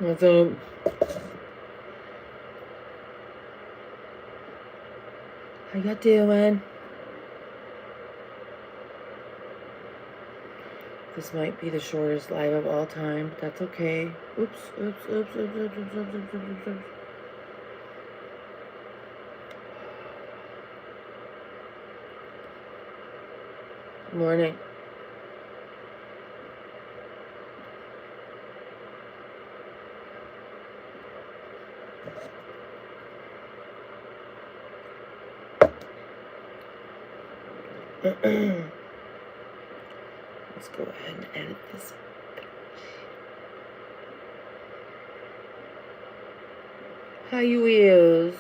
What's up? How you doing? This might be the shortest live of all time, but that's okay. Oops. Morning. Let's go ahead and edit this. How you is?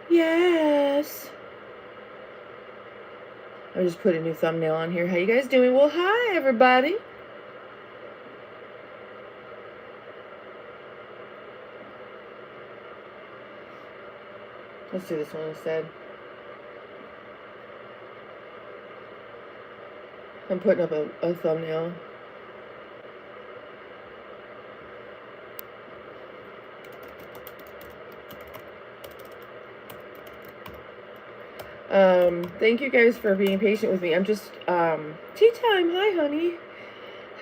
Yes. I just put a new thumbnail on here. How you guys doing? Well, hi everybody. Let's do this one instead. I'm putting up a thumbnail. Thank you guys for being patient with me. I'm just, tea time. Hi, honey.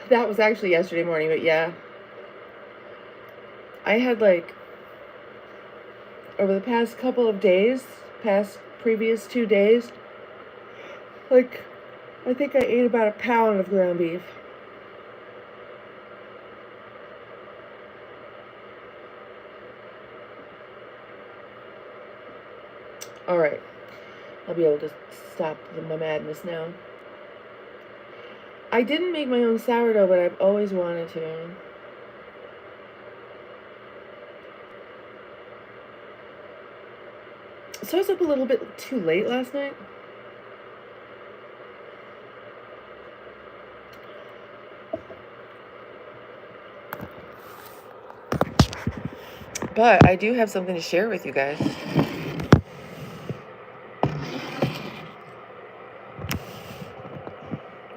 That was actually yesterday morning, but yeah. I had like, over the past couple of days, previous 2 days, like, I think I ate about a pound of ground beef. All right. I'll be able to stop my madness now. I didn't make my own sourdough, but I've always wanted to. So I was up a little bit too late last night. But I do have something to share with you guys.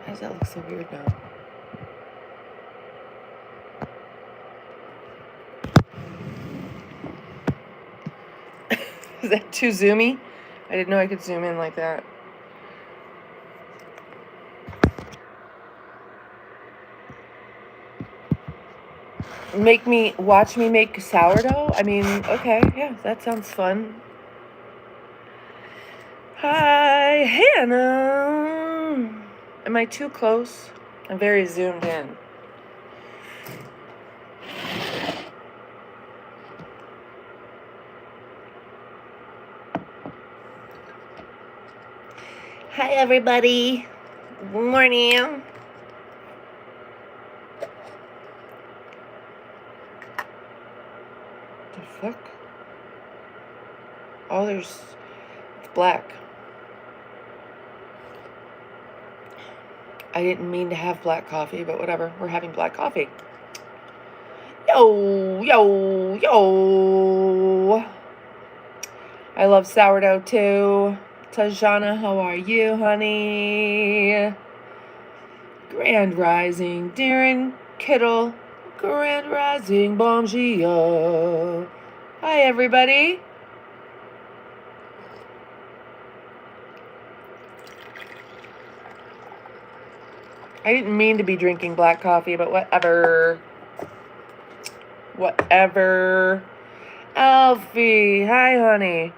Why does that look so weird now? Is that too zoomy? I didn't know I could zoom in like that. Watch me make sourdough? I mean, okay, yeah, that sounds fun. Hi, Hannah. Am I too close? I'm very zoomed in. Hi, everybody. Good morning. The fuck? Oh, it's black. I didn't mean to have black coffee, but whatever. We're having black coffee. Yo. I love sourdough too. Tajana, how are you, honey? Grand Rising, Darren Kittle. Grand Rising, Bongia. Hi, everybody. I didn't mean to be drinking black coffee, but whatever. Whatever. Alfie, hi, honey.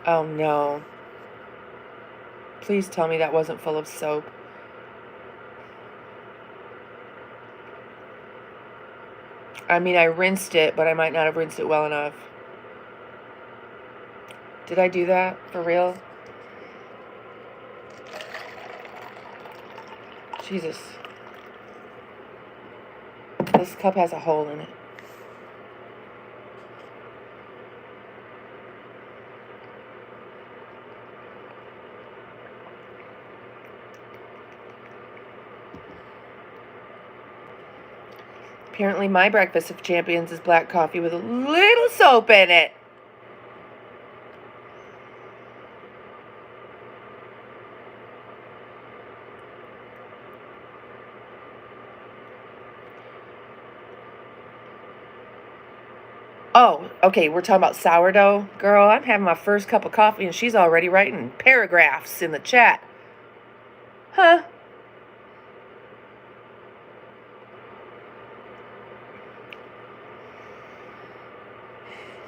Oh, no. Please tell me that wasn't full of soap. I mean, I rinsed it, but I might not have rinsed it well enough. Did I do that? For real? Jesus. This cup has a hole in it. Apparently my breakfast of champions is black coffee with a little soap in it. Oh, okay, we're talking about sourdough. Girl, I'm having my first cup of coffee and she's already writing paragraphs in the chat. Huh?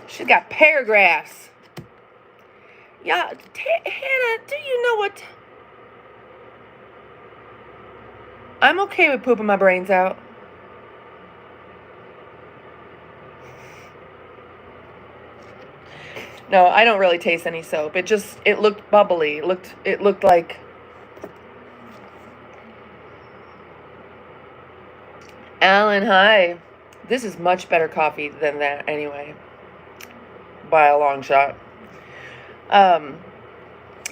She's got paragraphs. Yeah, Hannah, do you know what? I'm okay with pooping my brains out. No, I don't really taste any soap. It looked bubbly. It looked like Alan, hi. This is much better coffee than that anyway. By a long shot.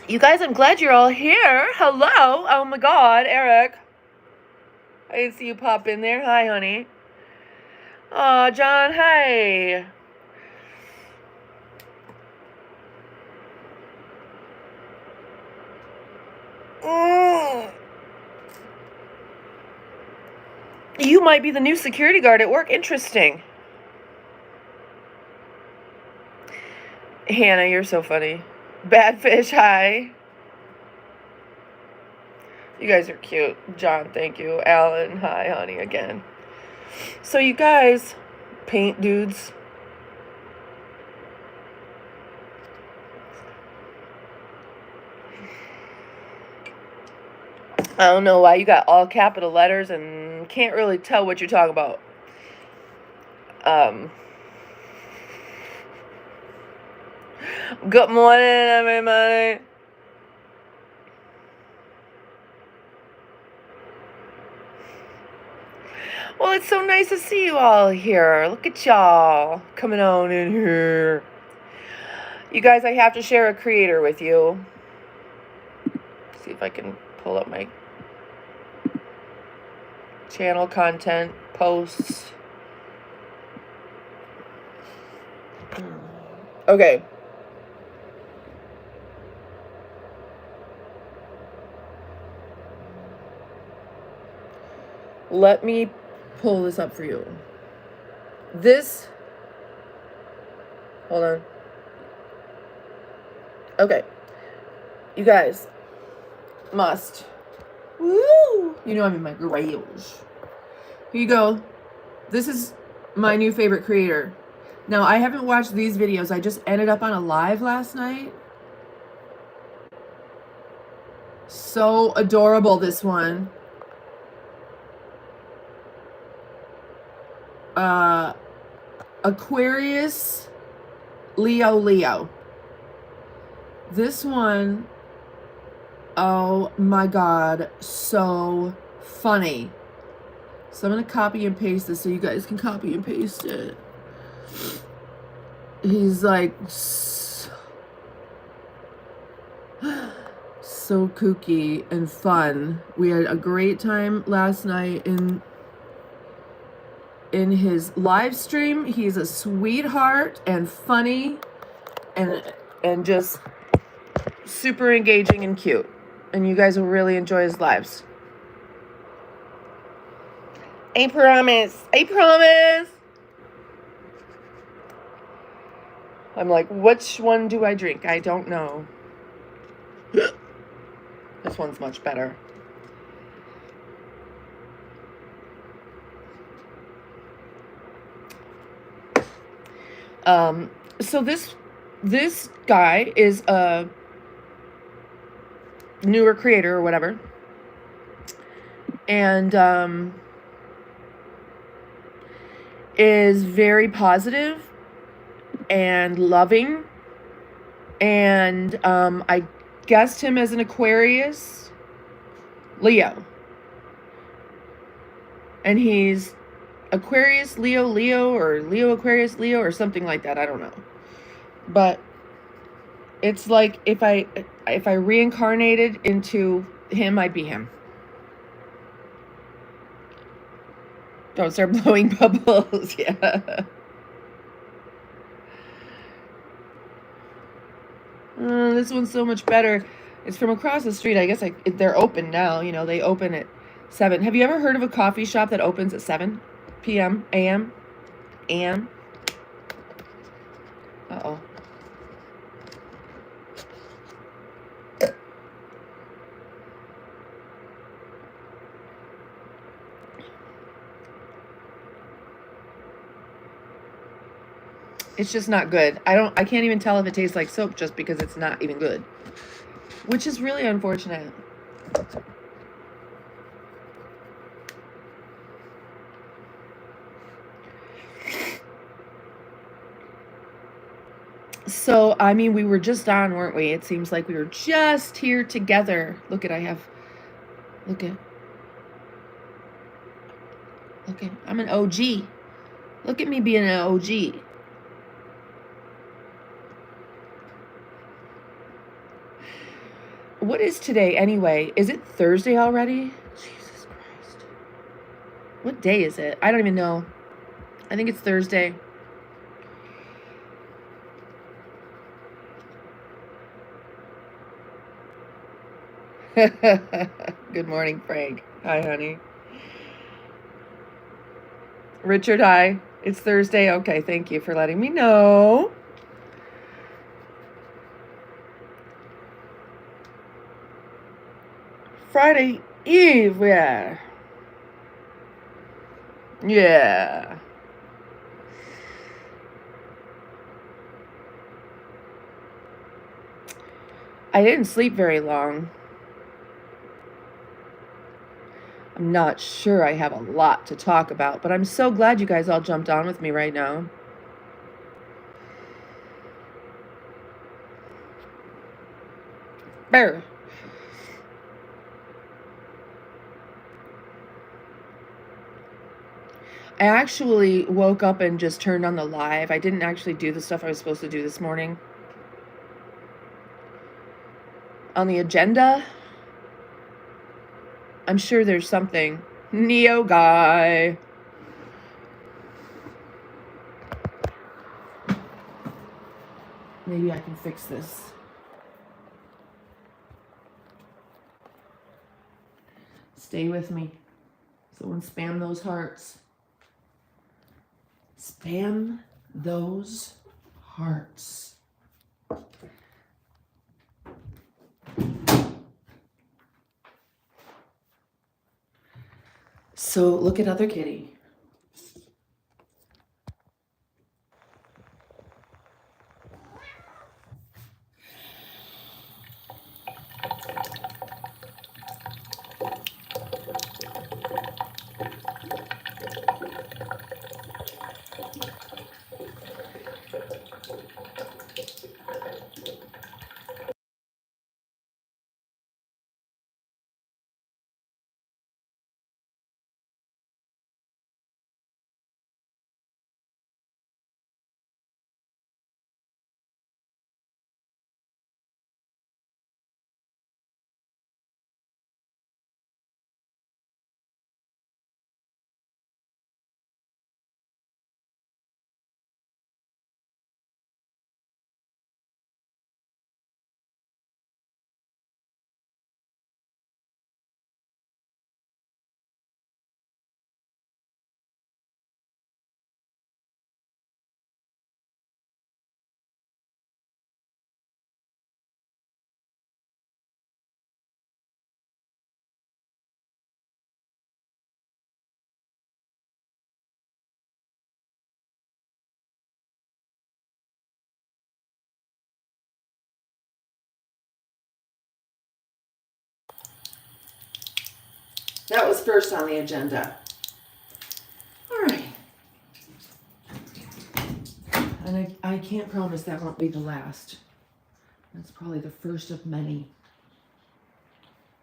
You guys, I'm glad you're all here. Hello. Oh my God, Eric. I didn't see you pop in there. Hi, honey. Aw, John, hi. You might be the new security guard at work. Interesting. Hannah, you're so funny. Badfish, hi. You guys are cute. John, thank you. Alan, hi, honey, again. So you guys, paint dudes. I don't know why you got all capital letters and can't really tell what you're talking about. Good morning, everybody. Well, it's so nice to see you all here. Look at y'all coming on in here. You guys, I have to share a creator with you. See if I can pull up my channel content, posts. Okay. Let me pull this up for you. Hold on. Okay. You guys must. Woo! You know I'm in my garage. Here you go. This is my new favorite creator. Now, I haven't watched these videos. I just ended up on a live last night. So adorable, this one. Aquarius, Leo. This one, oh my God, so funny. So I'm going to copy and paste this so you guys can copy and paste it. He's like so kooky and fun. We had a great time last night in his live stream. He's a sweetheart and funny and just super engaging and cute. And you guys will really enjoy his lives. I promise. I'm like, which one do I drink? I don't know. This one's much better. So this guy is a newer creator or whatever. And is very positive and loving. And I guessed him as an Aquarius, Leo. And he's Aquarius, Leo, or Leo, Aquarius, Leo, or something like that. I don't know. But it's like if I reincarnated into him, I'd be him. Don't start blowing bubbles. Yeah. This one's so much better. It's from across the street. I guess they're open now. You know, they open at 7. Have you ever heard of a coffee shop that opens at 7 p.m. a.m.? a.m.? Uh-oh. It's just not good. I can't even tell if it tastes like soap just because it's not even good. Which is really unfortunate. So, I mean, we were just on, weren't we? It seems like we were just here together. Look at, I'm an OG. Look at me being an OG. What is today anyway? Is it Thursday already? Jesus Christ. What day is it? I don't even know. I think it's Thursday. Good morning, Frank. Hi, honey. Richard, hi. It's Thursday. Okay, thank you for letting me know. Friday Eve, yeah. Yeah. I didn't sleep very long. I'm not sure I have a lot to talk about, but I'm so glad you guys all jumped on with me right now. Bear. I actually woke up and just turned on the live. I didn't actually do the stuff I was supposed to do this morning. On the agenda, I'm sure there's something. Neo guy. Maybe I can fix this. Stay with me. Someone spam those hearts. Spam those hearts. So look at other kitty. That was first on the agenda. All right. And I can't promise that won't be the last. That's probably the first of many.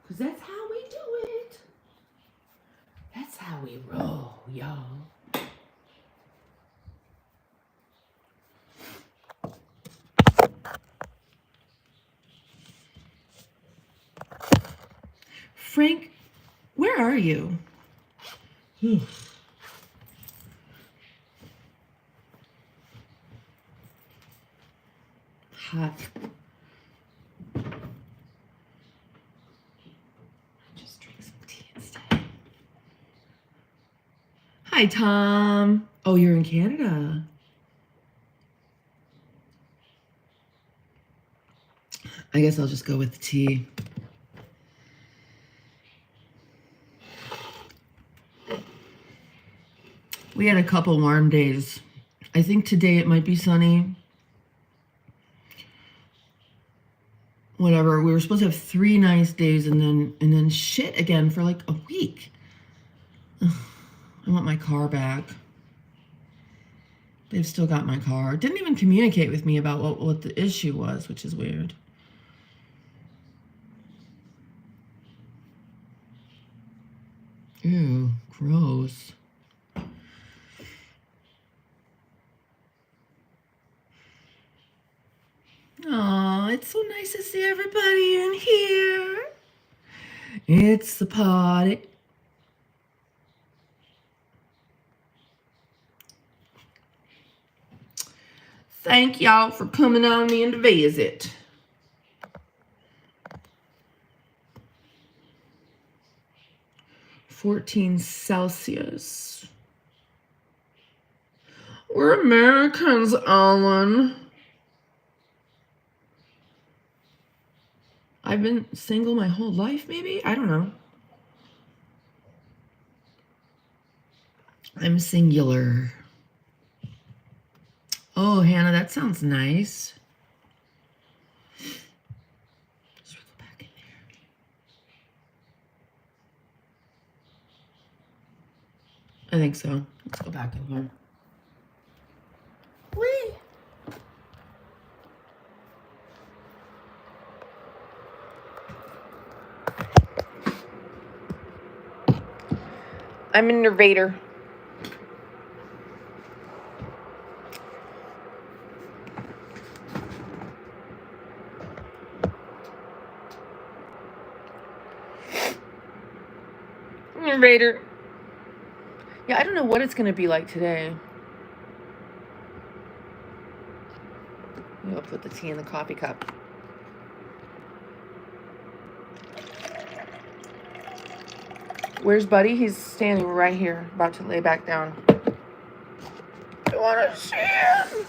Because that's how we do it. That's how we roll, y'all. Frank, where are you? hot. Just drink some tea instead. Hi, Tom. Oh, you're in Canada. I guess I'll just go with the tea. We had a couple warm days. I think today it might be sunny. Whatever. We were supposed to have 3 nice days and then shit again for like a week. Ugh, I want my car back. They've still got my car. Didn't even communicate with me about what the issue was, which is weird. Ew, gross. Oh, it's so nice to see everybody in here. It's the party. Thank y'all for coming on in to visit. $14 Celsius. We're Americans, Alan. I've been single my whole life, maybe? I don't know. I'm singular. Oh, Hannah, that sounds nice. Should we go back in there? I think so. Let's go back in here. Whee! I'm a narrator. Narrator. Yeah, I don't know what it's going to be like today. I'll put the tea in the coffee cup. Where's Buddy? He's standing right here, about to lay back down. I want to see him.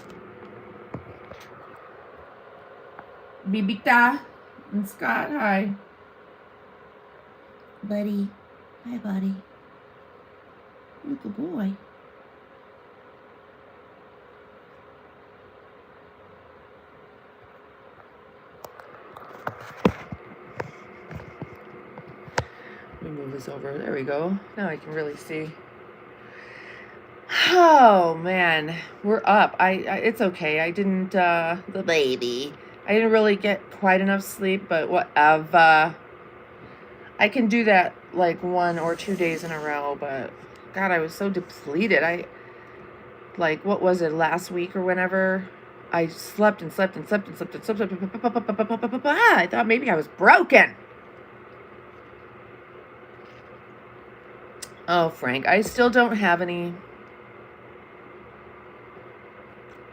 Bibita and Scott, hi. Buddy. Hi, Buddy. You're a good boy. Let me move this over. There we go. Now I can really see. Oh, man. We're up. It's okay. I didn't, the baby. I didn't really get quite enough sleep, but whatever. I can do that like 1 or 2 days in a row, but God, I was so depleted. What was it, last week or whenever? I slept and slept and slept and slept and slept. I thought maybe I was broken. Oh, Frank, I still don't have any.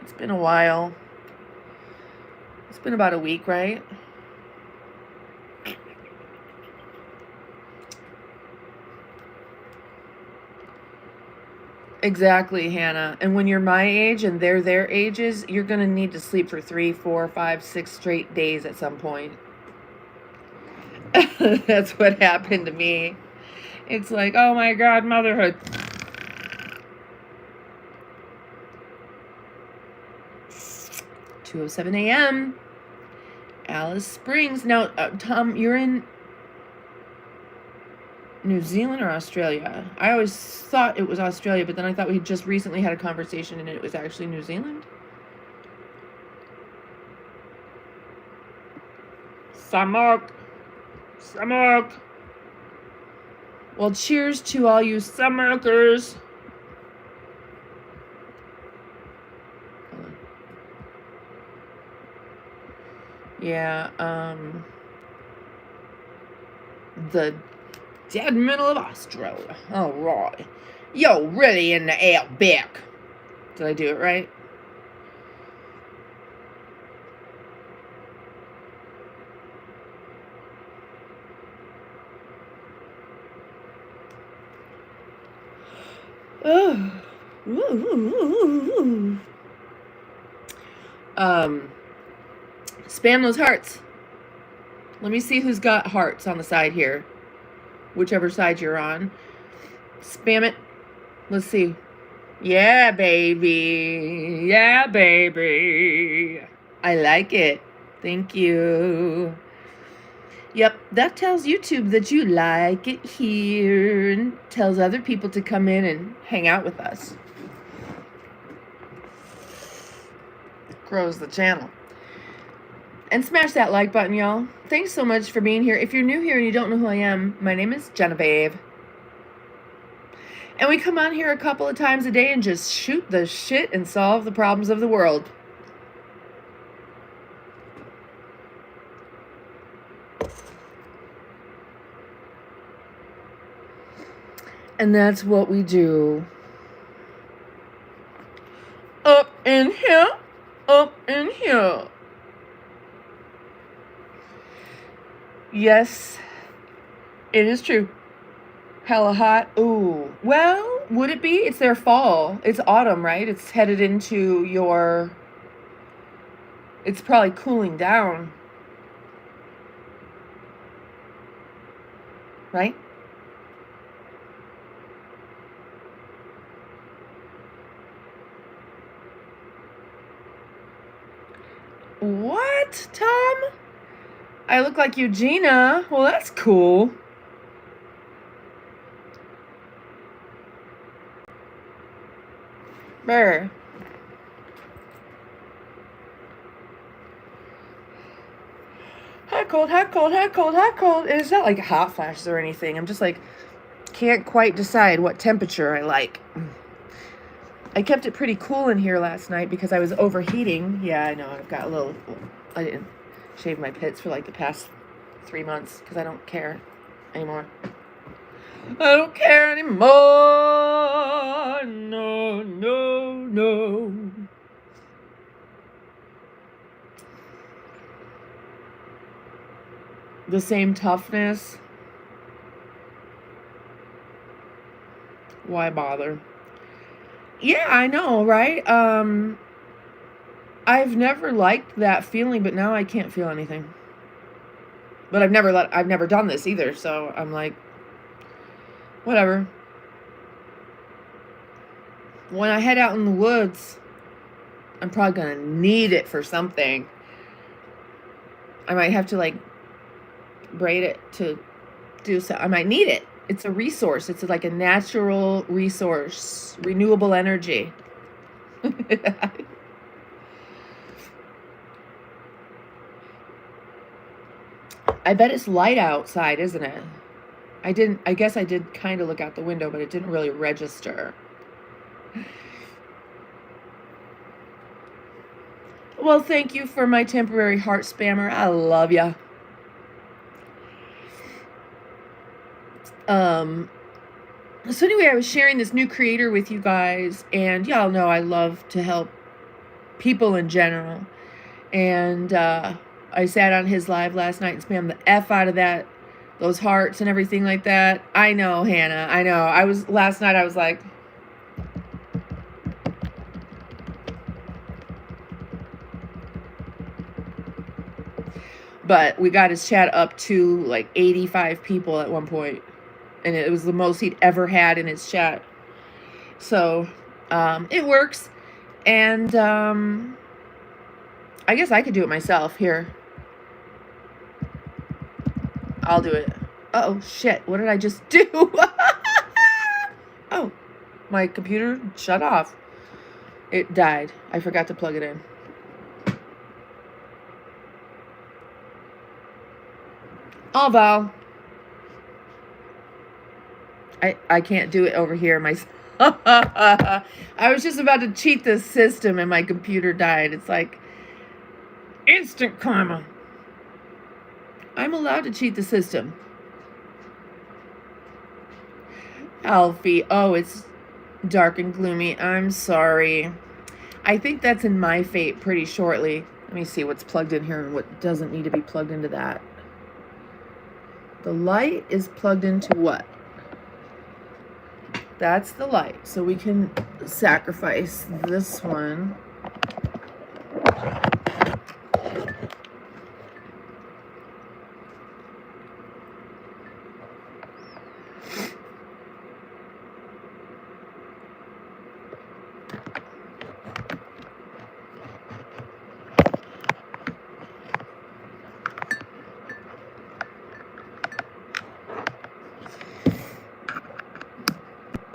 It's been a while. It's been about a week, right? Exactly, Hannah. And when you're my age and they're their ages, you're going to need to sleep for 3, 4, 5, 6 straight days at some point. That's what happened to me. It's like, oh my God, motherhood. (2:07 a.m. Alice Springs. Now, Tom, you're in New Zealand or Australia? I always thought it was Australia, but then I thought we just recently had a conversation and it was actually New Zealand. Samok. Well, cheers to all you Samokers. Yeah, the dead middle of Australia. All right. Yo, really in the outback. Did I do it right? Oh. Ooh. Spam those hearts. Let me see who's got hearts on the side here. Whichever side you're on. Spam it. Let's see. Yeah, baby. Yeah, baby. I like it. Thank you. Yep, that tells YouTube that you like it here and tells other people to come in and hang out with us. It grows the channel. And smash that like button, y'all. Thanks so much for being here. If you're new here and you don't know who I am, my name is Genevieve. And we come on here a couple of times a day and just shoot the shit and solve the problems of the world. And that's what we do. Up in here. Up in here. Yes, it is true. Hella hot. Ooh. Well, would it be? It's their fall. It's autumn, right? It's headed into your... It's probably cooling down. Right? What, Tom? I look like Eugenia. Well, that's cool. Brr. Hot, cold, hot, cold, hot, cold, hot, cold. It's not like hot flashes or anything. I'm just like, can't quite decide what temperature I like. I kept it pretty cool in here last night because I was overheating. Yeah, I know. I've got a little... I didn't shave my pits for like the past 3 months because I don't care anymore. I don't care anymore. No, no, no. The same toughness. Why bother? Yeah, I know, right? I've never liked that feeling, but now I can't feel anything. But I've never done this either, so I'm like, whatever. When I head out in the woods, I'm probably gonna need it for something. I might have to like braid it to do so. I might need it. It's a resource. It's like a natural resource, renewable energy. I bet it's light outside, isn't it? I guess I did kind of look out the window, but it didn't really register. Well, thank you for my temporary heart spammer. I love ya. So anyway, I was sharing this new creator with you guys, and y'all know I love to help people in general. And I sat on his live last night and spammed the F out of those hearts and everything like that. I know, Hannah. I know. Last night I was like, but we got his chat up to like 85 people at one point. And it was the most he'd ever had in his chat. So, it works. And, I guess I could do it myself. Here. I'll do it. Uh-oh, shit. What did I just do? Oh, my computer shut off. It died. I forgot to plug it in. Oh, Val. I can't do it over here myself. I was just about to cheat the system and my computer died. It's like instant karma. I'm allowed to cheat the system. Alfie, oh, it's dark and gloomy. I'm sorry. I think that's in my fate pretty shortly. Let me see what's plugged in here and what doesn't need to be plugged into that. The light is plugged into what? That's the light. So we can sacrifice this one.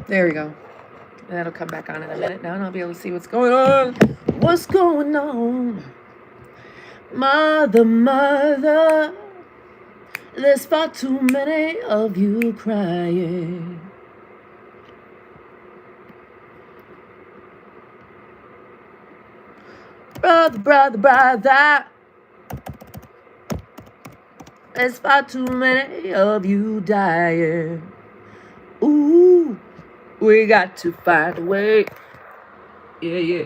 There we go. And that'll come back on in a minute now, and I'll be able to see what's going on. What's going on? Mother, mother, there's far too many of you crying. Brother, brother, brother, there's far too many of you dying. Ooh, we got to find a way. Yeah, yeah.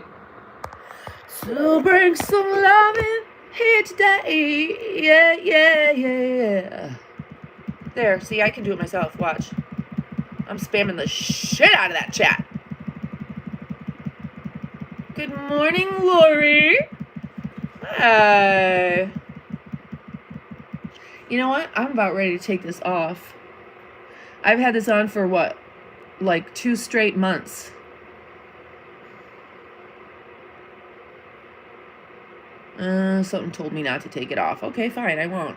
So bring some loving here today. Yeah, yeah, yeah. There, see, I can do it myself. Watch. I'm spamming the shit out of that chat. Good morning, Lori. Hi. You know what? I'm about ready to take this off. I've had this on for what? Like 2 straight months. Something told me not to take it off. Okay, fine, I won't.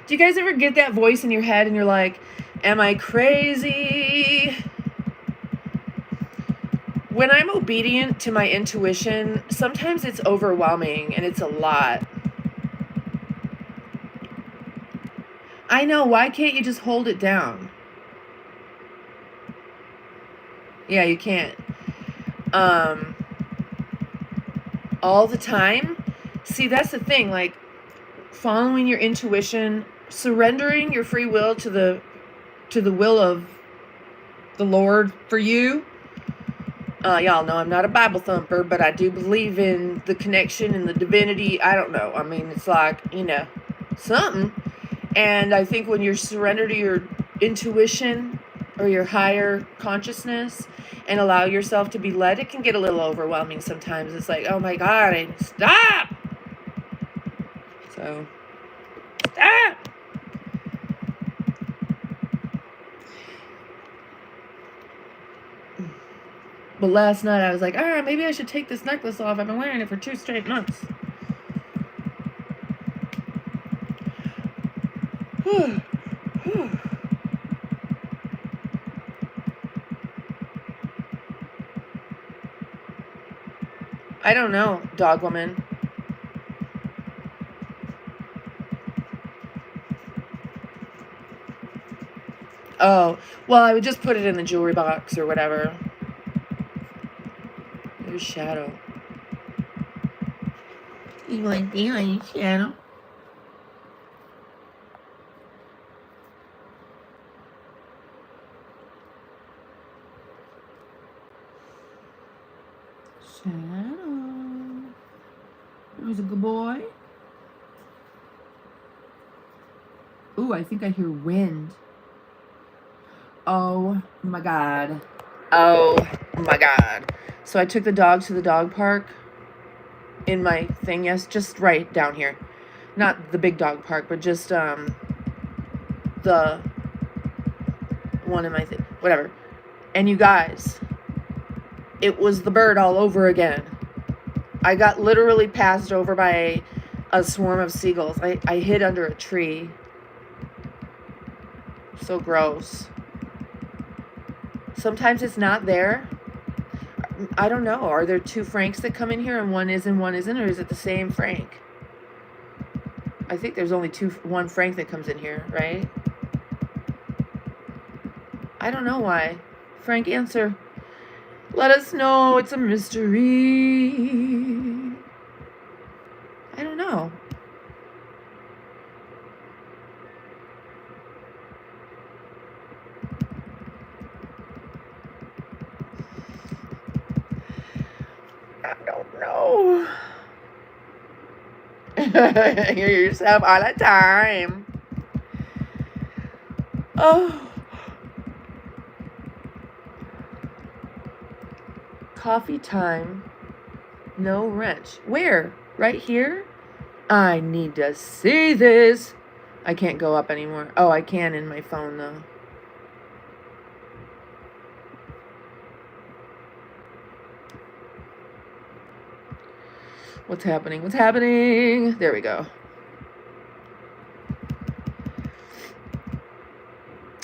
Do you guys ever get that voice in your head and you're like, am I crazy? When I'm obedient to my intuition, sometimes it's overwhelming and it's a lot. I know, why can't you just hold it down? Yeah, you can't. All the time? See, that's the thing, like, following your intuition, surrendering your free will to the will of the Lord for you. Y'all know I'm not a Bible thumper, but I do believe in the connection and the divinity. I don't know. I mean, it's like, you know, something. And I think when you're surrendered to your intuition or your higher consciousness and allow yourself to be led, it can get a little overwhelming sometimes. It's like, oh my God, stop! So, stop! But last night I was like, all right, maybe I should take this necklace off. I've been wearing it for 2 straight months. I don't know, dog woman. Oh, well, I would just put it in the jewelry box or whatever. There's Shadow. You want to be on Shadow? Shadow. Who's a good boy? Ooh, I think I hear wind. Oh my God. Oh my God. So I took the dog to the dog park in my thing, yes, just right down here. Not the big dog park, but just the one in my thing, whatever. And you guys, it was the bird all over again. I got literally passed over by a swarm of seagulls. I hid under a tree. So gross. Sometimes it's not there. I don't know. Are there 2 Franks that come in here and one is and one isn't? Or is it the same Frank? I think there's only 1 Frank that comes in here, right? I don't know why. Frank, answer. Let us know. It's a mystery. I don't know. I don't know. Hear yourself all the time. Oh. Coffee time. No wrench. Where? Right here? I need to see this. I can't go up anymore. Oh, I can in my phone though. What's happening? What's happening? There we go.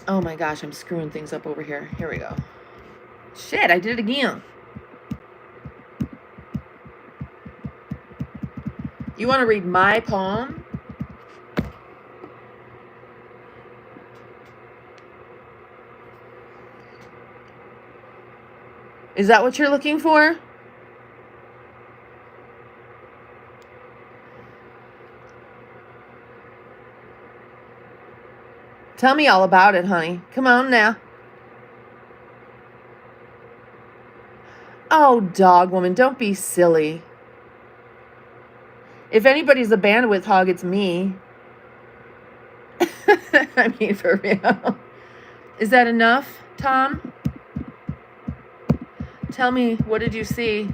Oh my gosh, I'm screwing things up over here. Here we go. Shit, I did it again. You want to read my poem? Is that what you're looking for? Tell me all about it, honey. Come on now. Oh, dog woman, don't be silly. If anybody's a bandwidth hog, it's me. I mean, for real. Is that enough, Tom? Tell me, what did you see?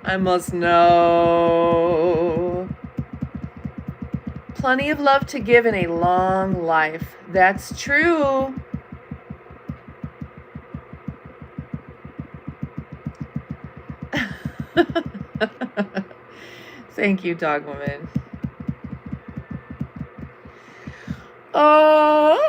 I must know. Plenty of love to give in a long life. That's true. Thank you, dog woman. Oh.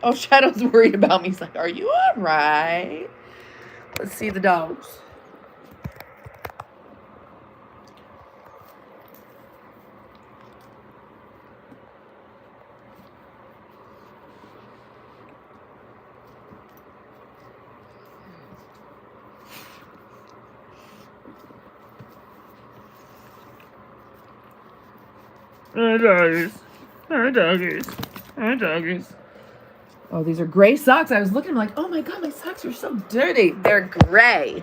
Oh, Shadow's worried about me. He's like, are you all right? Let's see the dogs. Hi, doggies. Hi, doggies. Hi, doggies. Oh, these are gray socks. I was looking, I'm like, oh my God, my socks are so dirty. They're gray.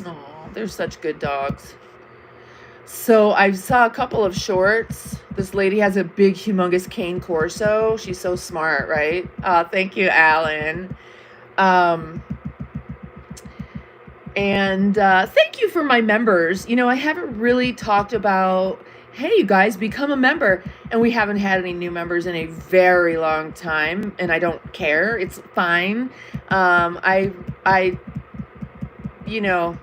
Oh, they're such good dogs. So I saw a couple of shorts. This lady has a big, humongous cane corso. She's so smart, right? Thank you, Alan. And thank you for my members. You know, I haven't really talked about, hey, you guys, become a member. And we haven't had any new members in a very long time. And I don't care. It's fine. You know,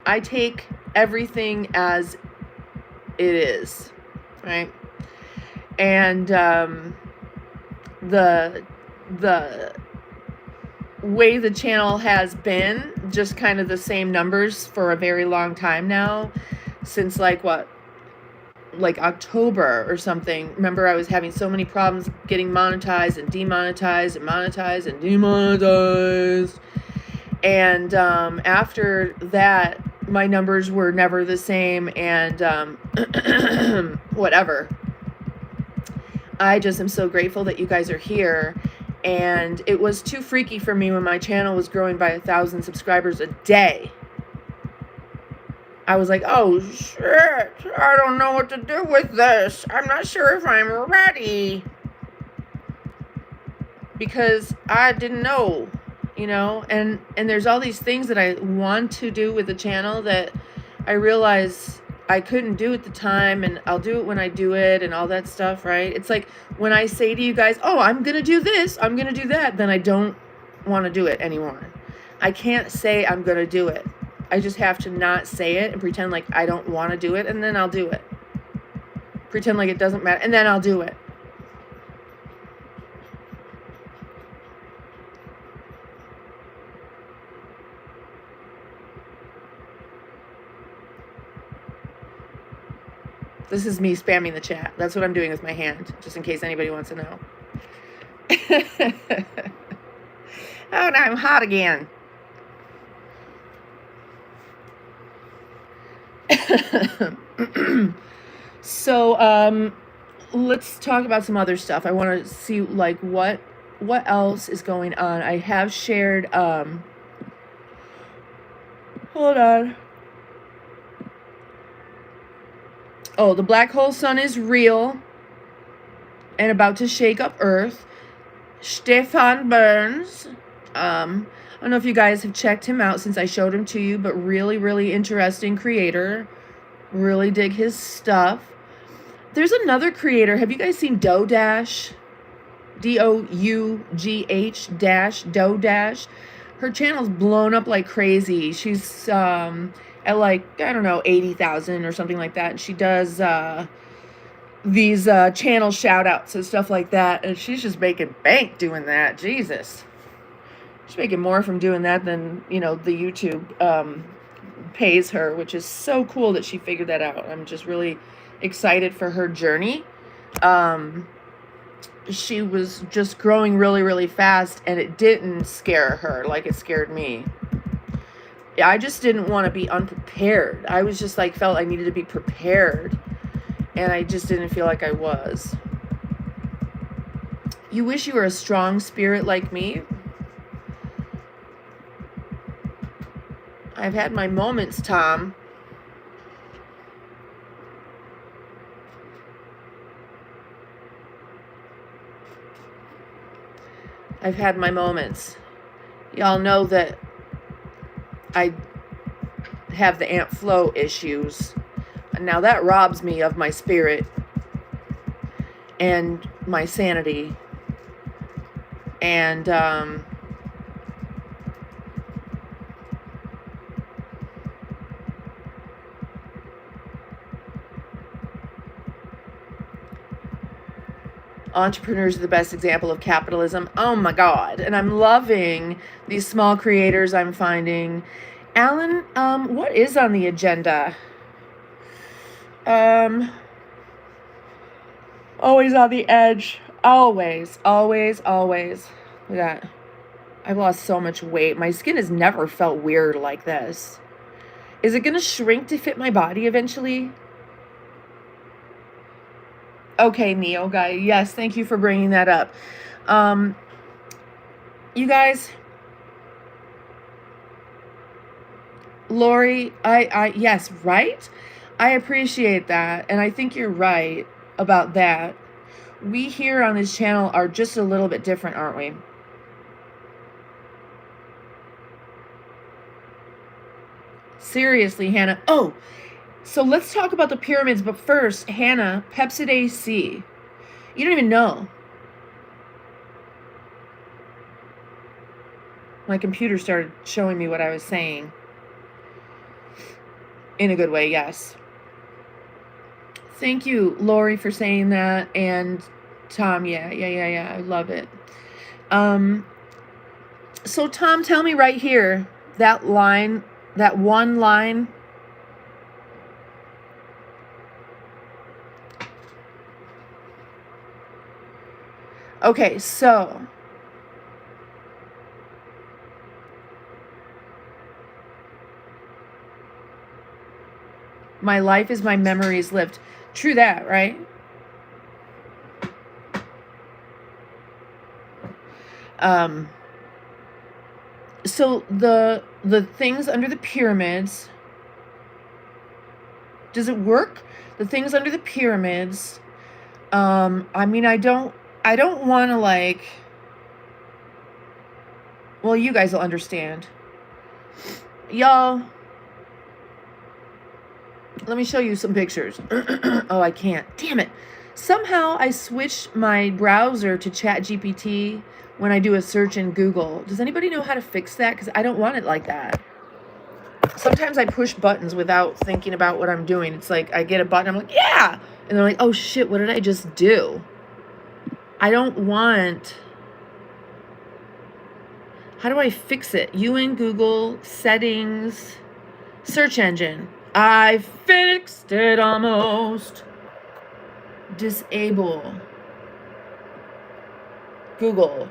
I take everything as it is, right? And the way the channel has been just kind of the same numbers for a very long time now, since like October or something. Remember, I was having so many problems getting monetized and demonetized and monetized and demonetized. And after that, my numbers were never the same, and whatever. I just am so grateful that you guys are here. And it was too freaky for me when my channel was growing by 1,000 subscribers a day. I was like, oh shit, I don't know what to do with this. I'm not sure if I'm ready. Because I didn't know, you know, and there's all these things that I want to do with the channel that I realize I couldn't do at the time, and I'll do it when I do it and all that stuff, right? It's like when I say to you guys, oh, I'm going to do this, I'm going to do that, then I don't want to do it anymore. I can't say I'm going to do it. I just have to not say it and pretend like I don't want to do it, and then I'll do it. Pretend like it doesn't matter, and then I'll do it. This is me spamming the chat. That's what I'm doing with my hand, just in case anybody wants to know. Oh, now I'm hot again. So, let's talk about some other stuff. I want to see like what else is going on. I have shared hold on. Oh, the black hole sun is real and about to shake up Earth. Stefan Burns. I don't know if you guys have checked him out since I showed him to you, but really, really interesting creator. Really dig his stuff. There's another creator. Have you guys seen Dough Dash? DOUGH dash Dough Dash. Her channel's blown up like crazy. She's at like, I don't know, 80,000 or something like that. And she does these channel shout outs and stuff like that. And she's just making bank doing that. Jesus. She's making more from doing that than, you know, the YouTube pays her, which is so cool that she figured that out. I'm just really excited for her journey. She was just growing really, really fast, and it didn't scare her like it scared me. I just didn't want to be unprepared. I was just like, felt I needed to be prepared, and I just didn't feel like I was. You wish you were a strong spirit like me? I've had my moments, Tom. I've had my moments. Y'all know that I have the Aunt Flo issues. And now that robs me of my spirit and my sanity. And entrepreneurs are the best example of capitalism. Oh my God. And I'm loving these small creators I'm finding. Alan, what is on the agenda? Always on the edge. Always, always, always. Look at that. I've lost so much weight. My skin has never felt weird like this. Is it going to shrink to fit my body eventually? Okay, Neo guy. Yes, thank you for bringing that up. You guys, Lori, yes, right? I appreciate that, and I think you're right about that. We here on this channel are just a little bit different, aren't we? Seriously, Hannah. Oh, so let's talk about the pyramids, but first, Hannah, Pepsid AC. You don't even know. My computer started showing me what I was saying. In a good way, yes. Thank you, Lori, for saying that. And Tom, yeah. I love it. So Tom, tell me right here, that line, that one line. Okay, so my life is my memories lived. True that, right? So the things under the pyramids, does it work? The things under the pyramids, I mean, I don't want to like, well, you guys will understand. Y'all, let me show you some pictures. Oh, I can't. Damn it. Somehow I switched my browser to ChatGPT when I do a search in Google. Does anybody know how to fix that? Because I don't want it like that. Sometimes I push buttons without thinking about what I'm doing. It's like I get a button, I'm like, yeah! And they're like, oh shit, what did I just do? I don't want... How do I fix it? You in Google, settings, search engine. I fixed it almost. Disable. Google.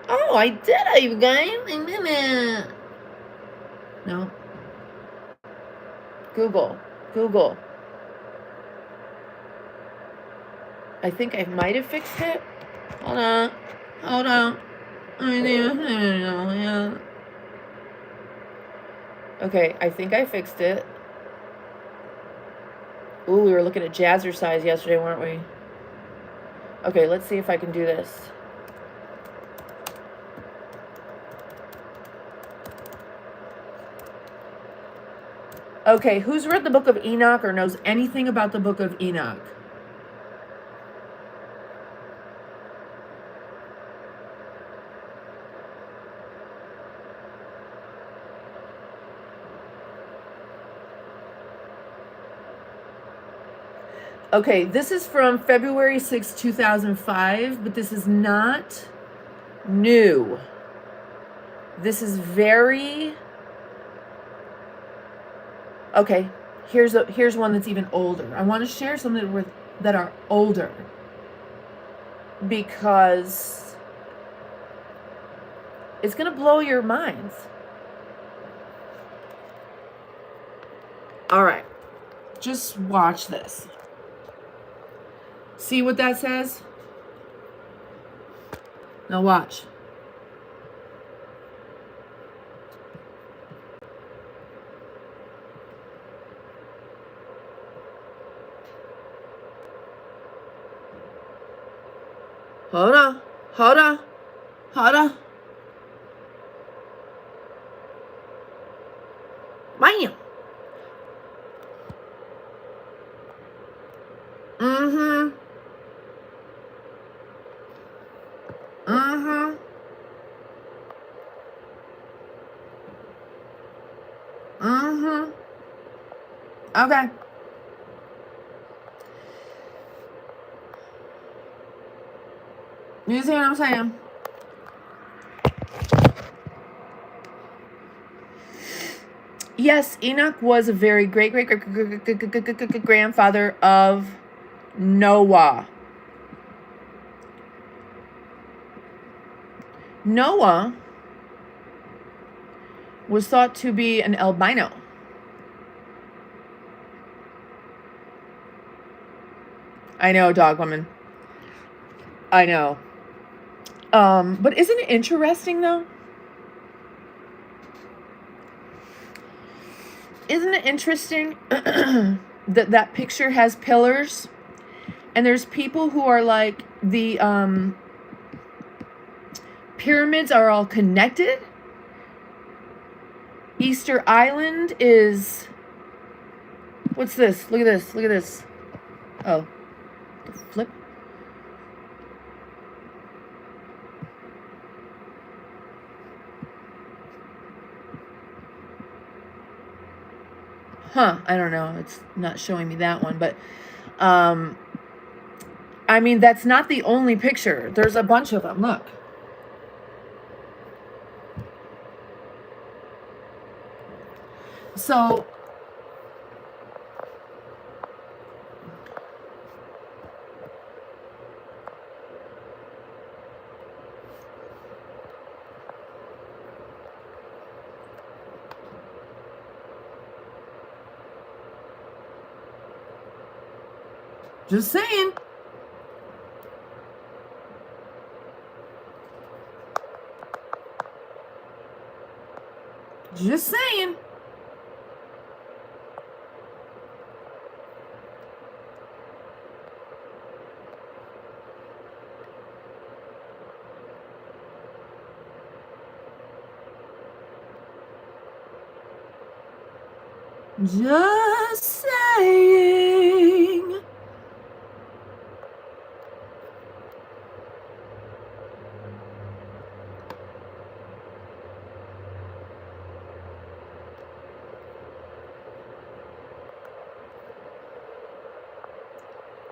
Oh, I did it, you guys. I did it. No. Google. Google. I think I might have fixed it. Hold on. Hold on. Okay, I think I fixed it. Ooh, we were looking at jazzercise yesterday, weren't we? Okay, let's see if I can do this. Okay, who's read the book of Enoch or knows anything about the book of Enoch? Okay, this is from February 6, 2005, but this is not new. This is very... Okay, here's one that's even older. I want to share something that are older because it's going to blow your minds. All right, just watch this. See what that says? Now watch. Hold on. Hold on. Hold on. Bam. Mm-hmm. Mm-hmm. Mm-hmm. Okay. You see what I'm saying? Yes, Enoch was a very great grandfather of Noah. Noah was thought to be an albino. I know, dog woman. I know. But isn't it interesting though? Isn't it interesting that picture has pillars and there's people who are like the pyramids are all connected? Easter Island is... What's this? Look at this. Look at this. Oh. The flip. Huh. I don't know. It's not showing me that one. But, I mean, that's not the only picture. There's a bunch of them. Look. So... Just saying. Just saying. Just saying.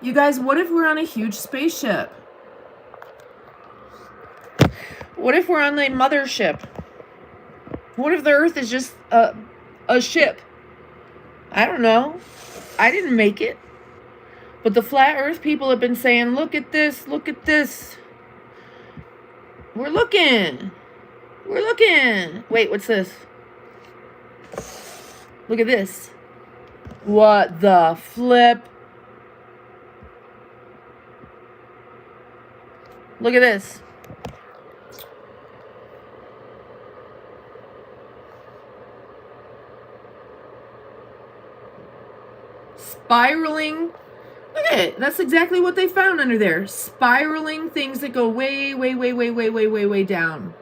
You guys, what if we're on a huge spaceship? What if we're on the mothership? What if the Earth is just a ship? I don't know. I didn't make it. But the flat Earth people have been saying, look at this, look at this. We're looking. We're looking. Wait, what's this? Look at this. What the flip? Look at this. Spiraling. Look at it. That's exactly what they found under there. Spiraling things that go way, way, way, way, way, way, way, way down.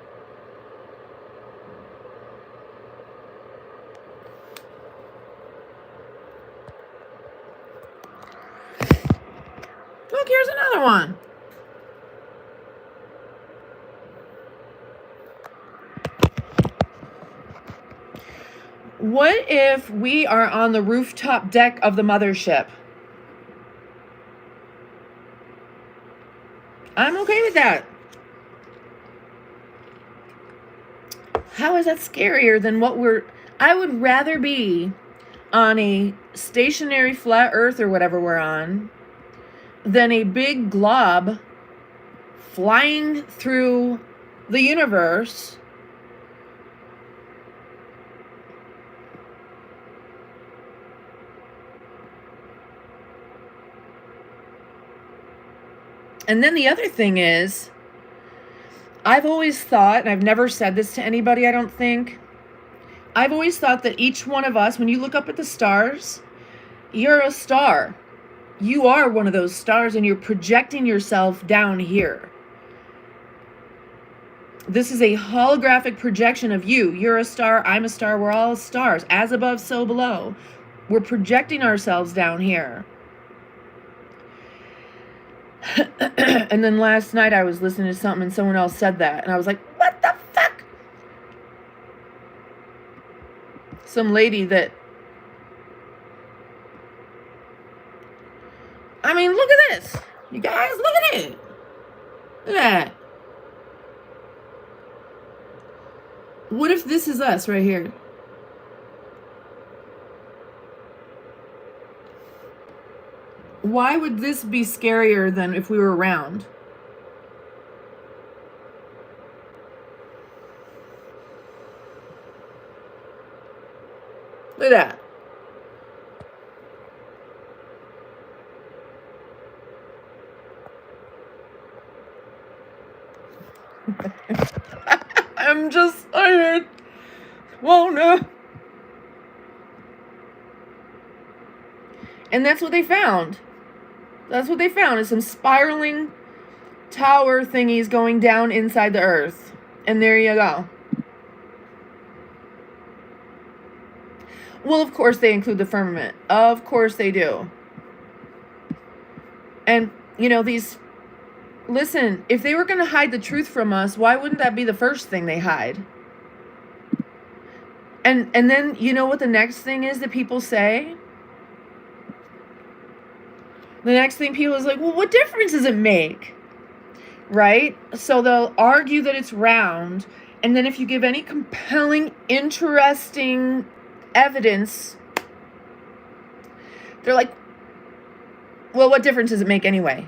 Look, here's another one. What if we are on the rooftop deck of the mothership? I'm okay with that. How is that scarier than what I would rather be on a stationary flat earth or whatever we're on than a big glob flying through the universe. And then the other thing is, I've always thought, and I've never said this to anybody, I don't think, I've always thought that each one of us, when you look up at the stars, you're a star. You are one of those stars, and you're projecting yourself down here. This is a holographic projection of you. You're a star, I'm a star, we're all stars. As above, so below. We're projecting ourselves down here. And then last night I was listening to something and someone else said that. And I was like, what the fuck? Some lady that... I mean, look at this. You guys, look at it. Look at that. What if this is us right here? Why would this be scarier than if we were around? Look at that. I'm just tired. Wanna. And that's what they found. That's what they found, is some spiraling tower thingies going down inside the earth. And there you go. Well, of course they include the firmament. Of course they do. And, you know, listen, if they were going to hide the truth from us, why wouldn't that be the first thing they hide? And then, you know what the next thing is that people say? The next thing people is like, well, what difference does it make? Right? So they'll argue that it's round. And then if you give any compelling, interesting evidence, they're like, well, what difference does it make anyway?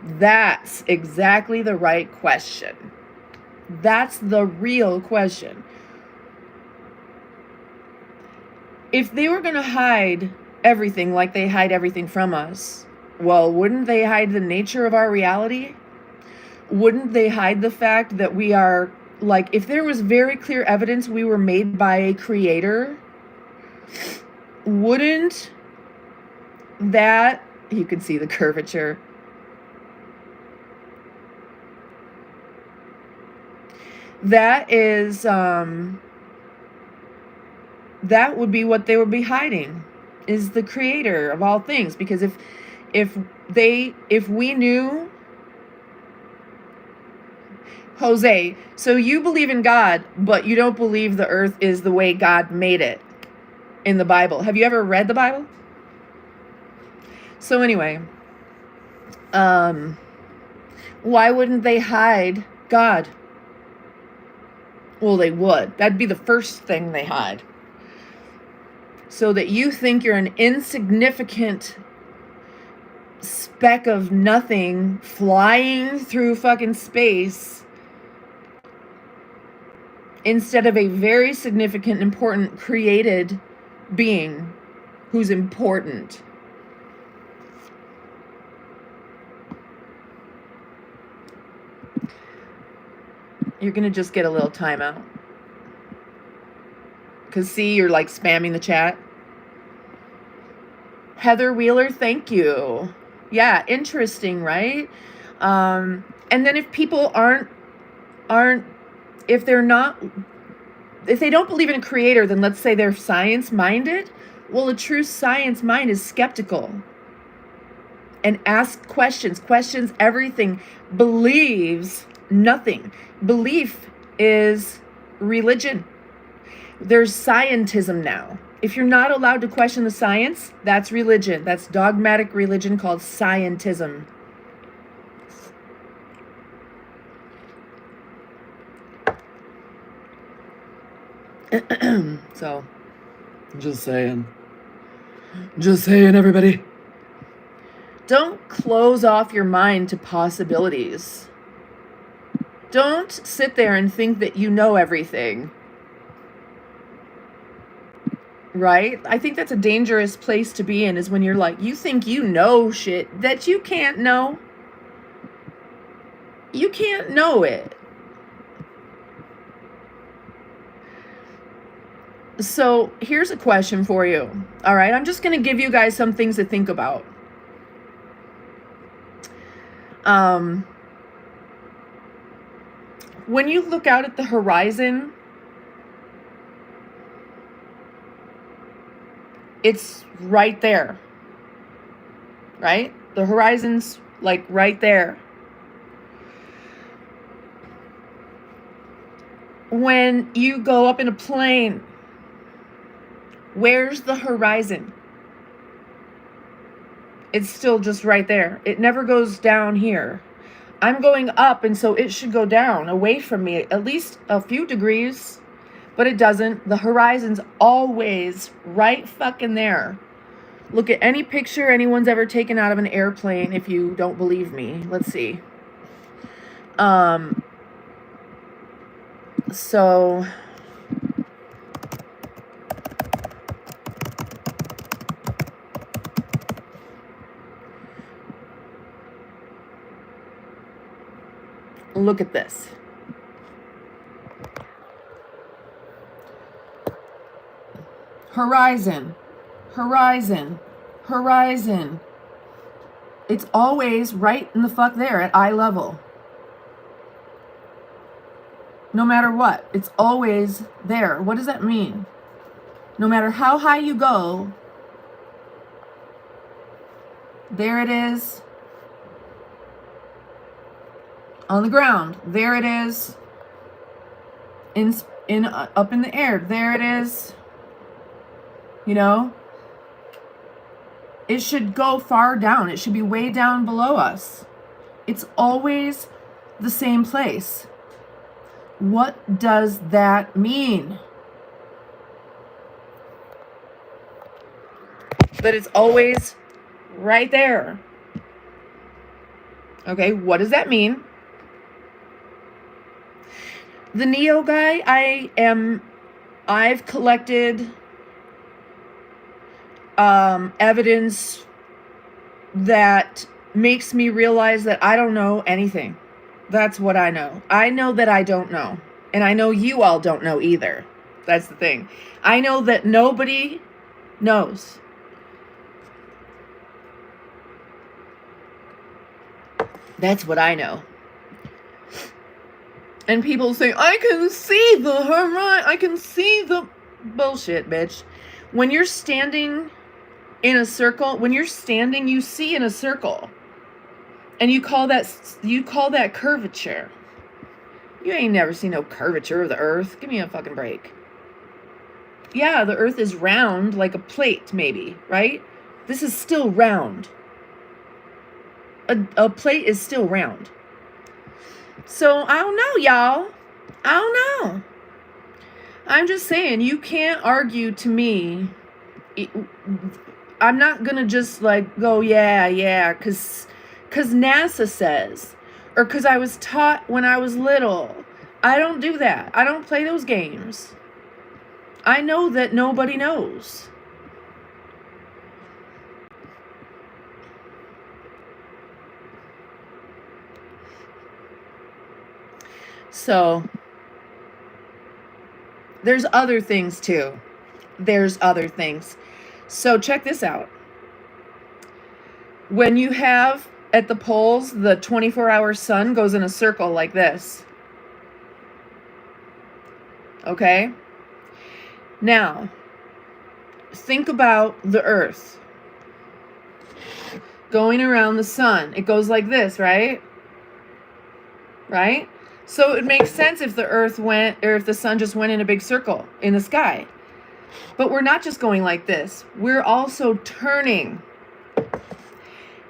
That's exactly the right question. That's the real question. If they were going to hide everything like they hide everything from us, well, wouldn't they hide the nature of our reality? Wouldn't they hide the fact that we are, like, if there was very clear evidence we were made by a creator, wouldn't that, you can see the curvature, that is, that would be what they would be hiding, is the creator of all things. Because if we knew, Jose, so you believe in God, but you don't believe the earth is the way God made it in the Bible. Have you ever read the Bible? So anyway, why wouldn't they hide God? Well, they would. That'd be the first thing they hide. So that you think you're an insignificant speck of nothing flying through fucking space instead of a very significant, important, created being who's important. You're going to just get a little timeout. Because see, you're like spamming the chat. Heather Wheeler, thank you. Yeah, interesting, right? And then if people if they don't believe in a creator, then let's say they're science-minded. Well, a true science mind is skeptical and asks questions everything, believes nothing. Belief is religion. There's scientism now. If you're not allowed to question the science, that's religion. That's dogmatic religion called scientism. So, just saying, everybody. Don't close off your mind to possibilities. Don't sit there and think that you know everything. Right? I think that's a dangerous place to be in, is when you're like, you think you know shit that you can't know. You can't know it. So here's a question for you. All right, I'm just going to give you guys some things to think about. When you look out at the horizon, it's right there, right? The horizon's like right there. When you go up in a plane, where's the horizon? It's still just right there. It never goes down here. I'm going up, and so it should go down away from me at least a few degrees, but it doesn't. The horizon's always right fucking there. Look at any picture anyone's ever taken out of an airplane if you don't believe me. Let's see. So look at this. Horizon, horizon, horizon. It's always right in the fuck there at eye level. No matter what, it's always there. What does that mean? No matter how high you go, there it is. On the ground, there it is. Up in the air, there it is. You know, it should go far down. It should be way down below us. It's always the same place. What does that mean? That it's always right there. Okay, what does that mean? The Neo guy, I've collected evidence that makes me realize that I don't know anything. That's what I know. I know that I don't know. And I know you all don't know either. That's the thing. I know that nobody knows. That's what I know. And people say, I can see the horizon. I can see the bullshit, bitch. When you're standing in a circle, you see in a circle. And you call that curvature. You ain't never seen no curvature of the earth. Give me a fucking break. Yeah, the earth is round like a plate, maybe, right? This is still round. A plate is still round. So, I don't know, y'all. I don't know. I'm just saying, you can't argue to me. I'm not going to just like go, yeah, because NASA says, or because I was taught when I was little. I don't do that. I don't play those games. I know that nobody knows. So there's other things too. There's other things. So check this out. When you have at the poles, the 24-hour sun goes in a circle like this. Okay? Now, think about the earth going around the sun. It goes like this, right? Right? So it makes sense if the earth went, or if the sun just went in a big circle in the sky. But we're not just going like this. We're also turning.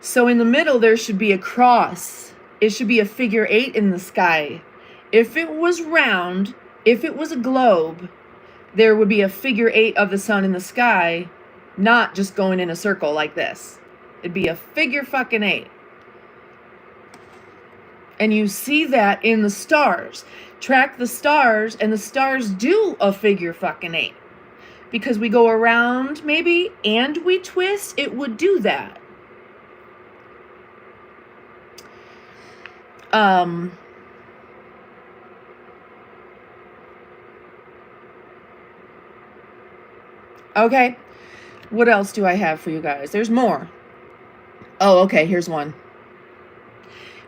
So in the middle, there should be a cross. It should be a figure 8 in the sky. If it was round, if it was a globe, there would be a figure 8 of the sun in the sky, not just going in a circle like this. It'd be a figure fucking 8. And you see that in the stars. Track the stars, and the stars do a figure fucking 8. Because we go around, maybe, and we twist, it would do that. Okay. What else do I have for you guys? There's more. Oh, okay. Here's one.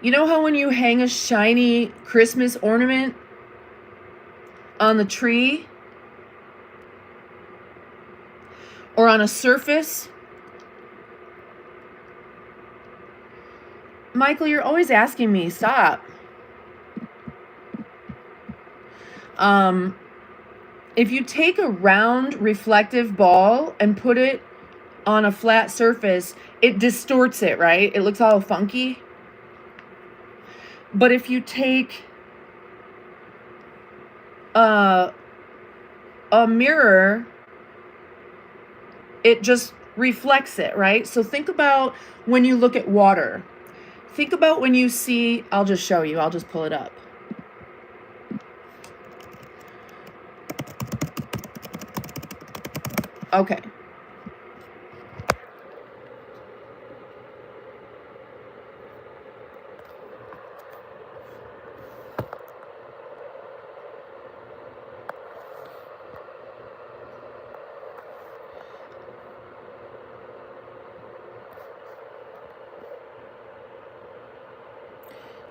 You know how when you hang a shiny Christmas ornament on the tree or on a surface? Michael, you're always asking me. Stop. If you take a round reflective ball and put it on a flat surface, it distorts it, right? It looks all funky. But if you take a mirror, it just reflects it, right? So think about when you look at water. Think about when you see, I'll just show you, I'll just pull it up. Okay.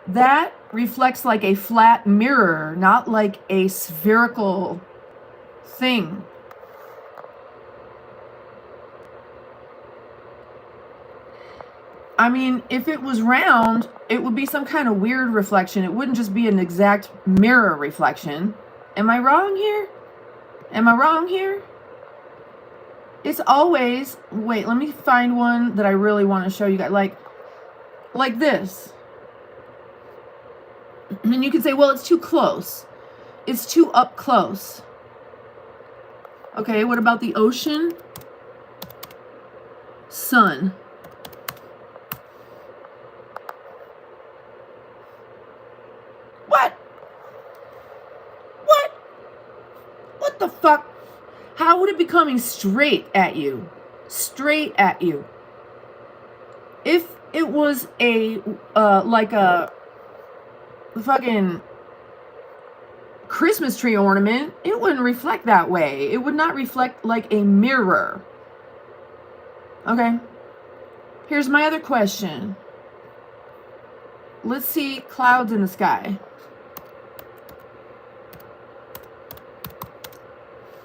That reflects like a flat mirror, not like a spherical thing. I mean, if it was round, it would be some kind of weird reflection. It wouldn't just be an exact mirror reflection. Am I wrong here? Am I wrong here? It's always, wait, let me find one that I really want to show you guys. Like this. And you can say, well, it's too close. It's too up close. Okay, what about the ocean? Sun. What? What? What the fuck? How would it be coming straight at you? Straight at you. If it was a, like a fucking Christmas tree ornament, it wouldn't reflect that way. It would not reflect like a mirror. Okay. Here's my other question. Let's see clouds in the sky.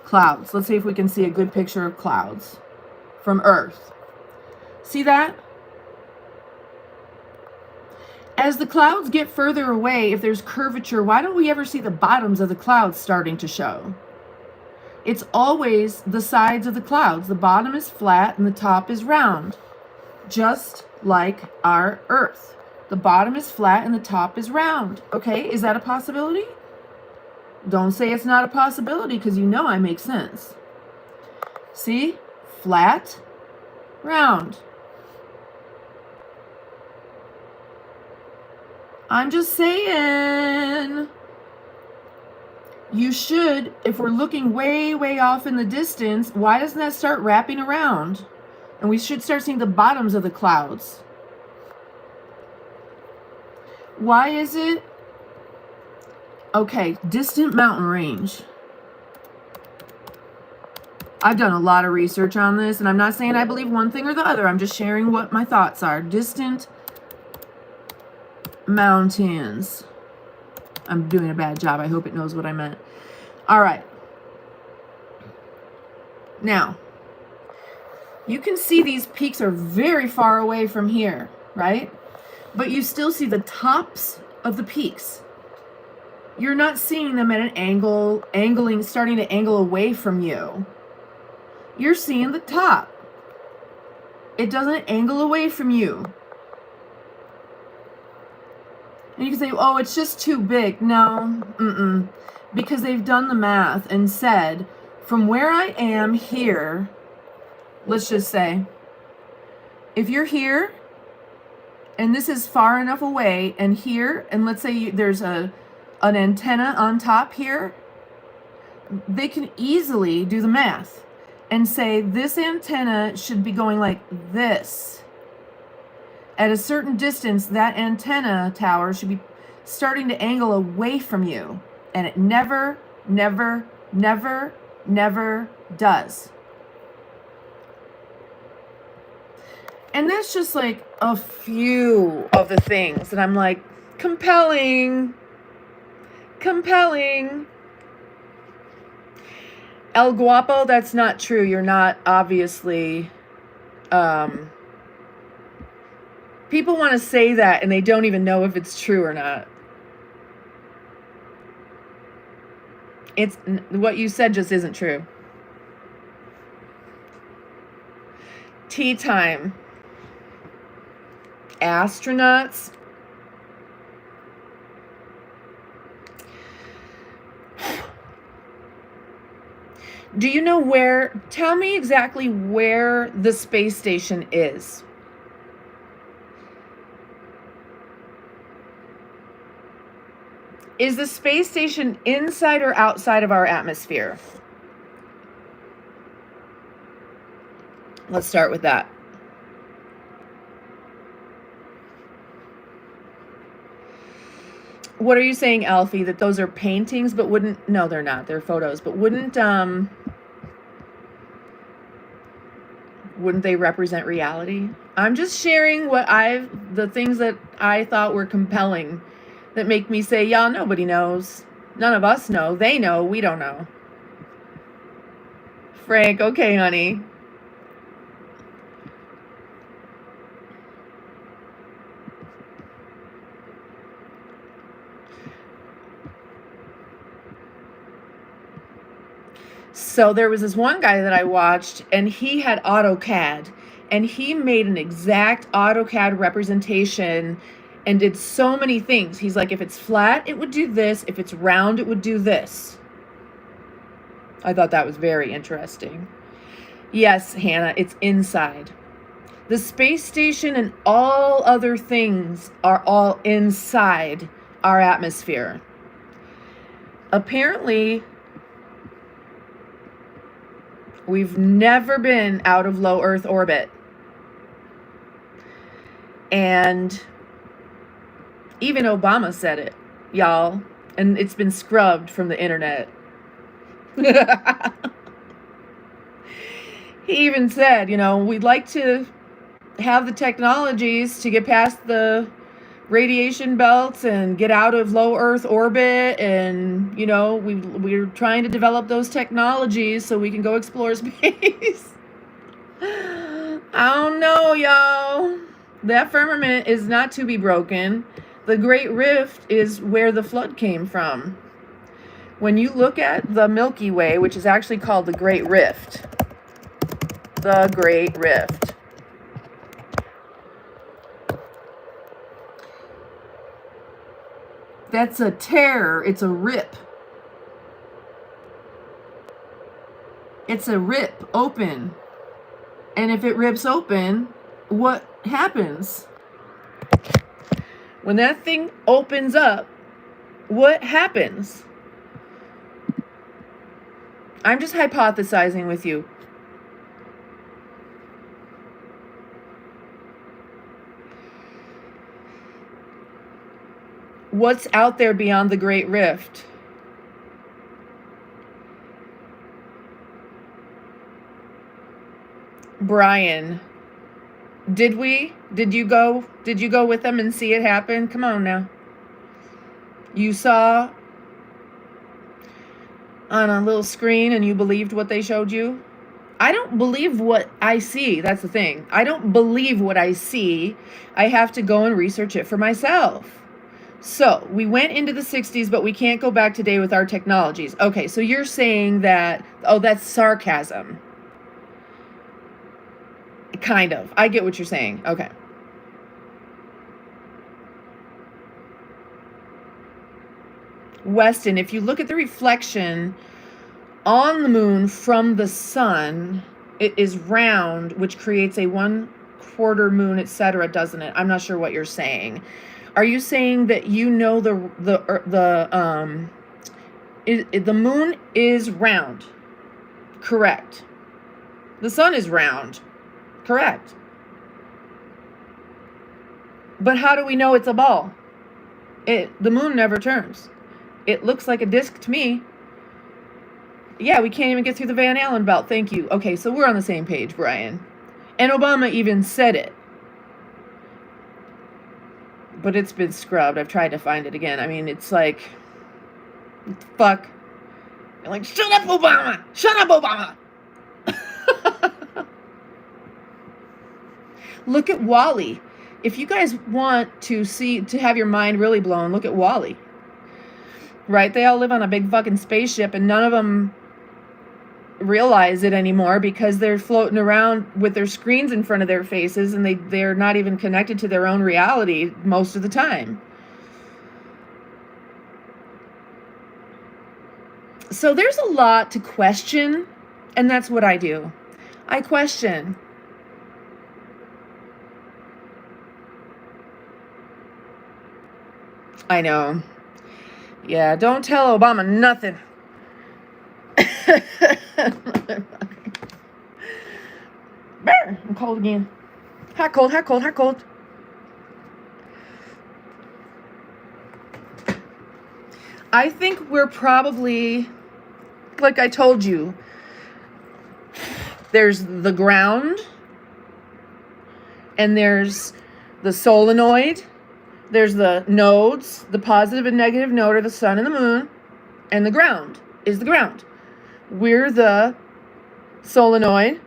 Clouds. Let's see if we can see a good picture of clouds from Earth. See that? As the clouds get further away, if there's curvature, why don't we ever see the bottoms of the clouds starting to show? It's always the sides of the clouds. The bottom is flat and the top is round. Just like our Earth. The bottom is flat and the top is round. Okay, is that a possibility? Don't say it's not a possibility, because you know I make sense. See? Flat, round. I'm just saying. You should, if we're looking way, way off in the distance, why doesn't that start wrapping around? And we should start seeing the bottoms of the clouds. Why is it Okay, distant mountain range. I've done a lot of research on this, and I'm not saying I believe one thing or the other. I'm just sharing what my thoughts are. Distant mountains. I'm doing a bad job. I hope it knows what I meant. All right. Now, you can see these peaks are very far away from here, right? But you still see the tops of the peaks. You're not seeing them at an angle, starting to angle away from you. You're seeing the top. It doesn't angle away from you. And you can say, oh, it's just too big. No, because they've done the math and said, from where I am here, let's just say, if you're here, and this is far enough away, and here, and let's say there's an antenna on top here, they can easily do the math and say this antenna should be going like this. At a certain distance, that antenna tower should be starting to angle away from you. And it never, never, never, never does. And that's just like a few of the things that I'm like, compelling. El Guapo, that's not true. You're not obviously... people want to say that and they don't even know if it's true or not. It's what you said just isn't true. Tea time. Astronauts. Do you know where? Tell me exactly where the space station is. Is the space station inside or outside of our atmosphere? Let's start with that. What are you saying, Alfie? That those are paintings, but wouldn't... No, they're not. They're photos. But wouldn't they represent reality? I'm just sharing the things that I thought were compelling that make me say, y'all, nobody knows. None of us know. They know. We don't know. Frank, okay, honey. So there was this one guy that I watched, and he had AutoCAD, and he made an exact AutoCAD representation and did so many things. He's like, if it's flat, it would do this. If it's round, it would do this. I thought that was very interesting. Yes, Hannah, it's inside. The space station and all other things are all inside our atmosphere. Apparently, we've never been out of low Earth orbit. And even Obama said it, y'all. And it's been scrubbed from the internet. He even said, we'd like to have the technologies to get past the radiation belts and get out of low Earth orbit, and we're trying to develop those technologies so we can go explore space. I don't know, y'all. That firmament is not to be broken. The Great Rift is where the flood came from. When you look at the Milky Way, which is actually called the Great Rift, that's a tear. It's a rip. It's a rip open. And if it rips open, what happens? When that thing opens up, what happens? I'm just hypothesizing with you. What's out there beyond the Great Rift? Brian, did you go with them and see it happen? Come on now. You saw on a little screen and you believed what they showed you? I don't believe what I see. That's the thing. I don't believe what I see. I have to go and research it for myself. So we went into the 60s, but we can't go back today with our technologies. Okay, so you're saying that, oh, that's sarcasm. Kind of. I get what you're saying. Okay. Weston, if you look at the reflection on the moon from the sun, it is round, which creates a 1/4 moon, etc., doesn't it? I'm not sure what you're saying. Are you saying that you know the moon is round? Correct. The sun is round. Correct. But how do we know it's a ball? The moon never turns. It looks like a disc to me. Yeah, we can't even get through the Van Allen belt. Thank you. Okay, so we're on the same page, Brian. And Obama even said it. But it's been scrubbed. I've tried to find it again. I mean, it's like, fuck. You're like, shut up, Obama! Shut up, Obama! Look at Wall-E. If you guys want to have your mind really blown, look at Wall-E. Right? They all live on a big fucking spaceship, and none of them realize it anymore because they're floating around with their screens in front of their faces, and they're not even connected to their own reality most of the time. So there's a lot to question, and that's what I do. I question. I know. Yeah, don't tell Obama nothing. I'm cold again. Hot, cold, hot, cold, hot, cold. I think we're probably, like I told you, there's the ground, and there's the solenoid. There's the nodes, the positive and negative node are the sun and the moon, and the ground is the ground. We're the solenoid.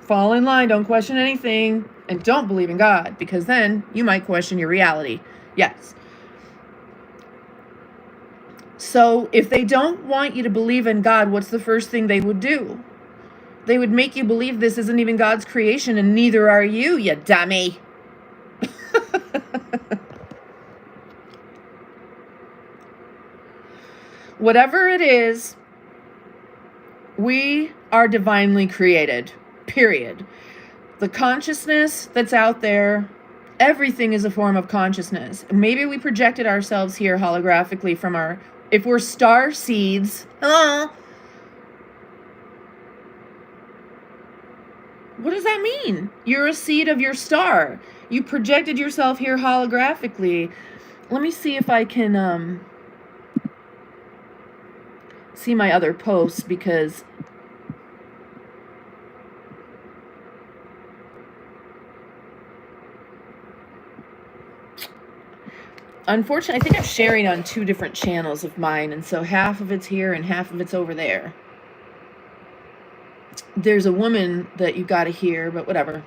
Fall in line, don't question anything, and don't believe in God, because then you might question your reality. Yes. So if they don't want you to believe in God, what's the first thing they would do? They would make you believe this isn't even God's creation, and neither are you, you dummy. Whatever it is, we are divinely created, period. The consciousness that's out there, everything is a form of consciousness. Maybe we projected ourselves here holographically from if we're star seeds, what does that mean? You're a seed of your star. You projected yourself here holographically. Let me see if I can see my other posts, because unfortunately, I think I'm sharing on 2 different channels of mine, and so half of it's here and half of it's over there. There's a woman that you got to hear, but whatever.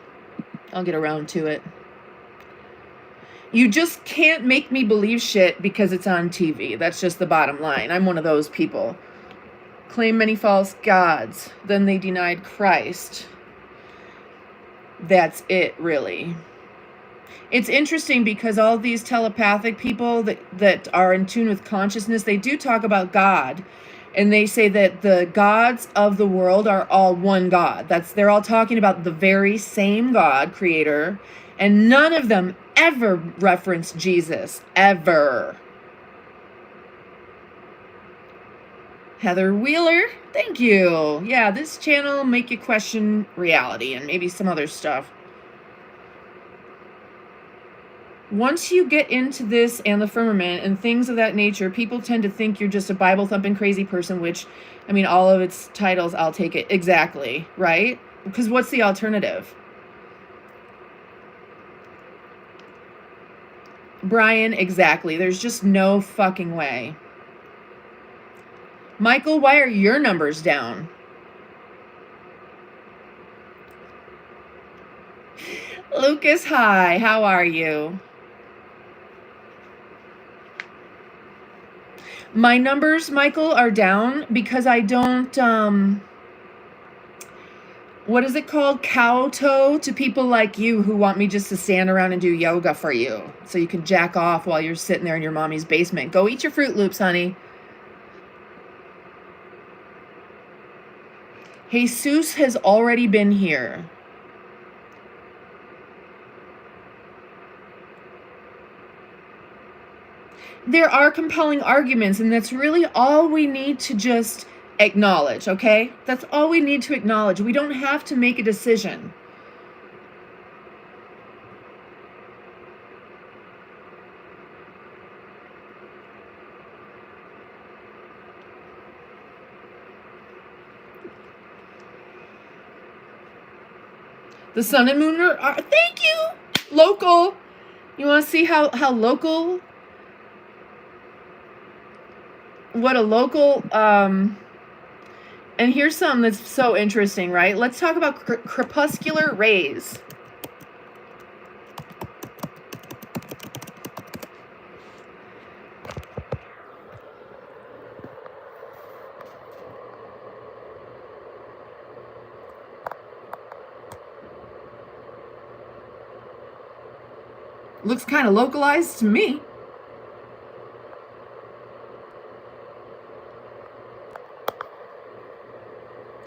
I'll get around to it. You just can't make me believe shit because it's on TV. That's just the bottom line. I'm one of those people. Claim many false gods. Then they denied Christ. That's it, really. It's interesting because all these telepathic people that are in tune with consciousness, they do talk about God. And they say that the gods of the world are all one God. They're all talking about the very same God, creator. And none of them ever reference Jesus. Ever. Heather Wheeler, thank you. Yeah, this channel will make you question reality and maybe some other stuff. once you get into this and the firmament and things of that nature, people tend to think you're just a Bible-thumping crazy person, which, I mean, all of its titles, I'll take it. Exactly, right? Because what's the alternative? Brian, exactly. There's just no fucking way. Michael, why are your numbers down? Lucas, hi. How are you? My numbers, Michael, are down because I don't, what is it called? Kowtow to people like you who want me just to stand around and do yoga for you. So you can jack off while you're sitting there in your mommy's basement. Go eat your Fruit Loops, honey. Jesus has already been here. There are compelling arguments, and that's really all we need to just acknowledge, okay? That's all we need to acknowledge. We don't have to make a decision. The sun and moon are thank you, local. You want to see how local? What a local, and here's something that's so interesting, right? Let's talk about crepuscular rays. Looks kind of localized to me.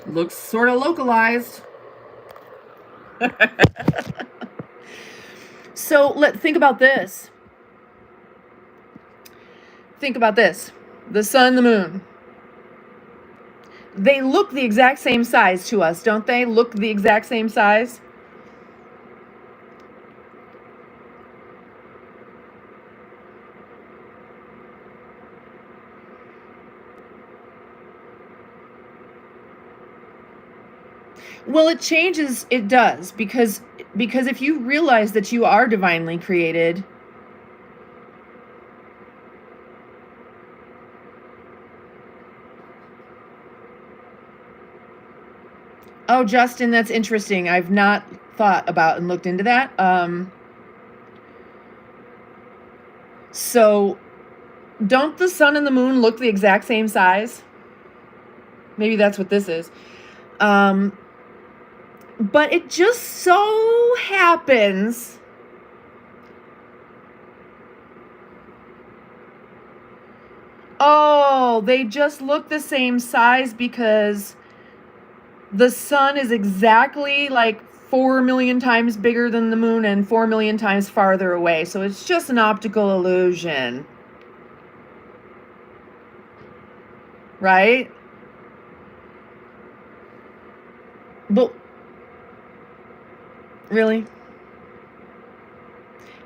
Looks sort of localized. So think about this. Think about this. The sun, the moon. They look the exact same size to us, don't they? Look the exact same size. Well, it changes, it does, because if you realize that you are divinely created, oh, Justin, that's interesting. I've not thought about and looked into that. So don't the sun and the moon look the exact same size? Maybe that's what this is. But it just so happens they just look the same size because the sun is exactly like 4 million times bigger than the moon and 4 million times farther away. So it's just an optical illusion. Right? But really?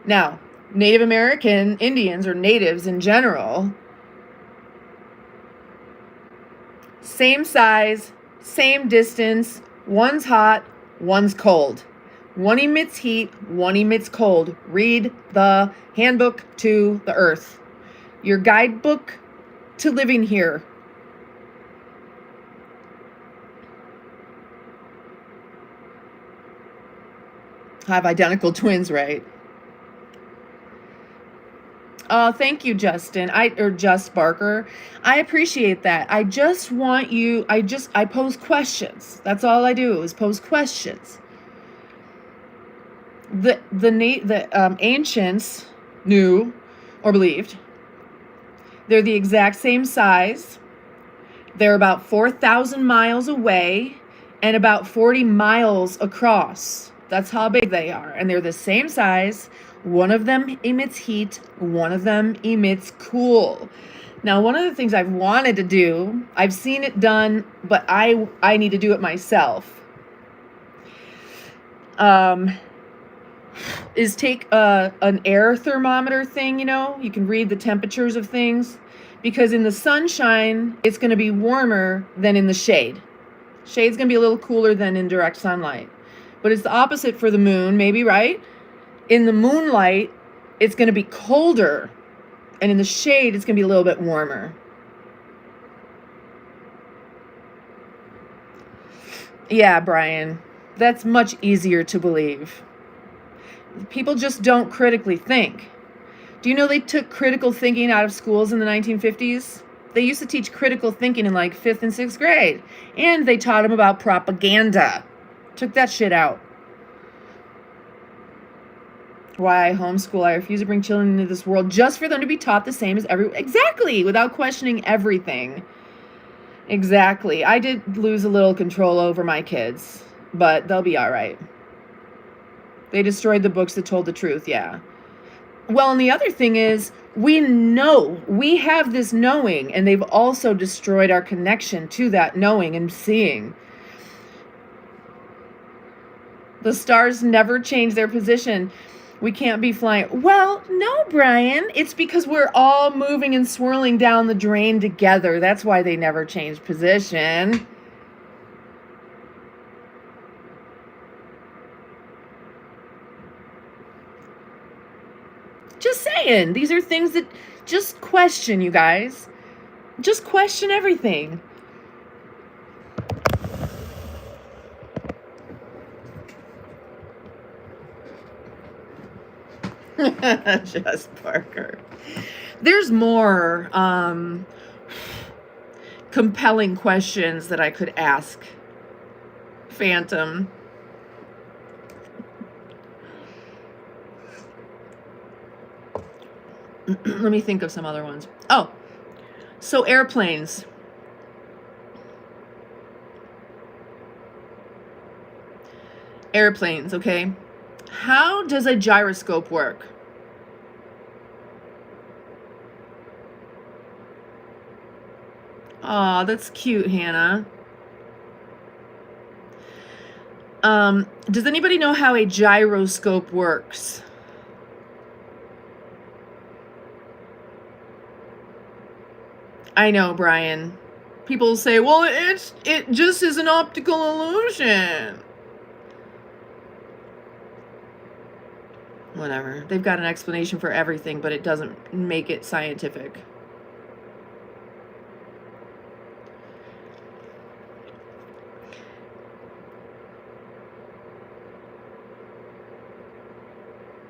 Now, Native American Indians or natives in general, same size, same distance, one's hot, one's cold. One emits heat, one emits cold. Read the handbook to the earth. Your guidebook to living here. Have identical twins, right? Oh, thank you, Justin. Just Barker. I appreciate that. I just want you, I pose questions. That's all I do is pose questions. The ancients knew or believed they're the exact same size. They're about 4,000 miles away and about 40 miles across. That's how big they are. And they're the same size. One of them emits heat. One of them emits cool. Now, one of the things I've wanted to do, I've seen it done, but I need to do it myself. is take an air thermometer thing, you can read the temperatures of things, because in the sunshine, it's going to be warmer than in the shade. Shade's going to be a little cooler than in direct sunlight. But it's the opposite for the moon, maybe, right? In the moonlight, it's going to be colder, and in the shade, it's going to be a little bit warmer. Yeah, Brian, that's much easier to believe. People just don't critically think. Do you know they took critical thinking out of schools in the 1950s? They used to teach critical thinking in like 5th and 6th grade. And they taught them about propaganda. Took that shit out. Why homeschool? I refuse to bring children into this world just for them to be taught the same as everyone. Exactly, without questioning everything. Exactly. I did lose a little control over my kids, but they'll be all right. They destroyed the books that told the truth, yeah. Well, and the other thing is, we know, we have this knowing, and they've also destroyed our connection to that knowing and seeing. The stars never change their position. We can't be flying. Well, no, Brian. It's because we're all moving and swirling down the drain together. That's why they never change position. Just saying. These are things that just question, you guys. Just question everything. Just Parker. There's more compelling questions that I could ask Phantom. Let me think of some other ones. Oh, so airplanes. Airplanes, okay? How does a gyroscope work? Aw, that's cute, Hannah. Does anybody know how a gyroscope works? I know, Brian. People say, well, it just is an optical illusion. Whatever. They've got an explanation for everything, but it doesn't make it scientific.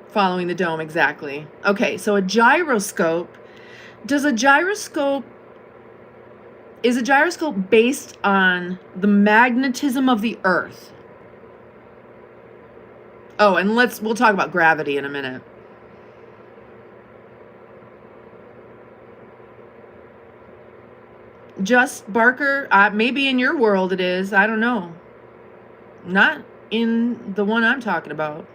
Following the dome, exactly. Okay, so a gyroscope. Is a gyroscope based on the magnetism of the Earth? Oh, and we'll talk about gravity in a minute. Just Barker, maybe in your world it is. I don't know. Not in the one I'm talking about.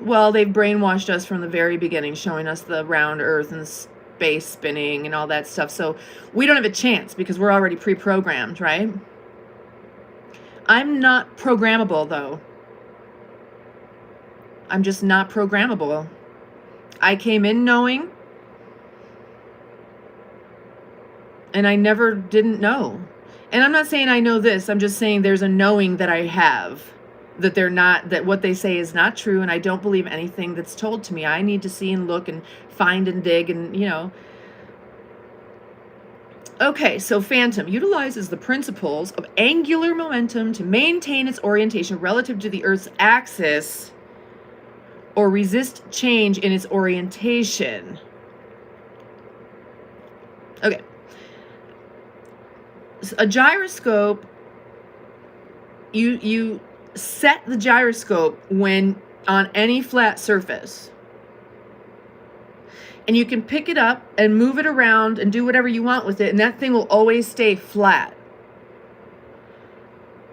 Well, they've brainwashed us from the very beginning, showing us the round Earth and space spinning and all that stuff. So we don't have a chance because we're already pre-programmed, right? I'm not programmable, though. I'm just not programmable. I came in knowing, and I never didn't know. And I'm not saying I know this. I'm just saying there's a knowing that I have, that what they say is not true, and I don't believe anything that's told to me. I need to see and look and find and dig and, Okay, so Phantom utilizes the principles of angular momentum to maintain its orientation relative to the Earth's axis or resist change in its orientation. Okay. So a gyroscope, you set the gyroscope when on any flat surface. And you can pick it up and move it around and do whatever you want with it, and that thing will always stay flat.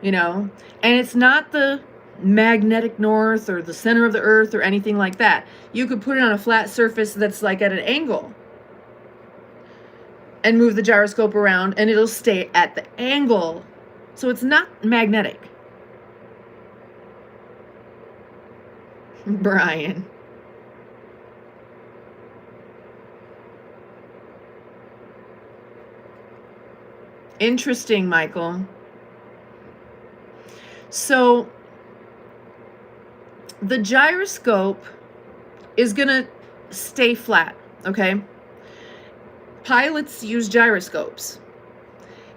And it's not the magnetic north or the center of the Earth or anything like that. You could put it on a flat surface that's like at an angle and move the gyroscope around, and it'll stay at the angle. So it's not magnetic. Brian. Interesting, Michael. So the gyroscope is going to stay flat, okay? Pilots use gyroscopes.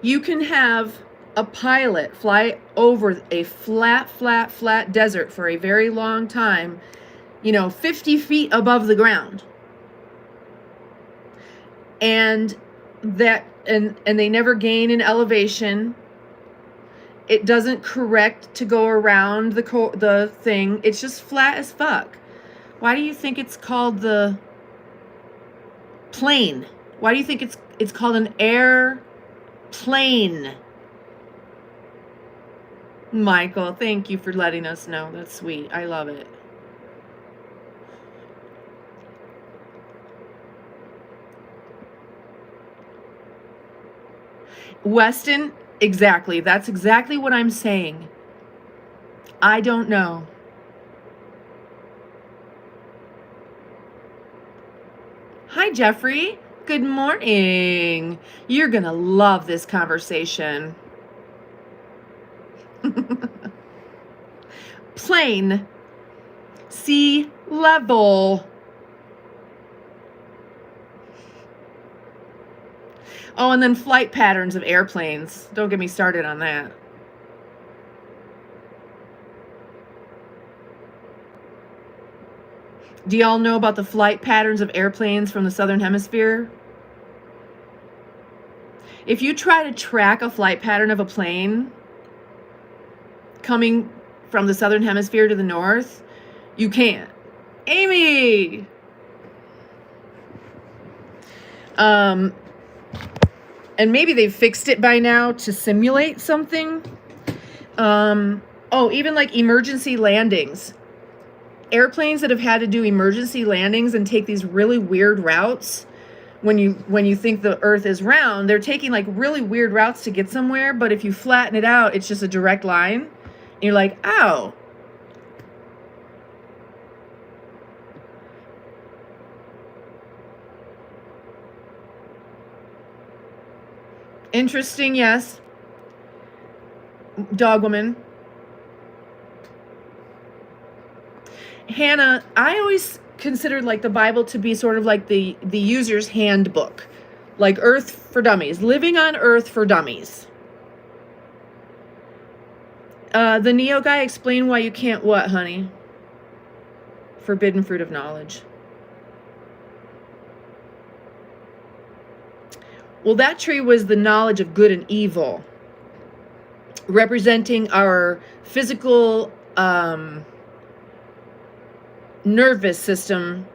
You can have a pilot fly over a flat desert for a very long time, 50 feet above the ground. And they never gain in elevation. It doesn't correct to go around the thing. It's just flat as fuck. Why do you think it's called the plane? Why do you think it's called an airplane? Michael, thank you for letting us know. That's sweet. I love it. Weston, exactly. That's exactly what I'm saying. I don't know. Hi, Jeffrey. Good morning. You're going to love this conversation. Plane. Sea level. Oh, and then flight patterns of airplanes. Don't get me started on that. Do y'all know about the flight patterns of airplanes from the Southern Hemisphere? If you try to track a flight pattern of a plane coming from the Southern Hemisphere to the North, you can't. Amy! And maybe they've fixed it by now to simulate something. Even like emergency landings. Airplanes that have had to do emergency landings and take these really weird routes. When you think the Earth is round, they're taking like really weird routes to get somewhere, but if you flatten it out, it's just a direct line. And you're like, ow. Interesting, yes. Dog woman. Hannah, I always considered like the Bible to be sort of like the user's handbook, like Earth for Dummies, living on Earth for Dummies. The Neo guy, explain why you can't what, honey? Forbidden fruit of knowledge. Well, that tree was the knowledge of good and evil, representing our physical nervous system.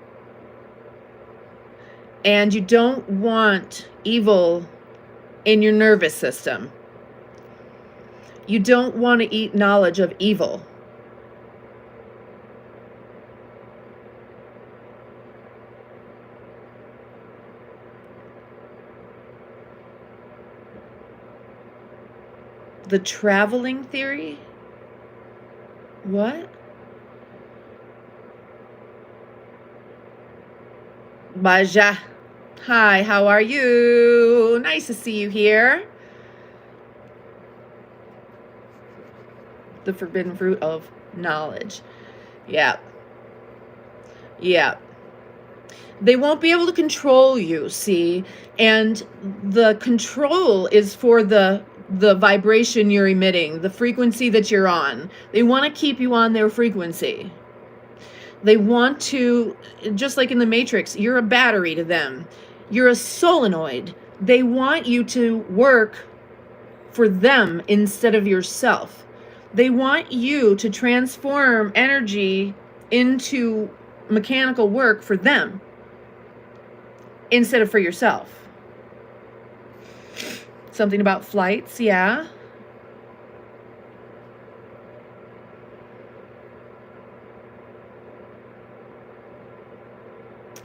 And you don't want evil in your nervous system. You don't want to eat knowledge of evil. The traveling theory? What? Baja. Hi, how are you? Nice to see you here. The forbidden fruit of knowledge. Yeah. Yeah. They won't be able to control you, see? And the control is for the vibration you're emitting, the frequency that you're on. They want to keep you on their frequency. They want to, just like in the Matrix, you're a battery to them. You're a solenoid. They want you to work for them instead of yourself. They want you to transform energy into mechanical work for them instead of for yourself. Something about flights, yeah.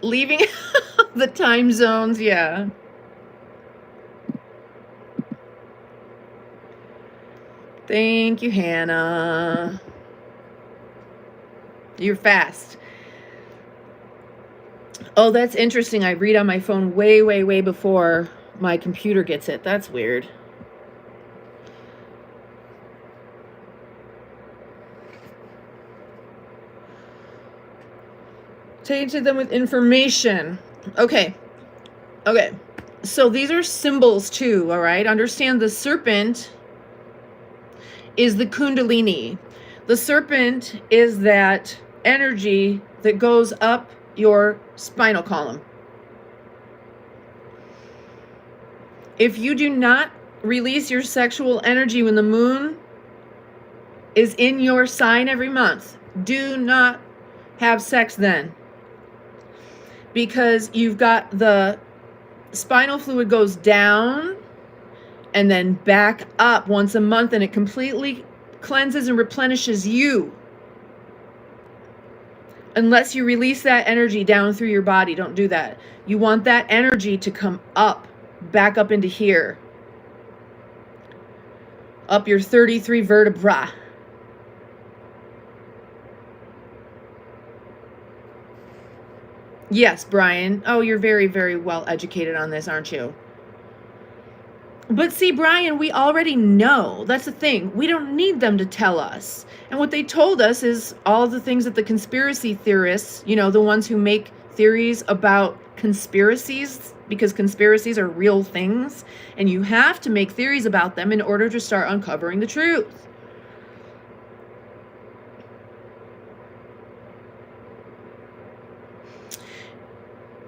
Leaving the time zones, yeah. Thank you, Hannah. You're fast. Oh, that's interesting. I read on my phone way, way, way before my computer gets it. That's weird. Tainted them with information. Okay. Okay. So these are symbols too, all right? Understand the serpent is the Kundalini. The serpent is that energy that goes up your spinal column. If you do not release your sexual energy when the moon is in your sign every month, do not have sex then. Because you've got the spinal fluid goes down and then back up once a month, and it completely cleanses and replenishes you. Unless you release that energy down through your body, don't do that. You want that energy to come up, back up into here. Up your 33 vertebra. Yes, Brian. Oh, you're very, very well educated on this, aren't you? But see, Brian, we already know. That's the thing. We don't need them to tell us. And what they told us is all the things that the conspiracy theorists, you know, the ones who make theories about conspiracies, because conspiracies are real things, and you have to make theories about them in order to start uncovering the truth.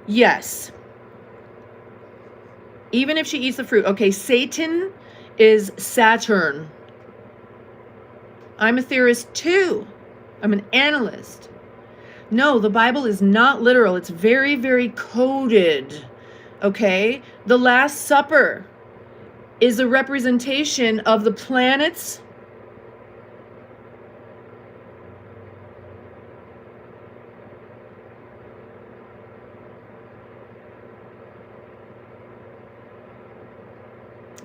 Yes. Even if she eats the fruit. Okay, Satan is Saturn. I'm a theorist too. I'm an analyst. No, the Bible is not literal. It's very, very coded. Okay? The Last Supper is a representation of the planets.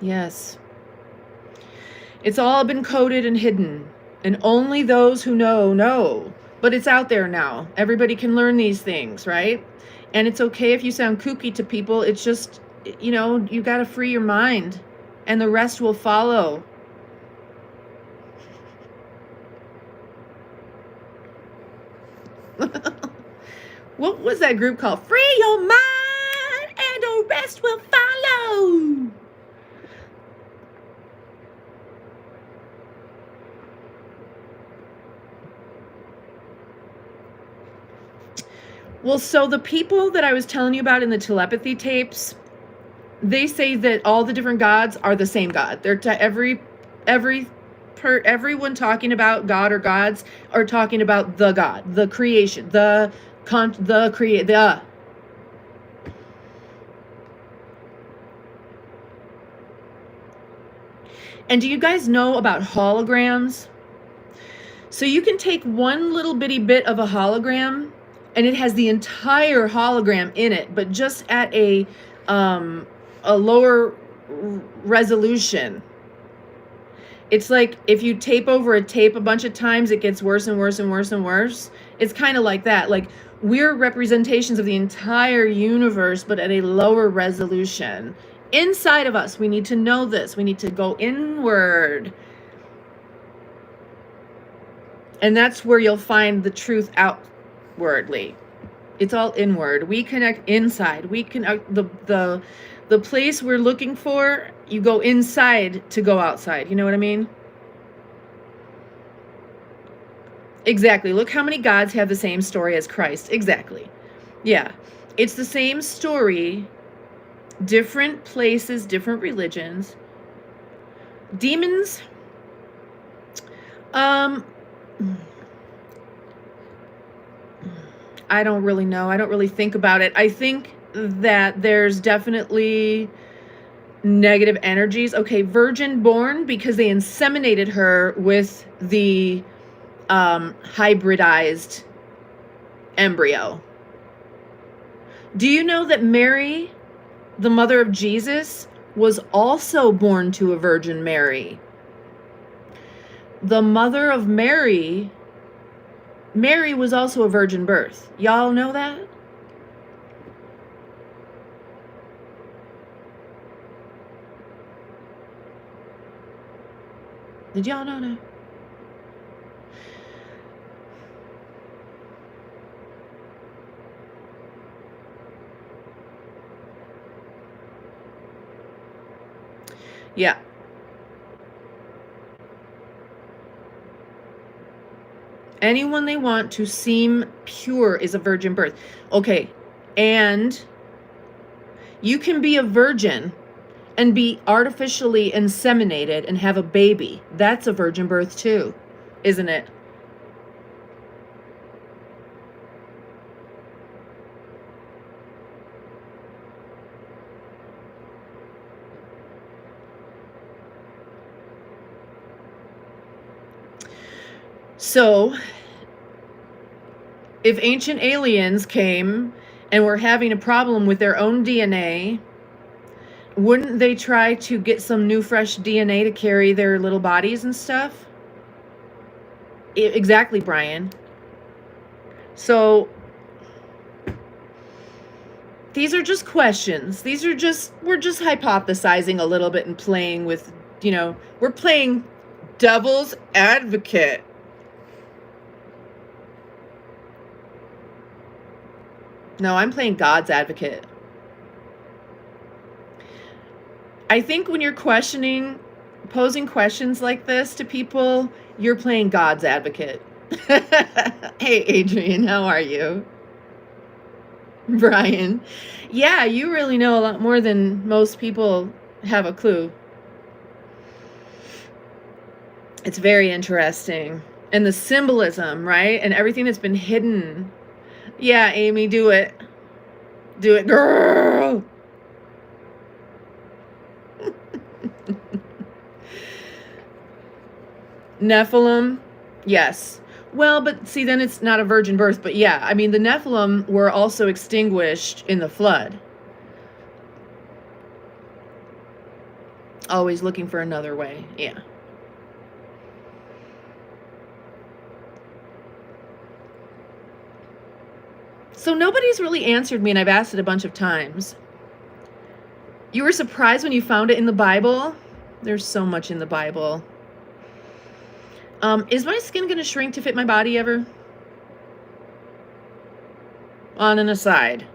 Yes. It's all been coded and hidden, and only those who know. But it's out there now. Everybody can learn these things, right? And it's okay if you sound kooky to people. It's just, you know, you got to free your mind, and the rest will follow. What was that group called? Free your mind, and the rest will follow. Well, so the people that I was telling you about in the telepathy tapes, they say that all the different gods are the same God. They're everyone talking about God or gods are talking about the God, the creation, And do you guys know about holograms? So you can take one little bitty bit of a hologram, and it has the entire hologram in it, but just at a lower resolution. It's like if you tape over a tape a bunch of times, it gets worse and worse and worse and worse. It's kind of like that. Like, we're representations of the entire universe, but at a lower resolution. Inside of us, we need to know this. We need to go inward. And that's where you'll find the truth outwardly. It's all inward. We connect inside. We connect the place we're looking for. You go inside to go outside. You know what I mean? Exactly. Look how many gods have the same story as Christ. Exactly. Yeah. It's the same story, different places, different religions. Demons, I don't really know. I don't really think about it. I think that there's definitely negative energies. Okay, virgin born because they inseminated her with the hybridized embryo. Do you know that Mary, the mother of Jesus, was also born to a Virgin Mary? The mother of Mary Mary was also a virgin birth. Y'all know that? Did y'all know that? Yeah. Anyone they want to seem pure is a virgin birth. Okay. And you can be a virgin and be artificially inseminated and have a baby. That's a virgin birth too, isn't it? So, if ancient aliens came and were having a problem with their own DNA, wouldn't they try to get some new fresh DNA to carry their little bodies and stuff? Exactly, Brian. So these are just questions. We're just hypothesizing a little bit and playing with, we're playing devil's advocate. No, I'm playing God's advocate. I think when you're posing questions like this to people, you're playing God's advocate. Hey, Adrian, how are you? Brian. Yeah, you really know a lot more than most people have a clue. It's very interesting. And the symbolism, right? And everything that's been hidden. Yeah, Amy, do it. Do it, girl. Nephilim, yes. Well, but see, then it's not a virgin birth. But yeah, I mean, the Nephilim were also extinguished in the flood. Always looking for another way. Yeah. So nobody's really answered me, and I've asked it a bunch of times. You were surprised when you found it in the Bible? There's so much in the Bible. Is my skin going to shrink to fit my body ever? On an aside.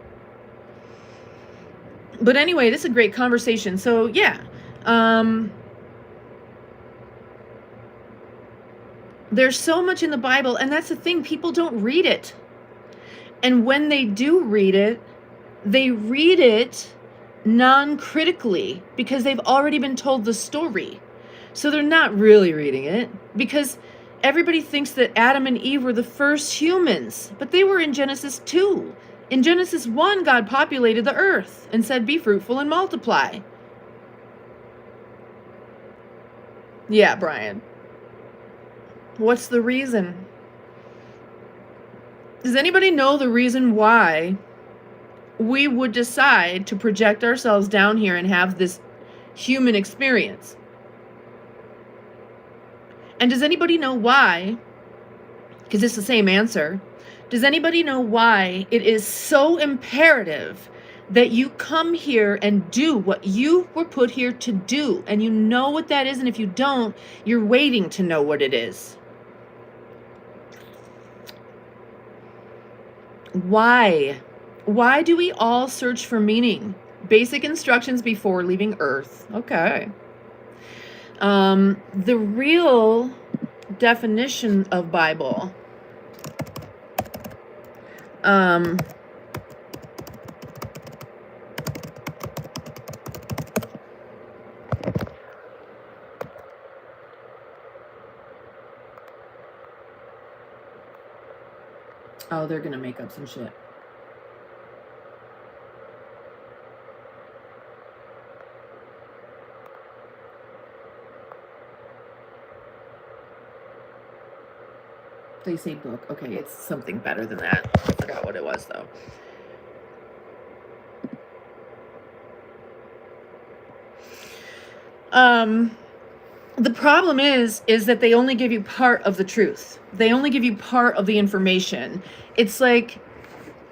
But anyway, this is a great conversation. So yeah, there's so much in the Bible, and that's the thing, people don't read it. And when they do read it, they read it non-critically because they've already been told the story. So they're not really reading it because everybody thinks that Adam and Eve were the first humans, but they were in Genesis 2. In Genesis 1, God populated the earth and said, be fruitful and multiply. Yeah, Brian. What's the reason? Does anybody know the reason why we would decide to project ourselves down here and have this human experience? And does anybody know why? Because it's the same answer. Does anybody know why it is so imperative that you come here and do what you were put here to do? And you know what that is, and if you don't, you're waiting to know what it is. Why? Why do we all search for meaning? Basic instructions before leaving Earth. Okay. The real definition of Bible. Oh, they're gonna make up some shit. They say book. Okay, it's something better than that. I forgot what it was, though. the problem is that they only give you part of the truth. They only give you part of the information. It's like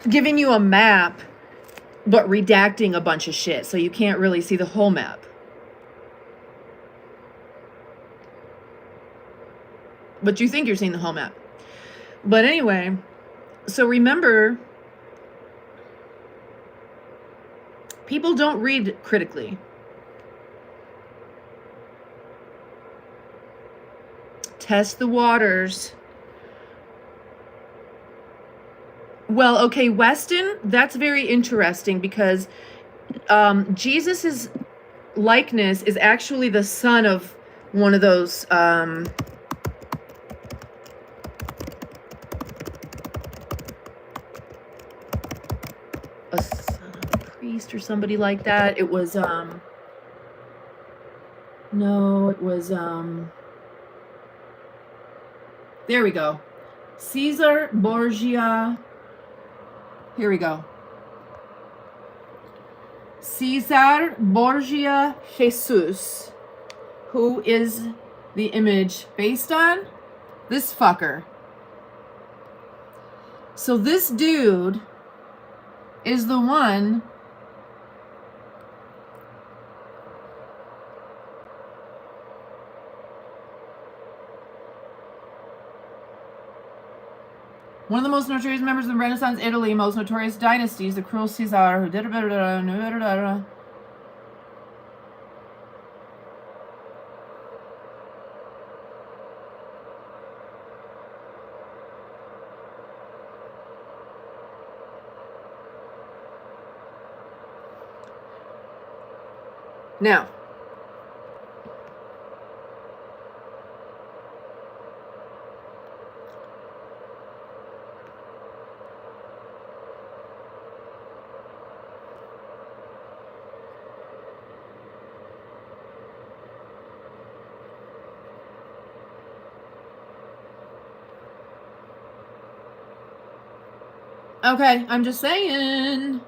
giving you a map, but redacting a bunch of shit, so you can't really see the whole map. But you think you're seeing the whole map. But anyway, so remember, people don't read critically. Test the waters. Well, okay, Weston, that's very interesting because Jesus's likeness is actually the son of one of those a priest or somebody like that. It was no, it was there we go. Caesar Borgia. Here we go. Cesar Borgia Jesus, who is the image based on this fucker. So this dude is the one one of the most notorious members of the Renaissance Italy, most notorious dynasties, the cruel Caesar, who did now. Okay, I'm just saying.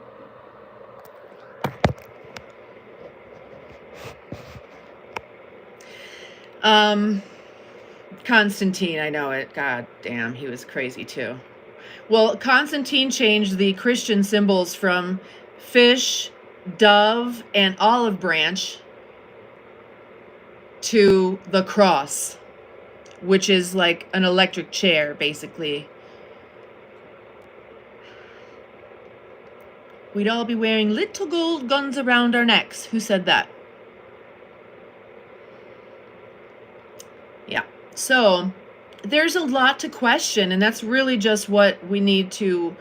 Constantine, I know it. God damn, he was crazy too. Well, Constantine changed the Christian symbols from fish, dove, and olive branch to the cross, which is like an electric chair, basically. We'd all be wearing little gold guns around our necks. Who said that? Yeah. So there's a lot to question, and that's really just what we need to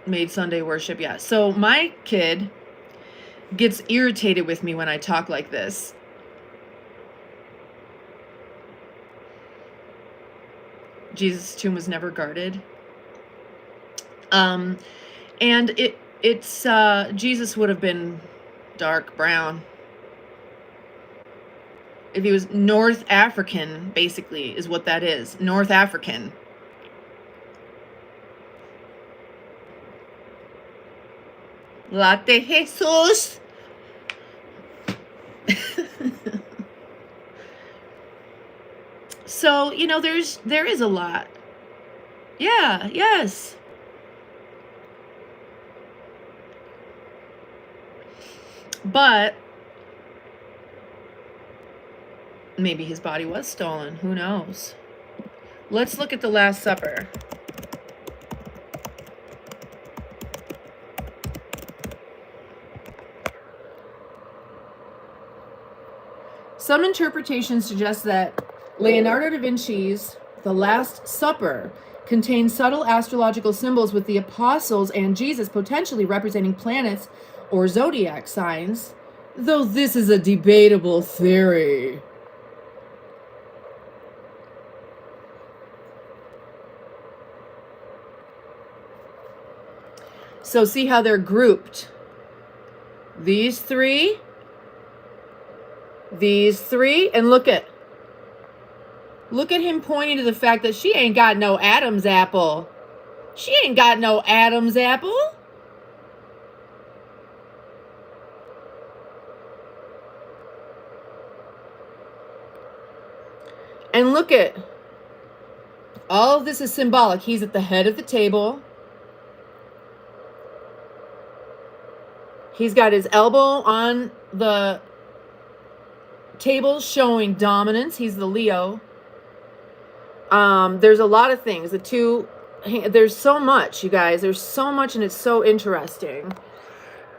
made Sunday worship. Yeah. So my kid gets irritated with me when I talk like this. Jesus' tomb was never guarded. And it's Jesus would have been dark brown. If he was North African, basically, is what that is. North African. Latte Jesus. So, you know, there is a lot. Yeah, yes. But maybe his body was stolen. Who knows? Let's look at the Last Supper. Some interpretations suggest that Leonardo da Vinci's The Last Supper contains subtle astrological symbols with the apostles and Jesus potentially representing planets or zodiac signs, though this is a debatable theory. So see how they're grouped. These three, and look at him pointing to the fact that she ain't got no Adam's apple. She ain't got no Adam's apple. And look at, all of this is symbolic. He's at the head of the table. He's got his elbow on the table showing dominance. He's the Leo. There's a lot of things. There's so much, you guys. There's so much, and it's so interesting.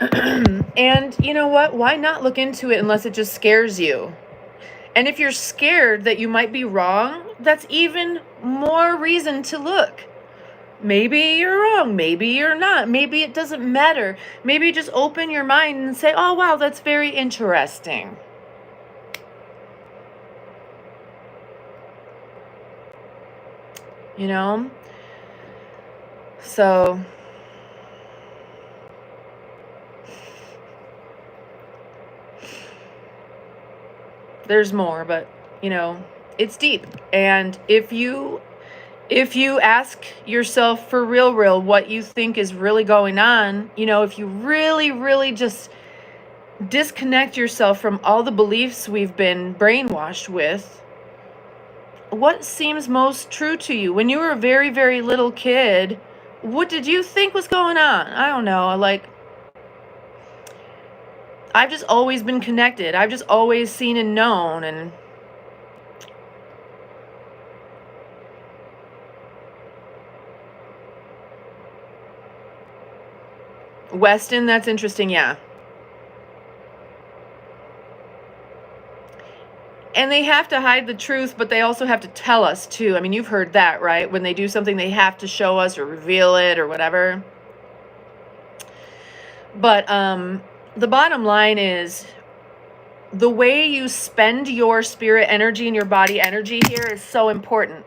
And you know what? Why not look into it unless it just scares you? And if you're scared that you might be wrong, that's even more reason to look. Maybe you're wrong. Maybe you're not. Maybe it doesn't matter. Maybe just open your mind and say, oh, wow, that's very interesting. You know? So there's more, but you know, it's deep. And if you ask yourself for real what you think is really going on, you know, if you really just disconnect yourself from all the beliefs we've been brainwashed with, what seems most true to you? When you were a very little kid, what did you think was going on? I don't know. Like, I've just always been connected. I've just always seen and known. And Weston, that's interesting, yeah. And they have to hide the truth, but they also have to tell us too. I mean, you've heard that, right? When they do something, they have to show us or reveal it or whatever. But the bottom line is, the way you spend your spirit energy and your body energy here is so important.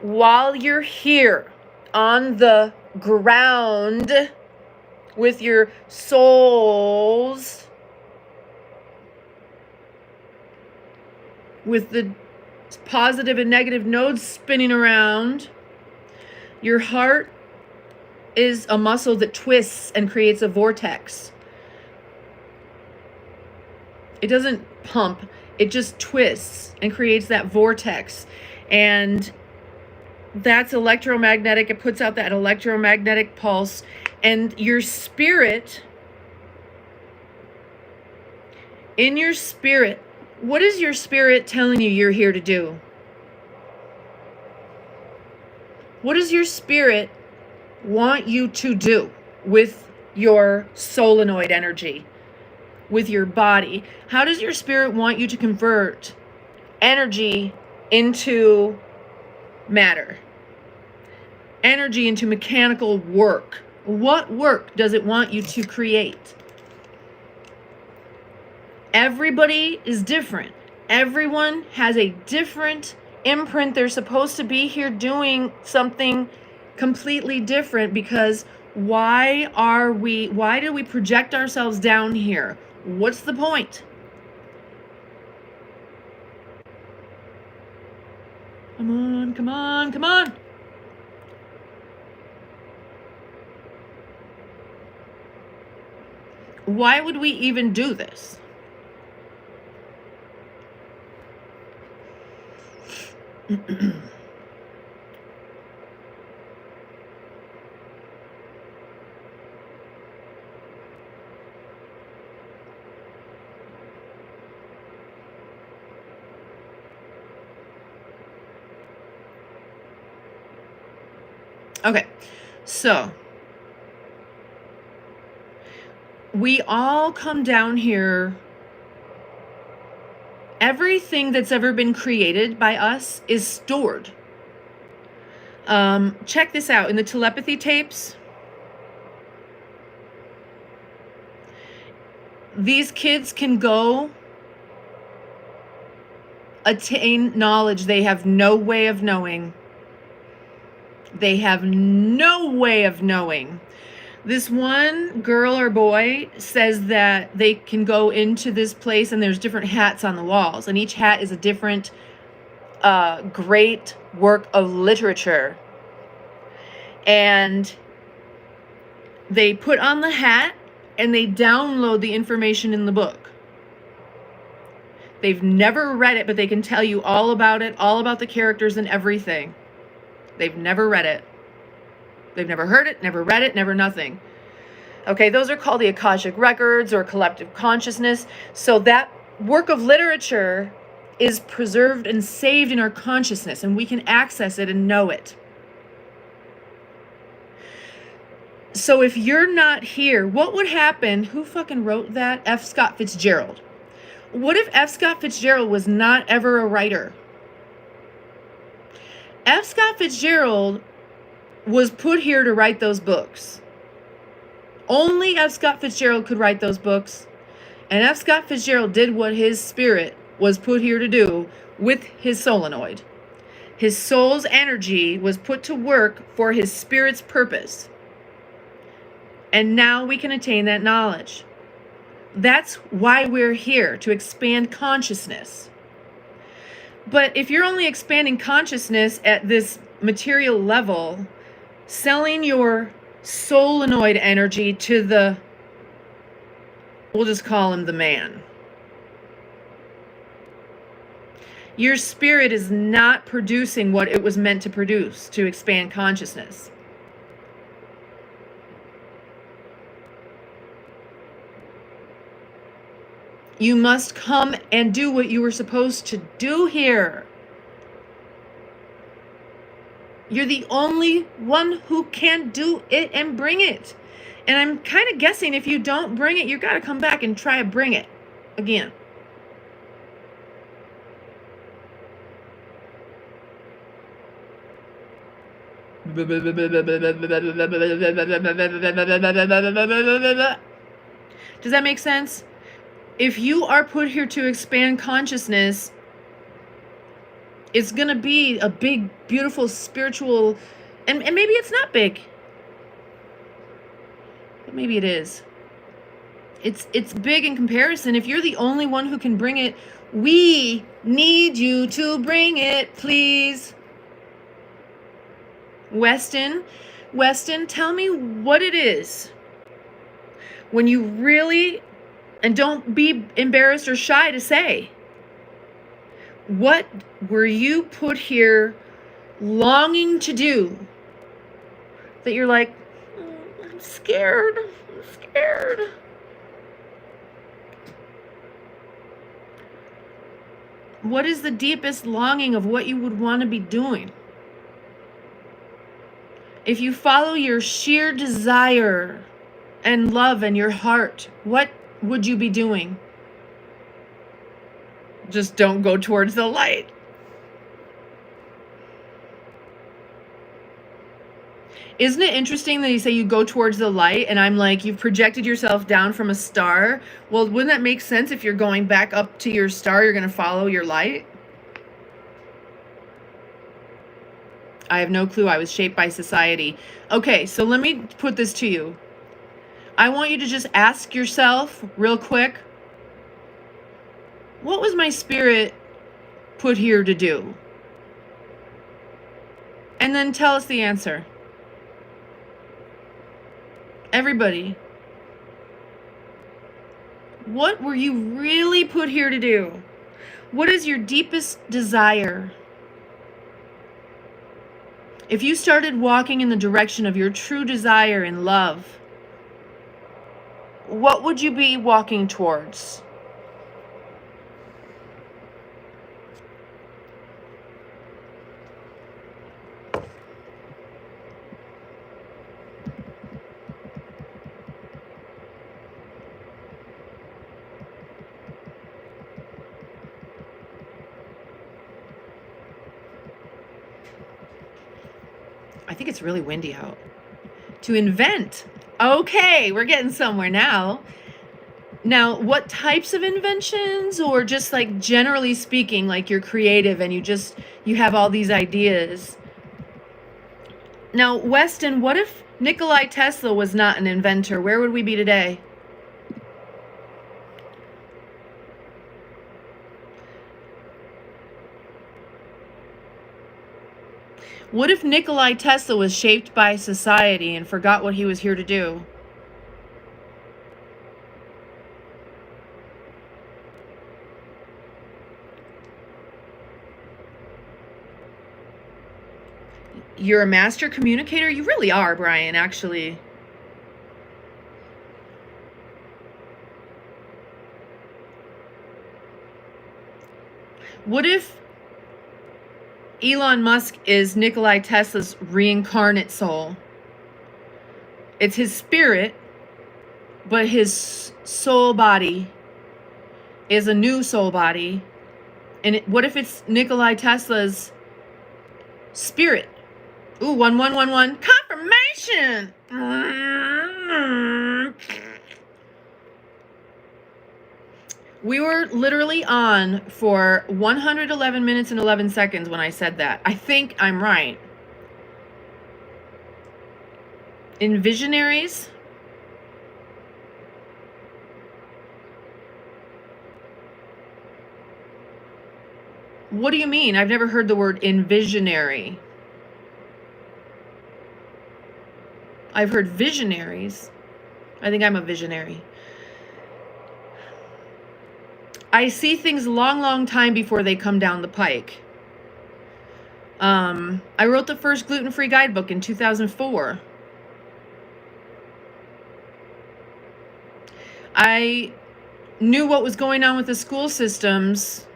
While you're here on the ground with your souls, with the positive and negative nodes spinning around, your heart is a muscle that twists and creates a vortex. It doesn't pump, it just twists and creates that vortex. And that's electromagnetic. It puts out that electromagnetic pulse. And your spirit, in your spirit, what is your spirit telling you you're here to do? What does your spirit want you to do with your solenoid energy, with your body? How does your spirit want you to convert energy into matter, energy into mechanical work? What work does it want you to create? Everybody is different. Everyone has a different imprint. They're supposed to be here doing something completely different, because why do we project ourselves down here? What's the point? Come on. Why would we even do this? Okay, so we all come down here. Everything that's ever been created by us is stored. Check this out. In the telepathy tapes, these kids can go attain knowledge they have no way of knowing. They have no way of knowing. This one girl or boy says that they can go into this place and there's different hats on the walls, and each hat is a different great work of literature. And they put on the hat and they download the information in the book. They've never read it, but they can tell you all about it, all about the characters and everything. They've never read it. They've never heard it, never read it, never nothing. Okay, those are called the Akashic Records or collective consciousness. So that work of literature is preserved and saved in our consciousness, and we can access it and know it. So if you're not here, what would happen? Who fucking wrote that? F. Scott Fitzgerald. What if F. Scott Fitzgerald was not ever a writer? F. Scott Fitzgerald was put here to write those books. Only F. Scott Fitzgerald could write those books. And F. Scott Fitzgerald did what his spirit was put here to do with his solenoid. His soul's energy was put to work for his spirit's purpose. And now we can attain that knowledge. That's why we're here, to expand consciousness. But if you're only expanding consciousness at this material level, selling your solenoid energy to the, we'll just call him the man. Your spirit is not producing what it was meant to produce, to expand consciousness. You must come and do what you were supposed to do here. You're the only one who can do it and bring it. And I'm kind of guessing if you don't bring it, you got to come back and try to bring it again. Does that make sense? If you are put here to expand consciousness, it's going to be a big, beautiful, spiritual, and maybe it's not big. But maybe it is. It's big in comparison. If you're the only one who can bring it, we need you to bring it, please. Weston, tell me what it is. When you really, and don't be embarrassed or shy to say, what were you put here longing to do that you're like, I'm scared. What is the deepest longing of what you would want to be doing? If you follow your sheer desire and love and your heart, what would you be doing? Just don't go towards the light. Isn't it interesting that you say you go towards the light, and I'm like, you've projected yourself down from a star? Well, wouldn't that make sense if you're going back up to your star, you're going to follow your light? I have no clue. I was shaped by society. Okay, so let me put this to you. I want you to just ask yourself real quick, what was my spirit put here to do? And then tell us the answer. Everybody. What were you really put here to do? What is your deepest desire? If you started walking in the direction of your true desire and love, what would you be walking towards? I think it's really windy out. To invent. Okay, we're getting somewhere now. Now, what types of inventions, or just like generally speaking, like you're creative and you have all these ideas? Now, Weston, what if Nikola Tesla was not an inventor? Where would we be today? What if Nikola Tesla was shaped by society and forgot what he was here to do? you're a master communicator. You really are, Brian, actually. What if Elon Musk is Nikola Tesla's reincarnate soul? It's his spirit, but his soul body is a new soul body. And what if it's Nikola Tesla's spirit? Ooh, 1111. Confirmation! We were literally on for 111 minutes and 11 seconds when I said that. I think I'm right. In visionaries, what do you mean? I've never heard the word envisionary. I've heard visionaries. I think I'm a visionary. I see things a long time before they come down the pike. I wrote the first gluten-free guidebook in 2004. I knew what was going on with the school systems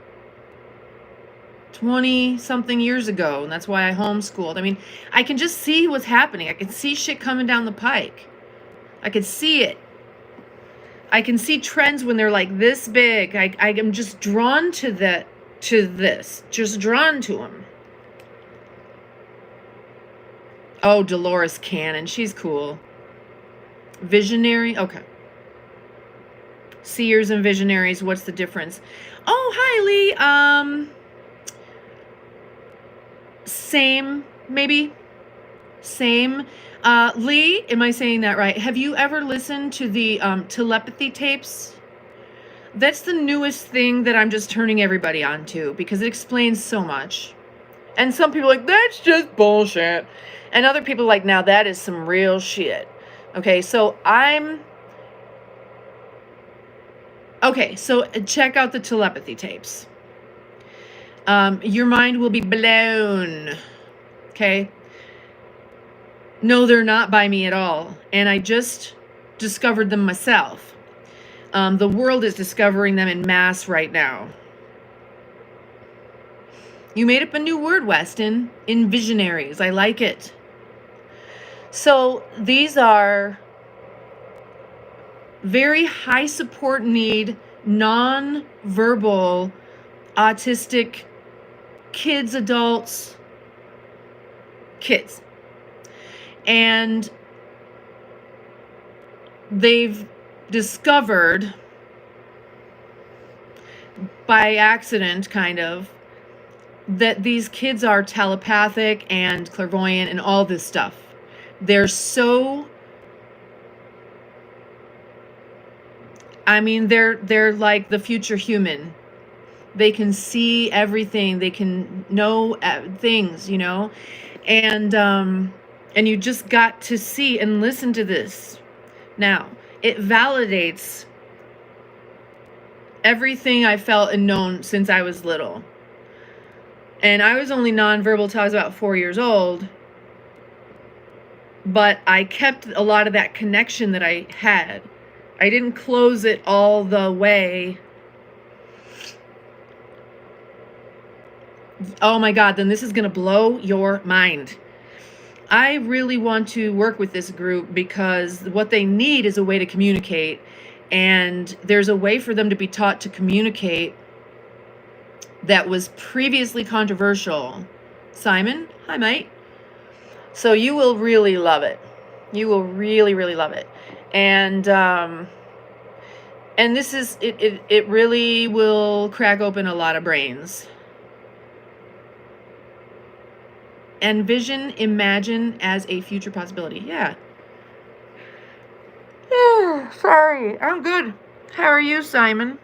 20-something years ago, and that's why I homeschooled. I mean, I can just see what's happening. I can see shit coming down the pike. I can see it. I can see trends when they're like this big. I am just drawn to this. Just drawn to them. Oh, Dolores Cannon. She's cool. Visionary? Okay. Seers and visionaries, what's the difference? Oh, hi, Lee. Same, maybe. Same. Lee, am I saying that right? Have you ever listened to the telepathy tapes? That's the newest thing that I'm just turning everybody on to because it explains so much. And some people are like, that's just bullshit. And other people are like, now that is some real shit. Okay, so so check out the telepathy tapes. Your mind will be blown. Okay? No, they're not by me at all. And I just discovered them myself. The world is discovering them in mass right now. You made up a new word, Weston. Envisionaries. I like it. So these are very high support need, non-verbal, autistic kids, adults, kids. And they've discovered by accident, kind of, that these kids are telepathic and clairvoyant and all this stuff. They're so, I mean, they're like the future human. They can see everything. They can know things, you know, and you just got to see and listen to this. Now, it validates everything I felt and known since I was little. And I was only nonverbal till I was about 4 years old. But I kept a lot of that connection that I had. I didn't close it all the way. Oh my God, then this is going to blow your mind. I really want to work with this group because what they need is a way to communicate. And there's a way for them to be taught to communicate that was previously controversial. Simon, hi mate. So you will really love it. You will really, really love it. And this is, it really will crack open a lot of brains. Envision, imagine as a future possibility. Yeah. Yeah, sorry. I'm good. How are you, Simon?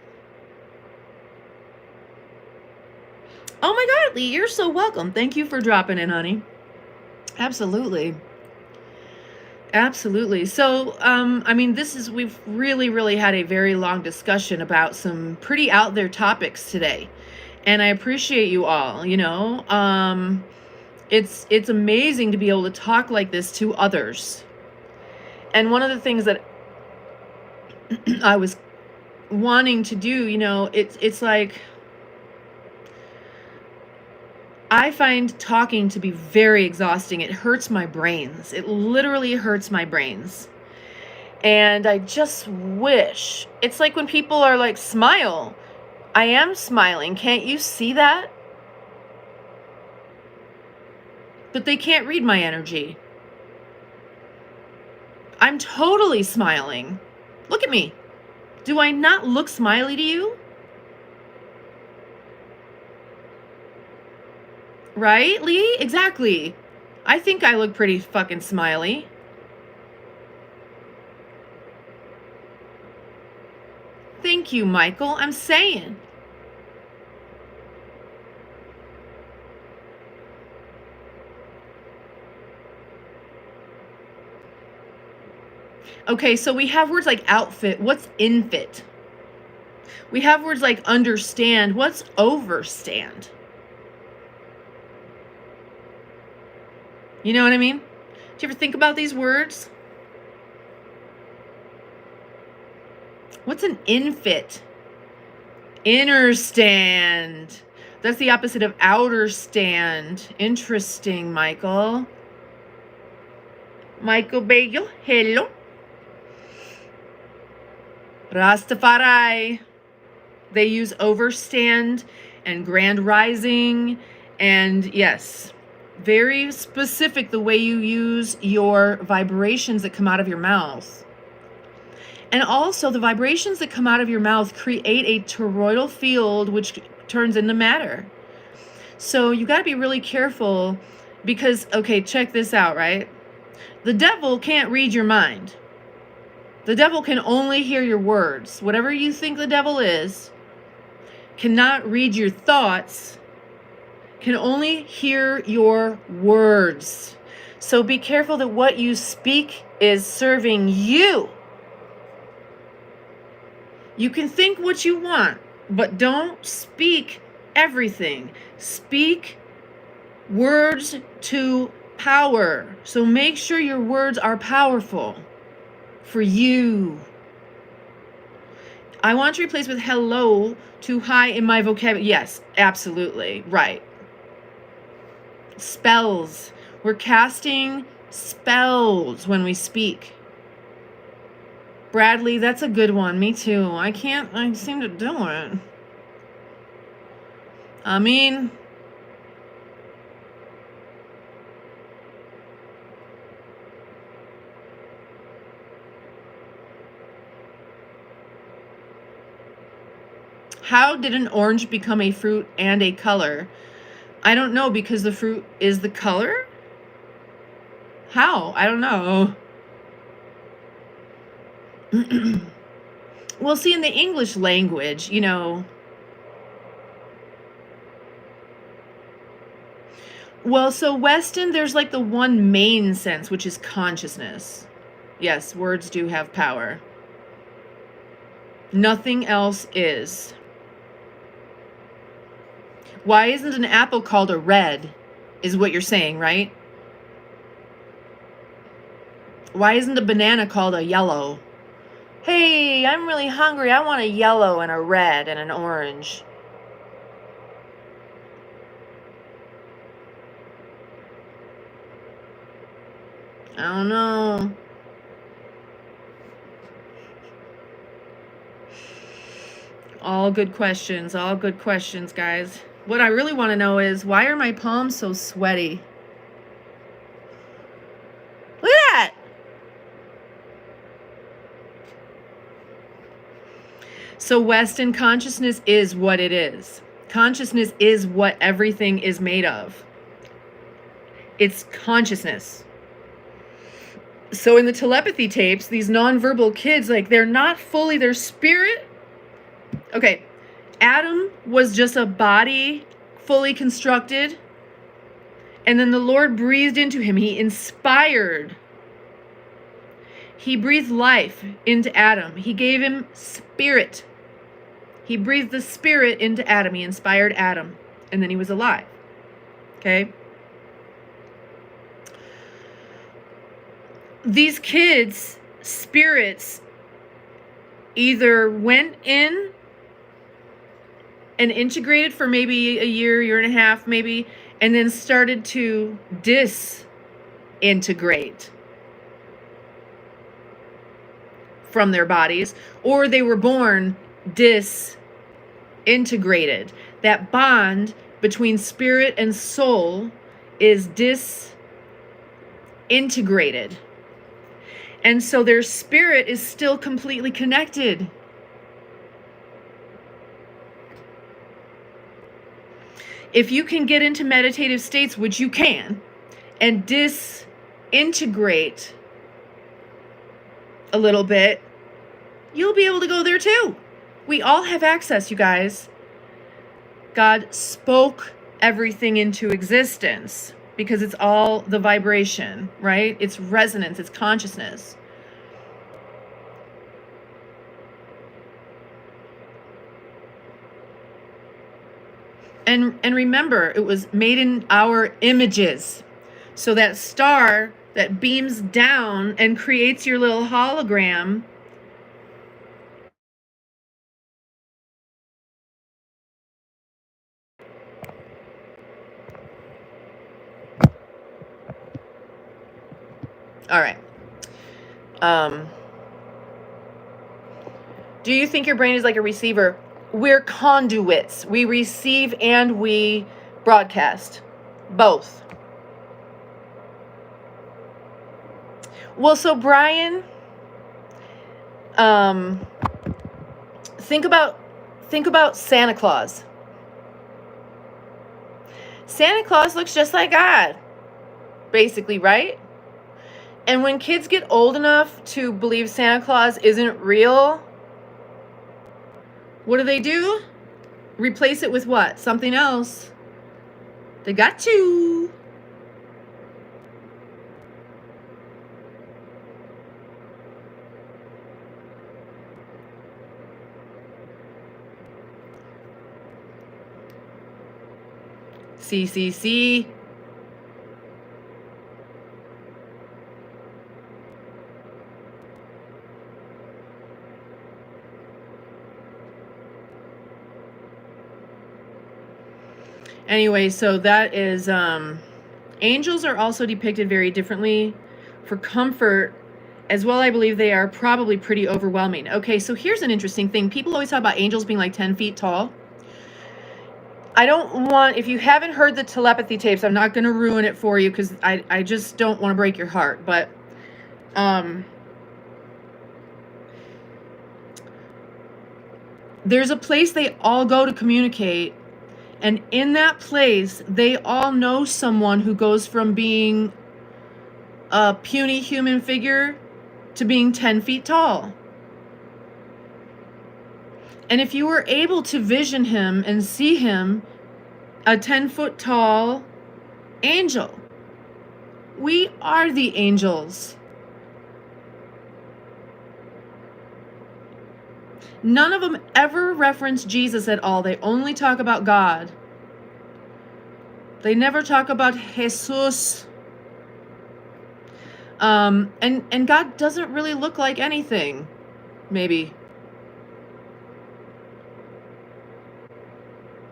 Oh my God, Lee, you're so welcome. Thank you for dropping in, honey. Absolutely. Absolutely. So, I mean, we've really had a very long discussion about some pretty out there topics today. And I appreciate you all, you know. It's amazing to be able to talk like this to others. And one of the things that I was wanting to do, you know, it's like, I find talking to be very exhausting. It hurts my brains. It literally hurts my brains. And I just wish, it's like when people are like, smile. I am smiling. Can't you see that? But they can't read my energy. I'm totally smiling. Look at me. Do I not look smiley to you? Right, Lee? Exactly. I think I look pretty fucking smiley. Thank you, Michael. I'm saying. Okay, so we have words like outfit. What's infit? We have words like understand. What's overstand? You know what I mean? Do you ever think about these words? What's an infit? Inner stand. That's the opposite of outer stand. Interesting, Michael. Michael Bagel, hello. Rastafari. They use overstand and grand rising, and yes, very specific the way you use your vibrations that come out of your mouth. And also the vibrations that come out of your mouth create a toroidal field, which turns into matter. So you got to be really careful because, okay, check this out, right? The devil can't read your mind. The devil can only hear your words. Whatever you think the devil is, cannot read your thoughts, can only hear your words. So be careful that what you speak is serving you. You can think what you want, but don't speak everything. Speak words to power. So make sure your words are powerful for you. I want to replace with hello to hi in my vocabulary. Yes, absolutely. Right. Spells. We're casting spells when we speak. Bradley, that's a good one. Me too. I seem to do it. I mean, how did an orange become a fruit and a color? I don't know, because the fruit is the color? How? I don't know. Well, see, in the English language, you know, well, so Weston, there's like the one main sense, which is consciousness. Yes, words do have power. Nothing else is. Why isn't an apple called a red, is what you're saying, right? Why isn't a banana called a yellow? Hey, I'm really hungry. I want a yellow and a red and an orange. I don't know. All good questions, guys. What I really want to know is, why are my palms so sweaty? Look at that! So Weston, consciousness is what it is. Consciousness is what everything is made of. It's consciousness. So in the telepathy tapes, these nonverbal kids, like, they're not fully their spirit. Okay, Adam was just a body fully constructed, and then the Lord breathed into him. He inspired. He breathed life into Adam. He gave him spirit. He breathed the spirit into Adam. He inspired Adam, and then he was alive. Okay? these kids' spirits either went in and integrated for maybe a year and a half, maybe, and then started to disintegrate from their bodies, or they were born disintegrated. That bond between spirit and soul is disintegrated. And so their spirit is still completely connected. If you can get into meditative states, which you can, and disintegrate a little bit, you'll be able to go there too. We all have access, you guys. God spoke everything into existence because it's all the vibration, right? It's resonance, it's consciousness. And remember, it was made in our images. So that star that beams down and creates your little hologram, all right. Do you think your brain is like a receiver? We're conduits. We receive and we broadcast. Both. Well, so Brian, think about Santa Claus. Santa Claus looks just like God, basically, right? And when kids get old enough to believe Santa Claus isn't real, what do? Replace it with what? Something else. They got you. CCC. Anyway, so that is, angels are also depicted very differently for comfort as well. I believe they are probably pretty overwhelming. Okay, so here's an interesting thing. People always talk about angels being like 10 feet tall. I don't want, if you haven't heard the telepathy tapes, I'm not going to ruin it for you because I just don't want to break your heart. But there's a place they all go to communicate. And in that place, they all know someone who goes from being a puny human figure to being 10 feet tall. And if you were able to vision him and see him, a 10-foot tall angel, we are the angels. None of them ever reference Jesus at all. They only talk about God. They never talk about Jesus. And God doesn't really look like anything, maybe.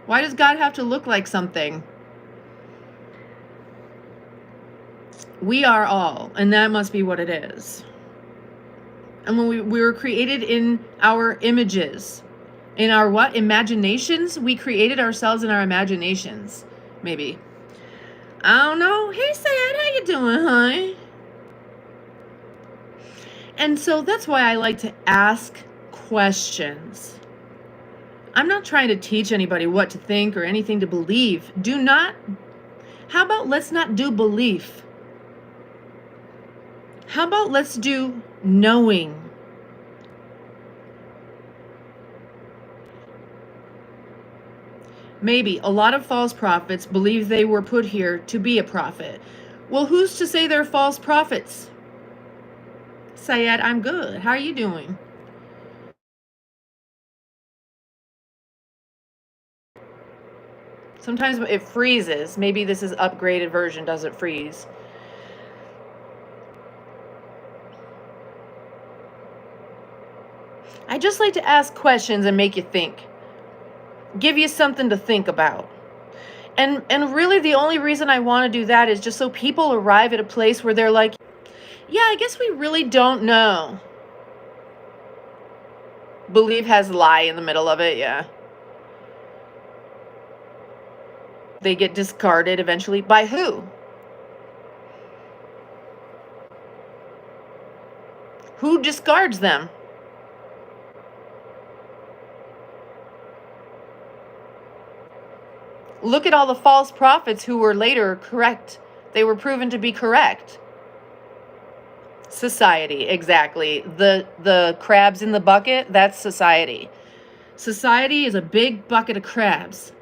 Why does God have to look like something? We are all, and that must be what it is. And when we were created in our images, in our what? Imaginations? We created ourselves in our imaginations, maybe. I don't know. Hey, Sad, how you doing, honey? And so that's why I like to ask questions. I'm not trying to teach anybody what to think or anything to believe. How about let's not do belief? How about let's do knowing? Maybe a lot of false prophets believe they were put here to be a prophet. Well, who's to say they're false prophets? Sayed, I'm good. How are you doing? Sometimes it freezes. Maybe this is upgraded version doesn't freeze. I just like to ask questions and make you think. Give you something to think about. And really the only reason I want to do that is just so people arrive at a place where they're like, yeah, I guess we really don't know. Believe has lie in the middle of it, yeah. They get discarded eventually. By who? Who discards them? Look at all the false prophets who were later correct. They were proven to be correct. Society, exactly. The crabs in the bucket, that's society. Society is a big bucket of crabs.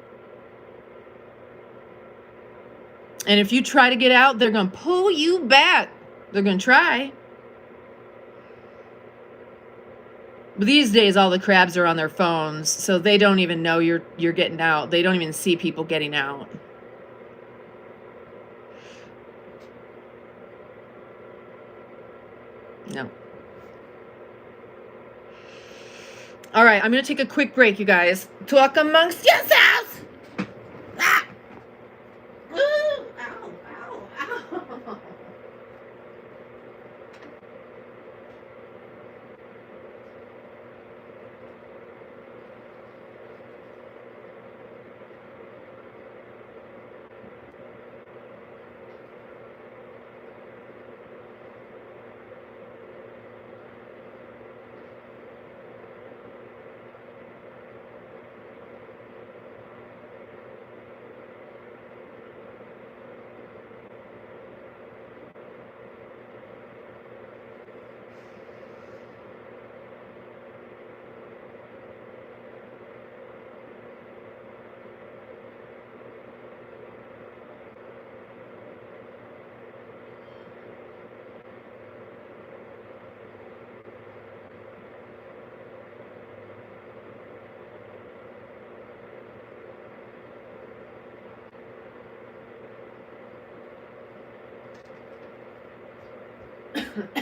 And if you try to get out, they're going to pull you back. They're going to try. But these days, all the crabs are on their phones, so they don't even know you're getting out. They don't even see people getting out. No. All right, I'm going to take a quick break, you guys. Talk amongst yourselves. Ah! Ooh, ow, ow, ow.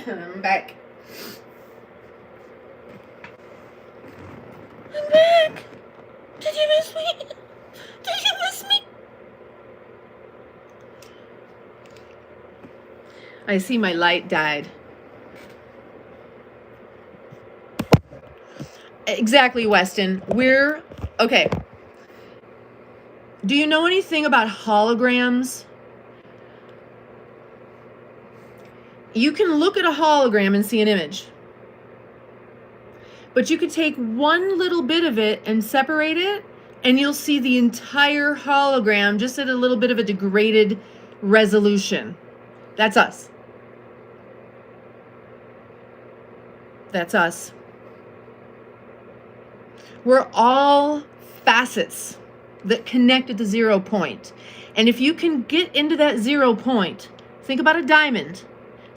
I'm back. I'm back. Did you miss me? Did you miss me? I see my light died. Exactly, Weston. We're okay. Do you know anything about holograms? You can look at a hologram and see an image. But you could take one little bit of it and separate it, and you'll see the entire hologram just at a little bit of a degraded resolution. That's us. That's us. We're all facets that connect at the 0 point. And if you can get into that 0 point, think about a diamond.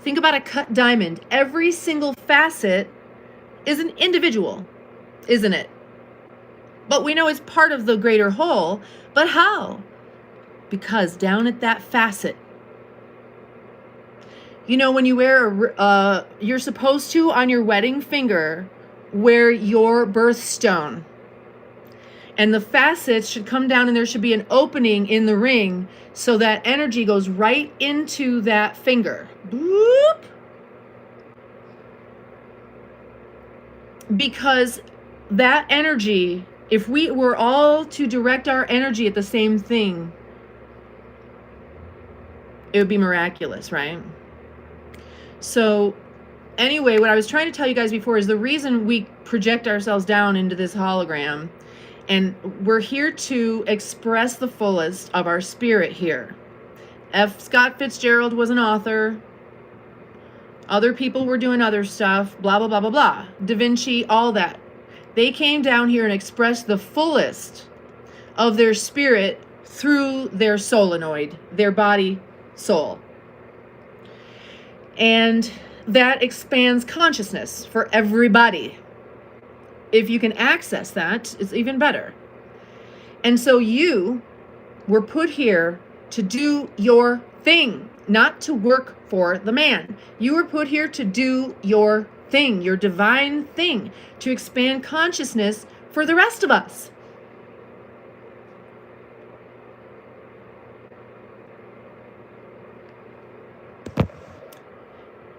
Think about a cut diamond. Every single facet is an individual, isn't it? But we know it's part of the greater whole. But how? Because down at that facet, you know, when you wear you're supposed to, on your wedding finger, wear your birthstone. And the facets should come down and there should be an opening in the ring so that energy goes right into that finger. Boop. Because that energy, if we were all to direct our energy at the same thing, it would be miraculous, right? So anyway, what I was trying to tell you guys before is the reason we project ourselves down into this hologram, and we're here to express the fullest of our spirit here. F. Scott Fitzgerald was an author. Other people were doing other stuff, blah, blah, blah, blah, blah. Da Vinci, all that. They came down here and expressed the fullest of their spirit through their solenoid, their body, soul. And that expands consciousness for everybody. If you can access that, it's even better. And so you were put here to do your thing, not to work for the man. You were put here to do your thing, your divine thing, to expand consciousness for the rest of us.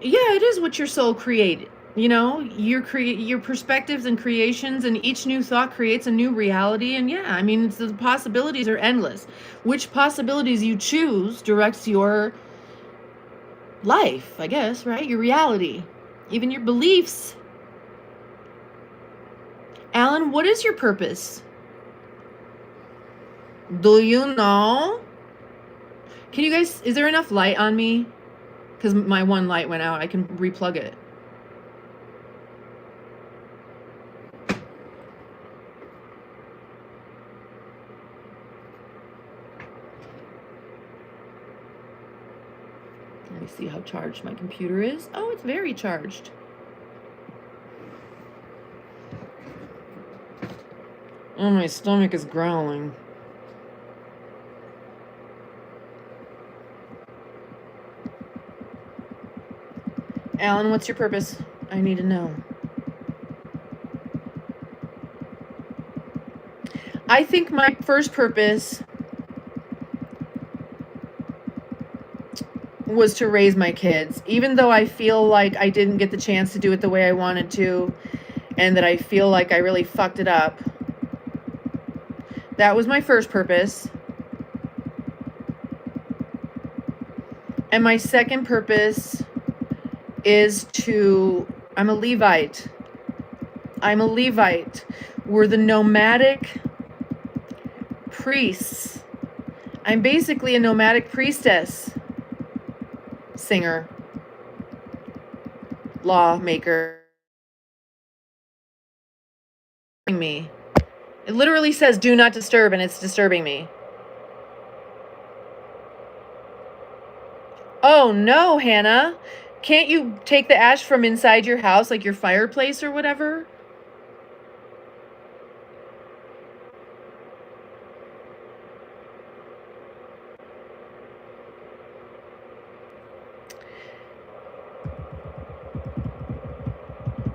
Yeah, it is what your soul created. You know, your perspectives and creations, and each new thought creates a new reality. And yeah, I mean, the possibilities are endless. Which possibilities you choose directs your life, I guess, right? Your reality, even your beliefs. Alan, what is your purpose? Do you know? Can you guys, is there enough light on me? Because my one light went out. I can replug it. Let me see how charged my computer is. Oh, it's very charged. Oh, my stomach is growling. Alan, what's your purpose? I need to know. I think my first purpose was to raise my kids, even though I feel like I didn't get the chance to do it the way I wanted to, and that I feel like I really fucked it up. That was my first purpose. And my second purpose is I'm a Levite. I'm a Levite. We're the nomadic priests. I'm basically a nomadic priestess, singer, lawmaker. Me. It literally says do not disturb, and it's disturbing me. Oh no, Hannah. Can't you take the ash from inside your house, like your fireplace or whatever?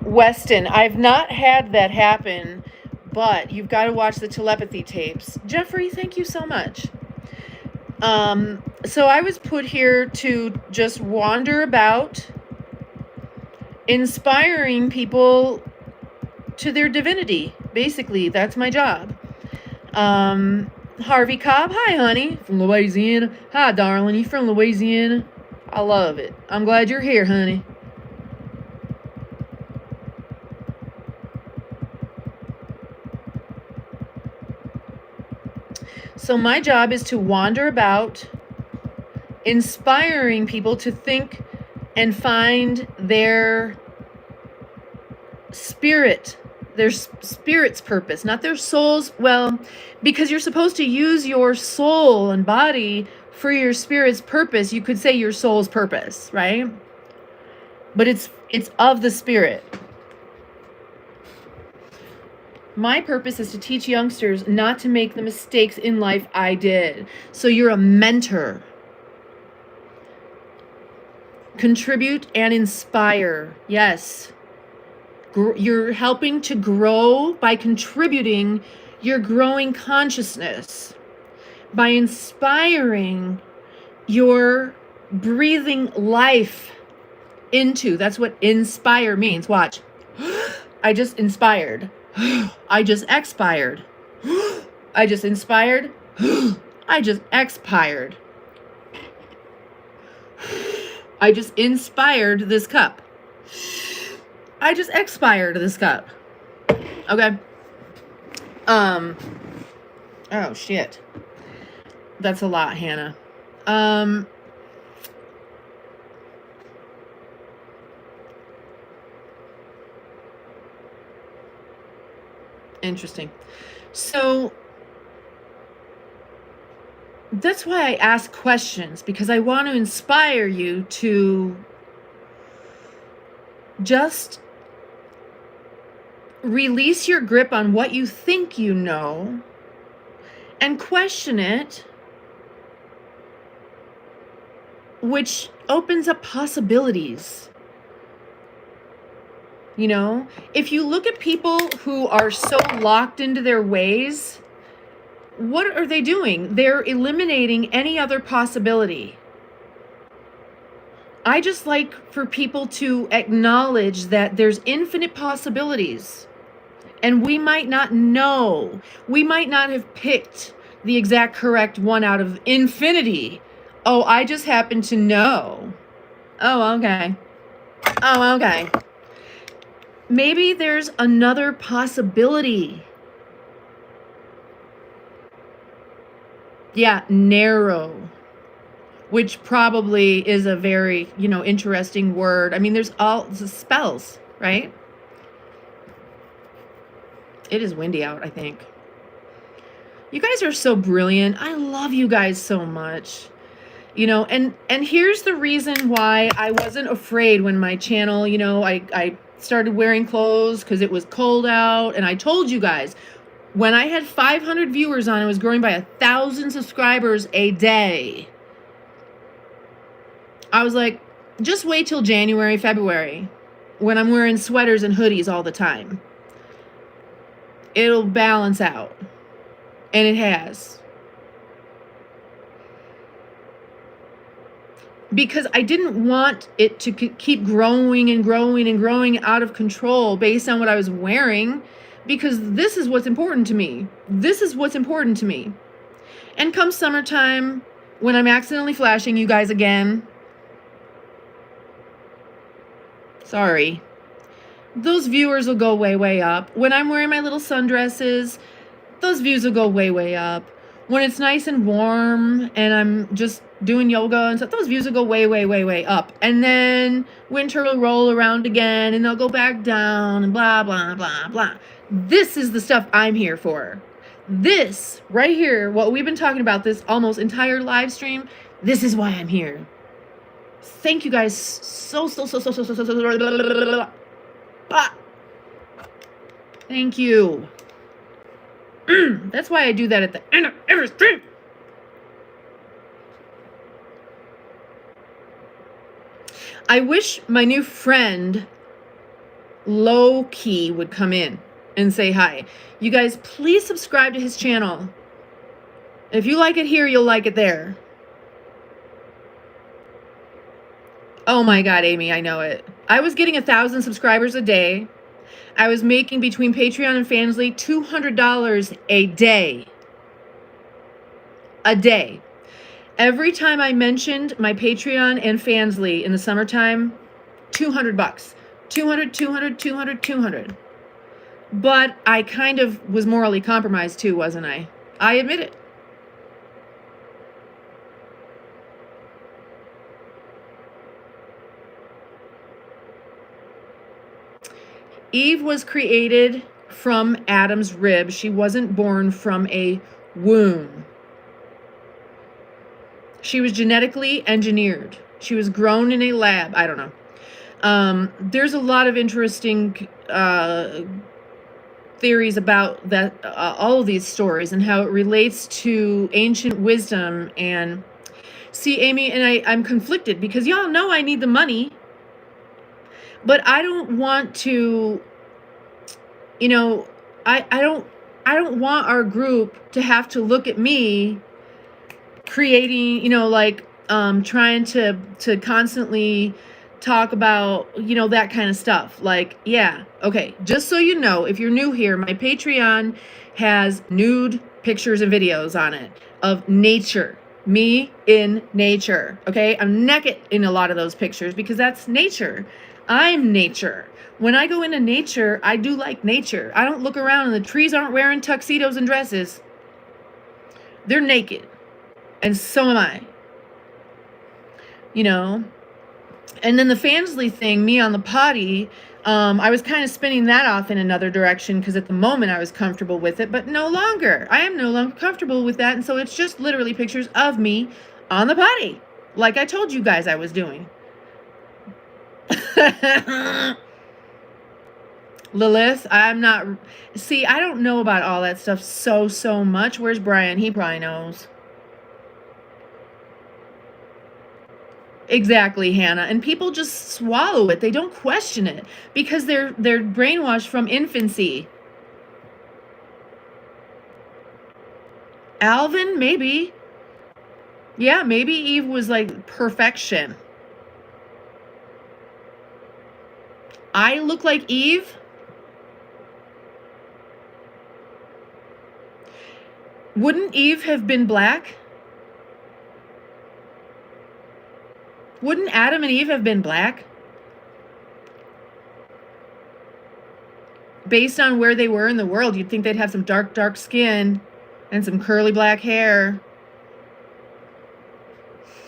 Weston, I've not had that happen, but you've got to watch the telepathy tapes. Jeffrey, thank you so much. So I was put here to just wander about, inspiring people to their divinity. Basically, that's my job. Harvey Cobb, hi honey, from Louisiana. Hi darling, you from Louisiana? I love it. I'm glad you're here, honey. So my job is to wander about, inspiring people to think and find their spirit, their spirit's purpose, not their soul's. Well, because you're supposed to use your soul and body for your spirit's purpose. You could say your soul's purpose, right? But it's of the spirit. My purpose is to teach youngsters not to make the mistakes in life I did. So you're a mentor. Contribute and inspire. Yes. You're helping to grow by contributing your growing consciousness. By inspiring, you're breathing life into. That's what inspire means. Watch. I just inspired. I just expired. I just inspired. I just expired. I just inspired this cup. I just expired this cup. Okay. Oh shit. That's a lot, Hannah. Interesting. So that's why I ask questions, because I want to inspire you to just release your grip on what you think you know and question it, which opens up possibilities. You know, if you look at people who are so locked into their ways, what are they doing? They're eliminating any other possibility. I just like for people to acknowledge that there's infinite possibilities. And we might not know. We might not have picked the exact correct one out of infinity. Oh, I just happen to know. Oh, okay. Oh, okay. Maybe there's another possibility. Yeah, narrow. Which probably is a very, interesting word. I mean, there's all the spells, right? It is windy out, I think. You guys are so brilliant. I love you guys so much. And here's the reason why I wasn't afraid when my channel, I started wearing clothes because it was cold out. And I told you guys, when I had 500 viewers on, it was growing by 1,000 subscribers a day. I was like, just wait till January, February, when I'm wearing sweaters and hoodies all the time. It'll balance out. And it has. Because I didn't want it to keep growing and growing and growing out of control based on what I was wearing. Because this is what's important to me. This is what's important to me. And come summertime, when I'm accidentally flashing you guys again, sorry, those viewers will go way, way up. When I'm wearing my little sundresses, those views will go way, way up. When it's nice and warm and I'm just doing yoga and stuff, those views will go way, way, way, way up. And then winter will roll around again and they'll go back down and blah, blah, blah, blah. This is the stuff I'm here for. This right here, what we've been talking about this almost entire live stream, this is why I'm here. Thank you guys so. Thank you. That's why I do that at the end of every stream. I wish my new friend Low Key would come in and say hi. You guys, please subscribe to his channel. If you like it here, you'll like it there. Oh my God, Amy, I know it. I was getting 1,000 subscribers a day. I was making between Patreon and Fansly $200 a day. A day. Every time I mentioned my Patreon and Fansly in the summertime, $200. 200. But I kind of was morally compromised too, wasn't I? I admit it. Eve was created from Adam's rib. She wasn't born from a womb. She was genetically engineered. She was grown in a lab. I don't know. There's a lot of interesting theories about that, all of these stories and how it relates to ancient wisdom. And see, Amy, and I'm conflicted because y'all know I need the money. But I don't want to, I don't want our group to have to look at me creating, trying to constantly talk about, that kind of stuff. Like, yeah, okay. Just so you know, if you're new here, my Patreon has nude pictures and videos on it of nature. Me in nature. Okay. I'm naked in a lot of those pictures because that's nature. I'm nature. When I go into nature, I do like nature. I don't look around and the trees aren't wearing tuxedos and dresses. They're naked. And so am I. And then the Fansly thing, me on the potty, I was kind of spinning that off in another direction because at the moment I was comfortable with it, but no longer. I am no longer comfortable with that. And so it's just literally pictures of me on the potty, like I told you guys I was doing. Lilith, I'm not. See, I don't know about all that stuff so much. Where's Brian? He probably knows. Exactly, Hannah. And people just swallow it. They don't question it because they're brainwashed from infancy. Alvin, maybe. Yeah, maybe Eve was like perfection. I look like Eve. Wouldn't Eve have been black? Wouldn't Adam and Eve have been black? Based on where they were in the world, you'd think they'd have some dark skin and some curly black hair.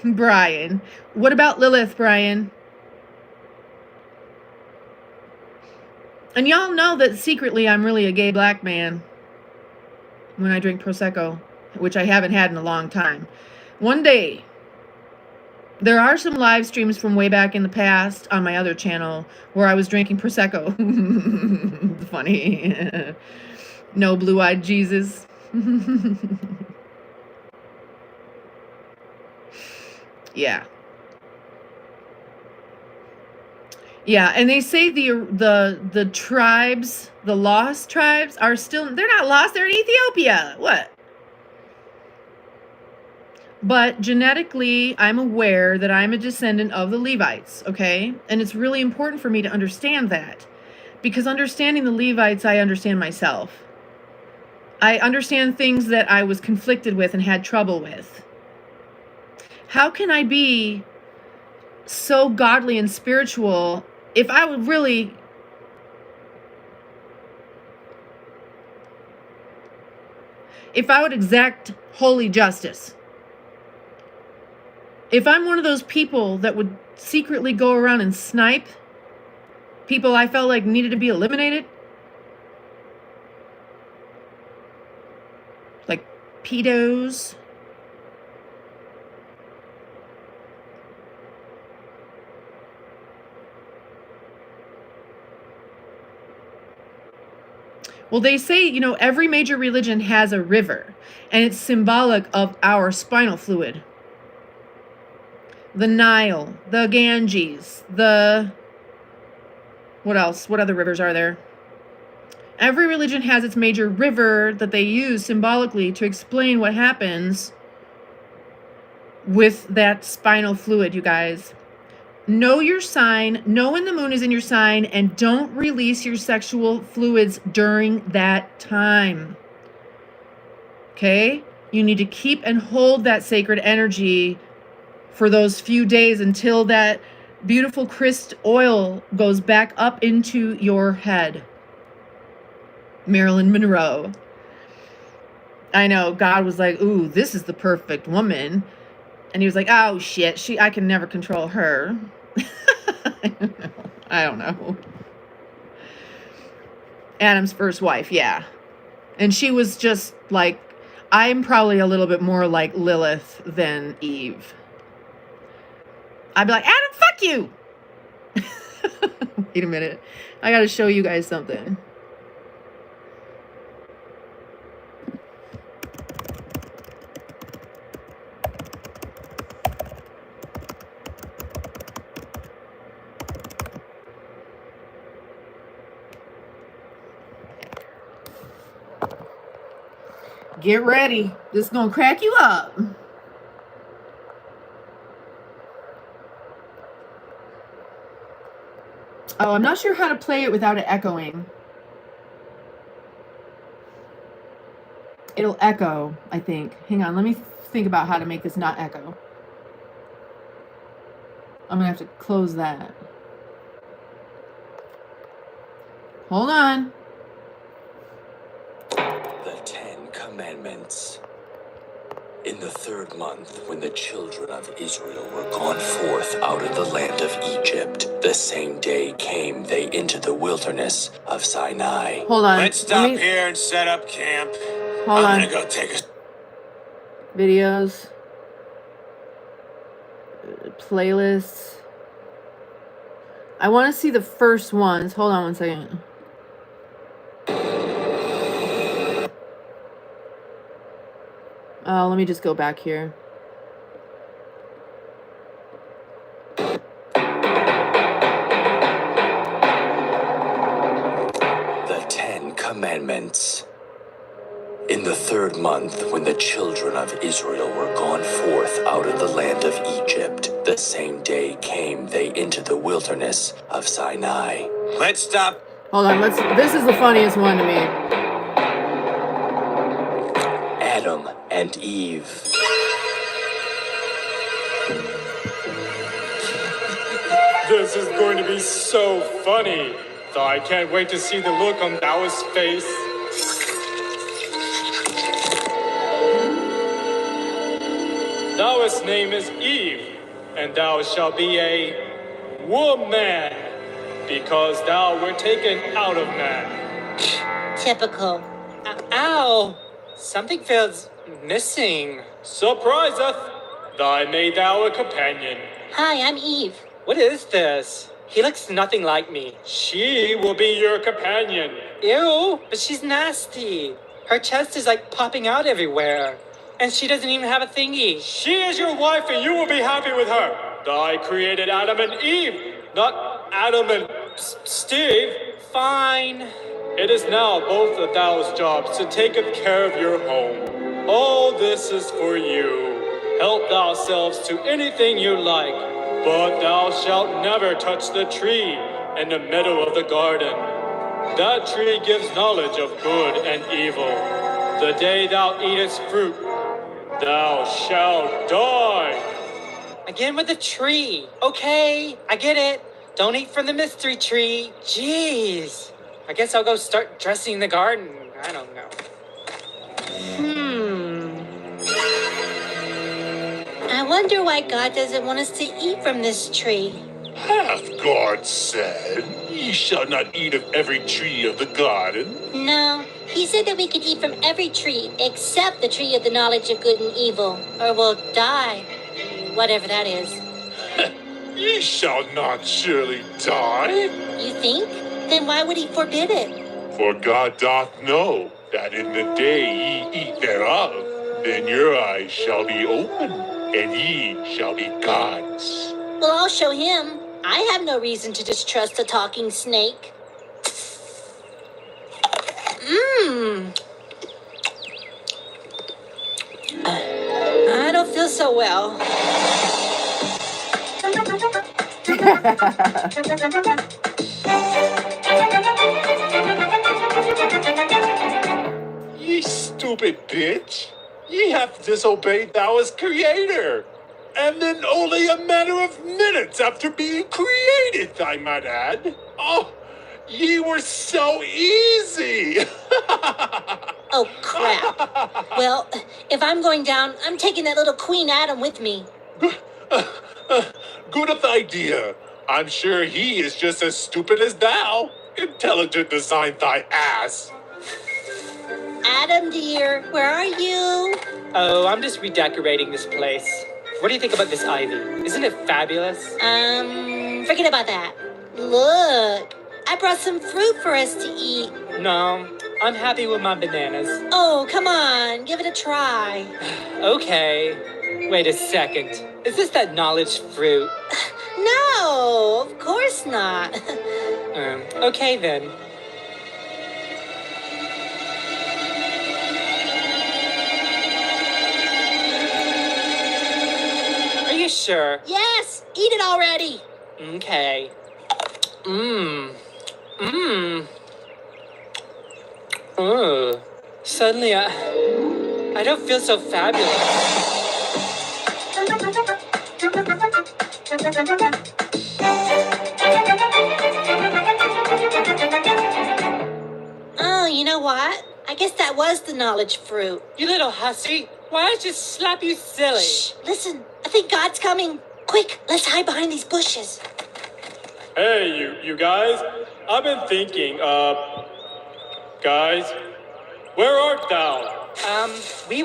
Brian. What about Lilith, Brian? And y'all know that secretly I'm really a gay black man when I drink Prosecco, which I haven't had in a long time. One day, there are some live streams from way back in the past on my other channel where I was drinking Prosecco. Funny. No blue-eyed Jesus. Yeah. Yeah, and they say the tribes, the lost tribes are still, they're not lost, they're in Ethiopia. What? But genetically, I'm aware that I'm a descendant of the Levites, okay? And it's really important for me to understand that. Because understanding the Levites, I understand myself. I understand things that I was conflicted with and had trouble with. How can I be so godly and spiritual if I would really... if I would exact holy justice? If I'm one of those people that would secretly go around and snipe people I felt like needed to be eliminated, like pedos, well, they say, you know, every major religion has a river, and it's symbolic of our spinal fluid. The Nile, the Ganges, the... what else? What other rivers are there? Every religion has its major river that they use symbolically to explain what happens with that spinal fluid, you guys. Know your sign, know when the moon is in your sign, and don't release your sexual fluids during that time. Okay? You need to keep and hold that sacred energy for those few days until that beautiful Christ oil goes back up into your head. Marilyn Monroe. I know, God was like, ooh, this is the perfect woman. And he was like, oh shit, I can never control her. I don't know. Adam's first wife, yeah. And she was just like, I'm probably a little bit more like Lilith than Eve. I'd be like, Adam, fuck you! Wait a minute. I gotta show you guys something. Get ready. This is gonna crack you up. Oh, I'm not sure how to play it without it echoing. It'll echo, I think. Hang on, let me think about how to make this not echo. I'm gonna have to close that. Hold on. The 10 Commandments. In the 3rd month, when the children of Israel were gone forth out of the land of Egypt, the same day came they into the wilderness of Sinai. Hold on. Let's stop here and set up camp. Hold on. I'm gonna go take a... Videos. Playlists. I want to see the first ones. Hold on one second. Let me just go back here. the third month, when the children of Israel were gone forth out of the land of Egypt, the same day came they into the wilderness of Sinai. Let's stop. Hold on, this is the funniest one to me. Adam and Eve. This is going to be so funny. So I can't wait to see the look on Dao's face. Dao's name is Eve, and thou shalt be a woman, because thou were taken out of man. Typical. Ow! Something feels missing. Surpriseth! Thy made thou a companion. Hi, I'm Eve. What is this? He looks nothing like me. She will be your companion. Ew, but she's nasty. Her chest is like popping out everywhere. And she doesn't even have a thingy. She is your wife and you will be happy with her. Thy created Adam and Eve, not Adam and Steve. Fine. It is now both of thou's jobs to take care of your home. All this is for you. Help thyself to anything you like, but thou shalt never touch the tree in the middle of the garden. That tree gives knowledge of good and evil. The day thou eatest fruit, thou shalt die. Again with the tree. Okay, I get it. Don't eat from the mystery tree. Jeez. I guess I'll go start dressing the garden. I don't know. I wonder why God doesn't want us to eat from this tree. Hath God said, ye shall not eat of every tree of the garden? No, he said that we could eat from every tree except the tree of the knowledge of good and evil, or we'll die. Whatever that is. Ye shall not surely die. You think? Then why would he forbid it? For God doth know that in the day ye eat thereof, then your eyes shall be opened, and ye shall be gods. Well, I'll show him. I have no reason to distrust a talking snake. I don't feel so well. Ye stupid bitch! Ye have disobeyed thou as creator! And then only a matter of minutes after being created, I might add. Oh, ye were so easy! Oh, crap. Well, if I'm going down, I'm taking that little Queen Adam with me. Good idea. I'm sure he is just as stupid as thou. Intelligent design thy ass. Adam, dear, where are you? Oh, I'm just redecorating this place. What do you think about this ivy? Isn't it fabulous? Forget about that. Look, I brought some fruit for us to eat. No, I'm happy with my bananas. Oh, come on, give it a try. Okay. Wait a second. Is this that knowledge fruit? No, of course not. Okay then. Are you sure? Yes, eat it already. Okay. Suddenly I don't feel so fabulous. Oh, you know what? I guess that was the knowledge fruit. You little hussy. Why don't you slap you silly? Shh, listen, I think God's coming. Quick, let's hide behind these bushes. Hey, you guys. I've been thinking, guys, where art thou? We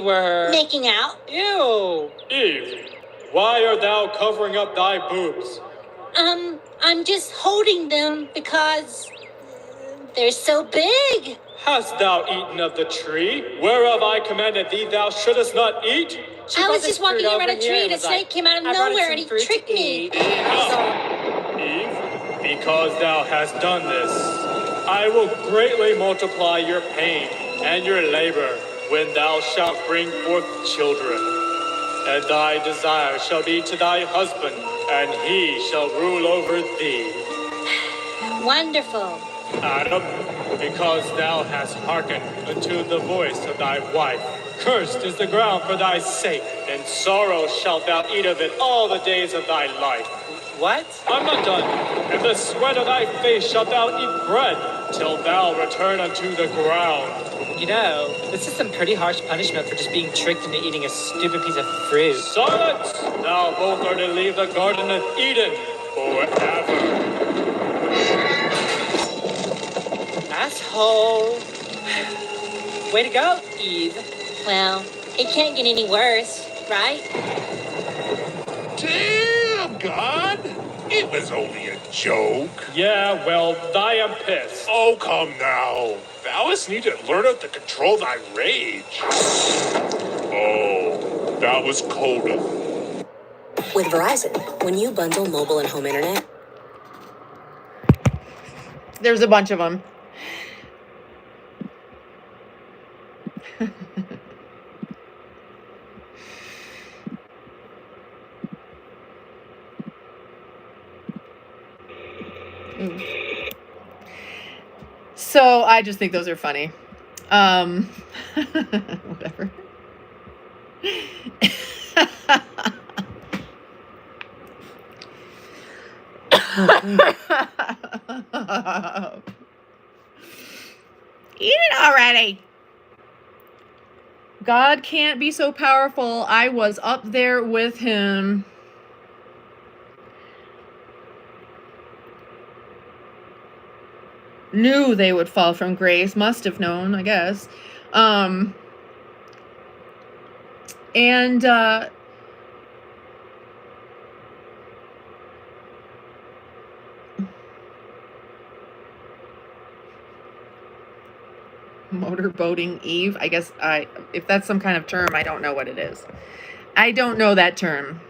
were... Making out? Ew. Eve, why art thou covering up thy boobs? I'm just holding them because they're so big. Hast thou eaten of the tree, whereof I commanded thee thou shouldest not eat? I was just walking around a tree and a snake came out of nowhere and he tricked me. Eve, because thou hast done this, I will greatly multiply your pain and your labor when thou shalt bring forth children. And thy desire shall be to thy husband, and he shall rule over thee. Wonderful. Adam, because thou hast hearkened unto the voice of thy wife, cursed is the ground for thy sake, and sorrow shalt thou eat of it all the days of thy life. What? I'm not done. And the sweat of thy face shalt thou eat bread, till thou return unto the ground. You know, this is some pretty harsh punishment for just being tricked into eating a stupid piece of fruit. Silence! Thou both are to leave the Garden of Eden forever. Asshole. Way to go, Eve. Well, it can't get any worse, right? Damn, God! It was only a joke. Yeah, well, I am pissed. Oh, come now. Thou hast need to learn how to control thy rage. Oh, that was Coda. With Verizon, when you bundle mobile and home internet, There's a bunch of them. So I just think those are funny. Whatever. Eat it already. God can't be so powerful. I was up there with him. Knew they would fall from grace. Must have known, I guess. Motorboating Eve. I guess if that's some kind of term, I don't know what it is. I don't know that term.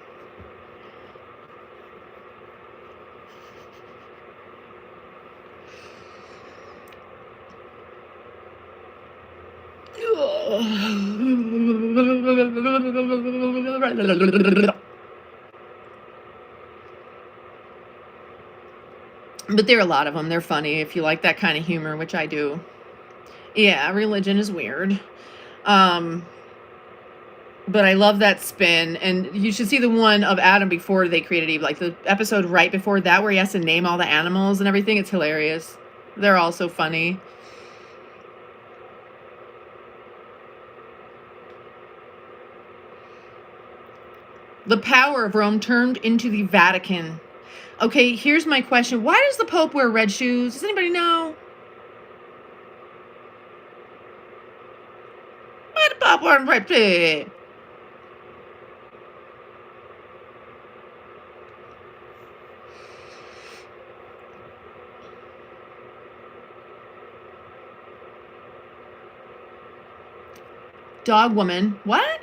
But there are a lot of them. They're funny if you like that kind of humor, which I do. Yeah, religion is weird. But I love that spin. And you should see the one of Adam before they created Eve. Like the episode right before that where he has to name all the animals and everything. It's hilarious. They're all so funny. The power of Rome turned into the Vatican. Okay, here's my question. Why does the Pope wear red shoes? Does anybody know? Why the Pope wear red shoes? Dog woman. What?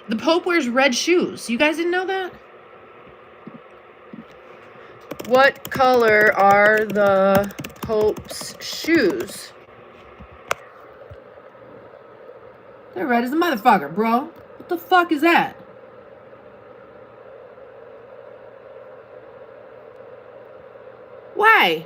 The Pope wears red shoes. You guys didn't know that? What color are the Pope's shoes? They're red as a motherfucker, bro. What the fuck is that? Why?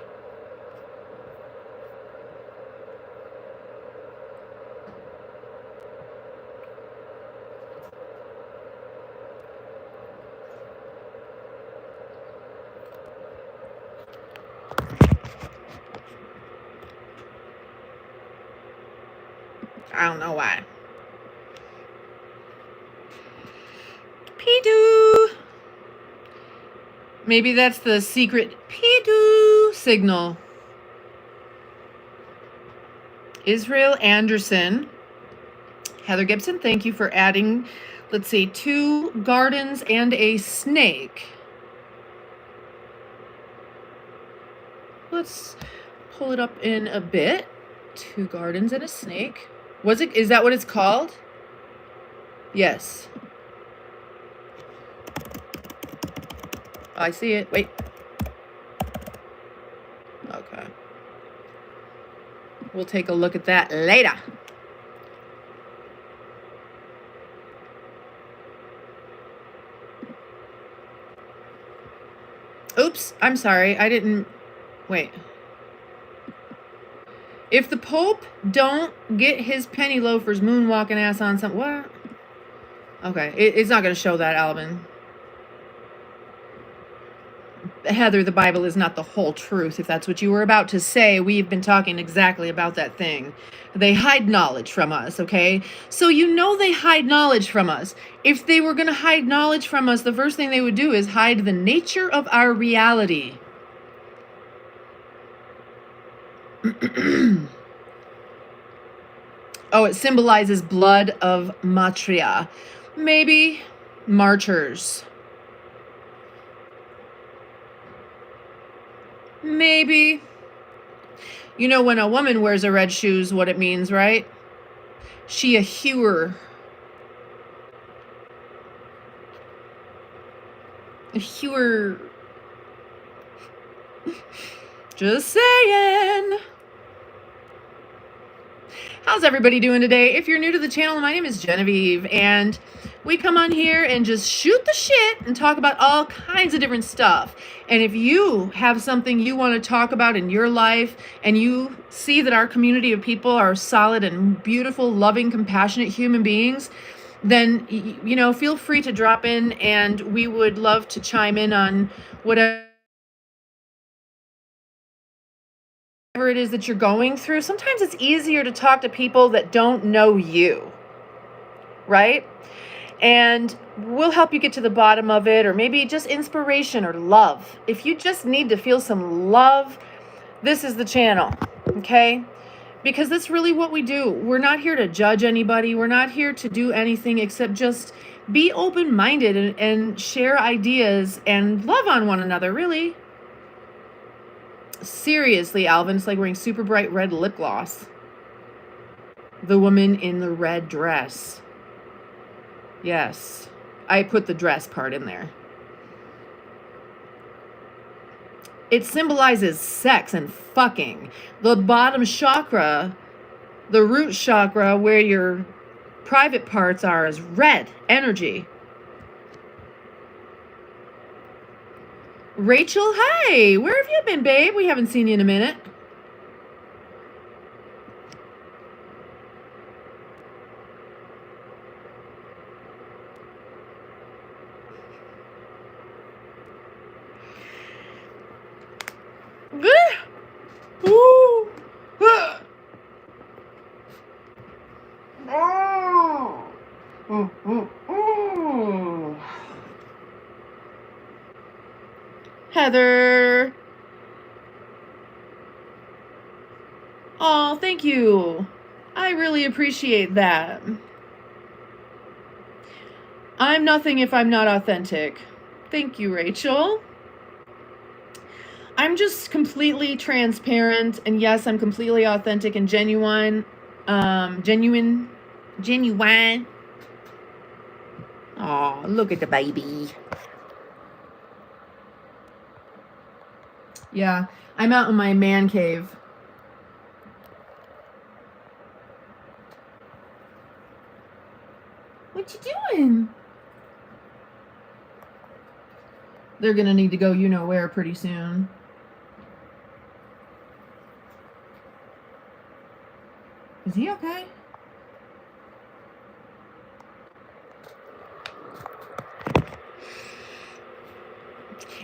I don't know why. Pee-doo. Maybe that's the secret pee-doo signal. Israel Anderson. Heather Gibson, thank you for adding, let's see, 2 gardens and a snake. Let's pull it up in a bit. 2 gardens and a snake. Is that what it's called? Yes. I see it. Wait. Okay. We'll take a look at that later. Oops, I'm sorry. I didn't... Wait. If the Pope don't get his penny loafers moonwalking ass on some... What? Okay, it's not going to show that, Alvin. Heather, the Bible is not the whole truth, if that's what you were about to say. We've been talking exactly about that thing. They hide knowledge from us, okay? So you know they hide knowledge from us. If they were going to hide knowledge from us, the first thing they would do is hide the nature of our reality. Oh, it symbolizes blood of Matria. Maybe martyrs. Maybe. You know when a woman wears a red shoes, what it means, right? She a hewer. A hewer. Just saying. How's everybody doing today? If you're new to the channel, my name is Genevieve, and we come on here and just shoot the shit and talk about all kinds of different stuff. And if you have something you want to talk about in your life, and you see that our community of people are solid and beautiful, loving, compassionate human beings, then, you know, feel free to drop in, and we would love to chime in on whatever it is that you're going through. Sometimes it's easier to talk to people that don't know you, right? And we'll help you get to the bottom of it, or maybe just inspiration or love. If you just need to feel some love, this is the channel, okay? Because that's really what we do. We're not here to judge anybody. We're not here to do anything except just be open-minded and share ideas and love on one another, really. Seriously, Alvin, it's like wearing super bright red lip gloss. The woman in the red dress. Yes, I put the dress part in there. It symbolizes sex and fucking. The bottom chakra, the root chakra, where your private parts are, is red energy. Rachel, hi. Where have you been, babe? We haven't seen you in a minute. Heather. Oh, thank you. I really appreciate that. I'm nothing if I'm not authentic. Thank you, Rachel. I'm just completely transparent, and yes, I'm completely authentic and genuine. Genuine. Oh, look at the baby. Yeah, I'm out in my man cave. What you doing? They're gonna need to go you know where pretty soon. Is he okay?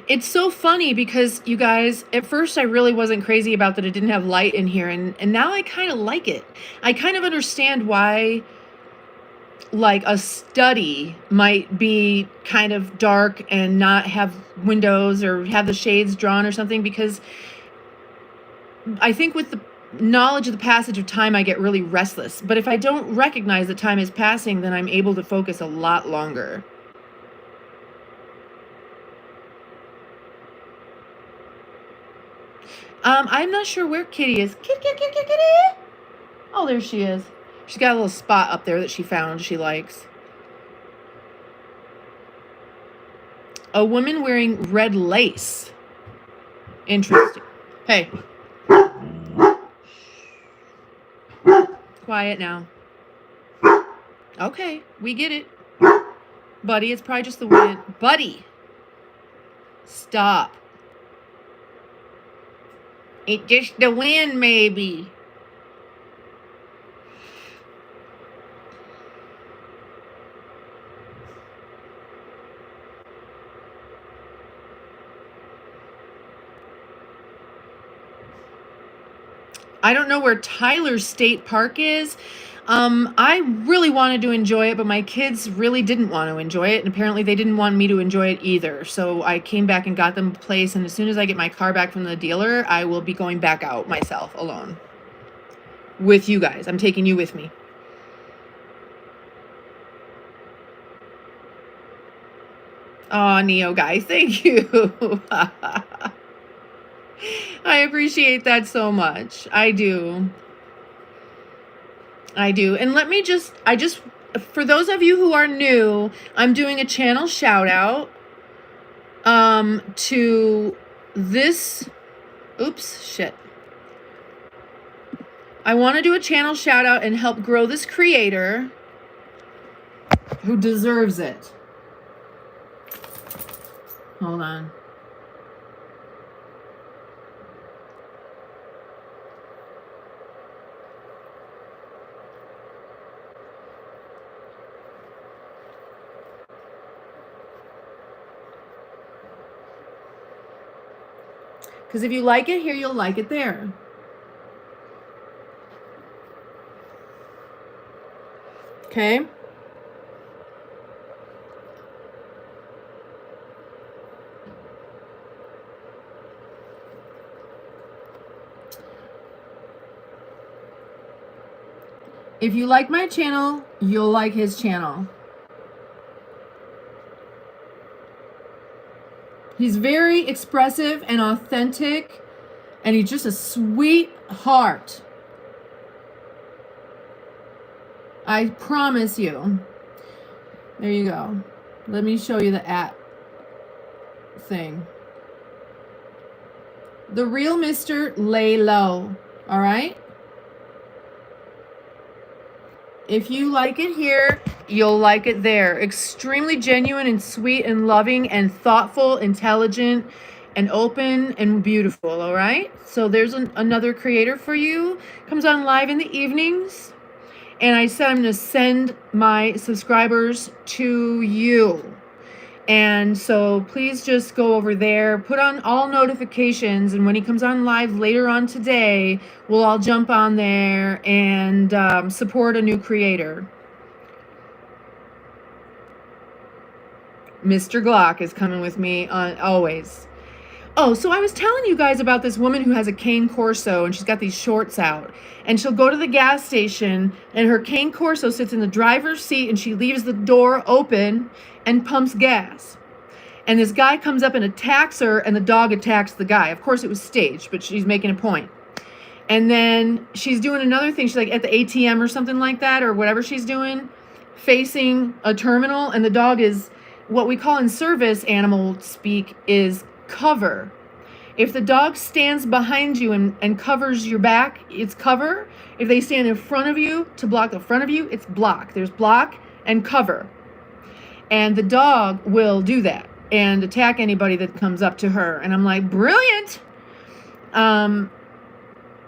It's so funny because, you guys, at first I really wasn't crazy about that it didn't have light in here, and now I kind of like it. I kind of understand why, like, a study might be kind of dark and not have windows or have the shades drawn or something, because I think with the knowledge of the passage of time, I get really restless. But if I don't recognize that time is passing, then I'm able to focus a lot longer. I'm not sure where Kitty is. Kitty. Oh, there she is. She's got a little spot up there that she found she likes. A woman wearing red lace. Interesting. Hey. Quiet now. Okay, we get it. Buddy, it's probably just the wind. Buddy. Stop. It's just the wind, maybe. I don't know where Tyler State Park is. I really wanted to enjoy it, but my kids really didn't want to enjoy it, and apparently they didn't want me to enjoy it either. So I came back and got them a place, and as soon as I get my car back from the dealer, I will be going back out myself alone. With you guys. I'm taking you with me. Oh, Neo guys, thank you. I appreciate that so much. I do. And let me for those of you who are new, I'm doing a channel shout out to this. Oops, shit. I want to do a channel shout out and help grow this creator who deserves it. Hold on. Because if you like it here, you'll like it there. Okay? If you like my channel, you'll like his channel. He's very expressive and authentic, and he's just a sweetheart. I promise you. There you go. Let me show you the @ thing. The real Mr. Lay Low. All right? If you like it here, you'll like it there. Extremely genuine and sweet and loving and thoughtful, intelligent and open and beautiful, all right? So there's another creator for you. Comes on live in the evenings. And I said I'm going to send my subscribers to you. And so please just go over there, put on all notifications, and when he comes on live later on today, we'll all jump on there and support a new creator. Mr. Glock is coming with me always. Oh, so I was telling you guys about this woman who has a cane Corso, and she's got these shorts out. And she'll go to the gas station, and her cane Corso sits in the driver's seat, and she leaves the door open and pumps gas. And this guy comes up and attacks her, and the dog attacks the guy. Of course, it was staged, but she's making a point. And then she's doing another thing. She's like at the ATM or something like that, or whatever she's doing, facing a terminal, and the dog is what we call in service animal speak is cover. If the dog stands behind you and covers your back, it's cover. If they stand in front of you to block the front of you, it's block. There's block and cover. And the dog will do that and attack anybody that comes up to her. And I'm like, brilliant.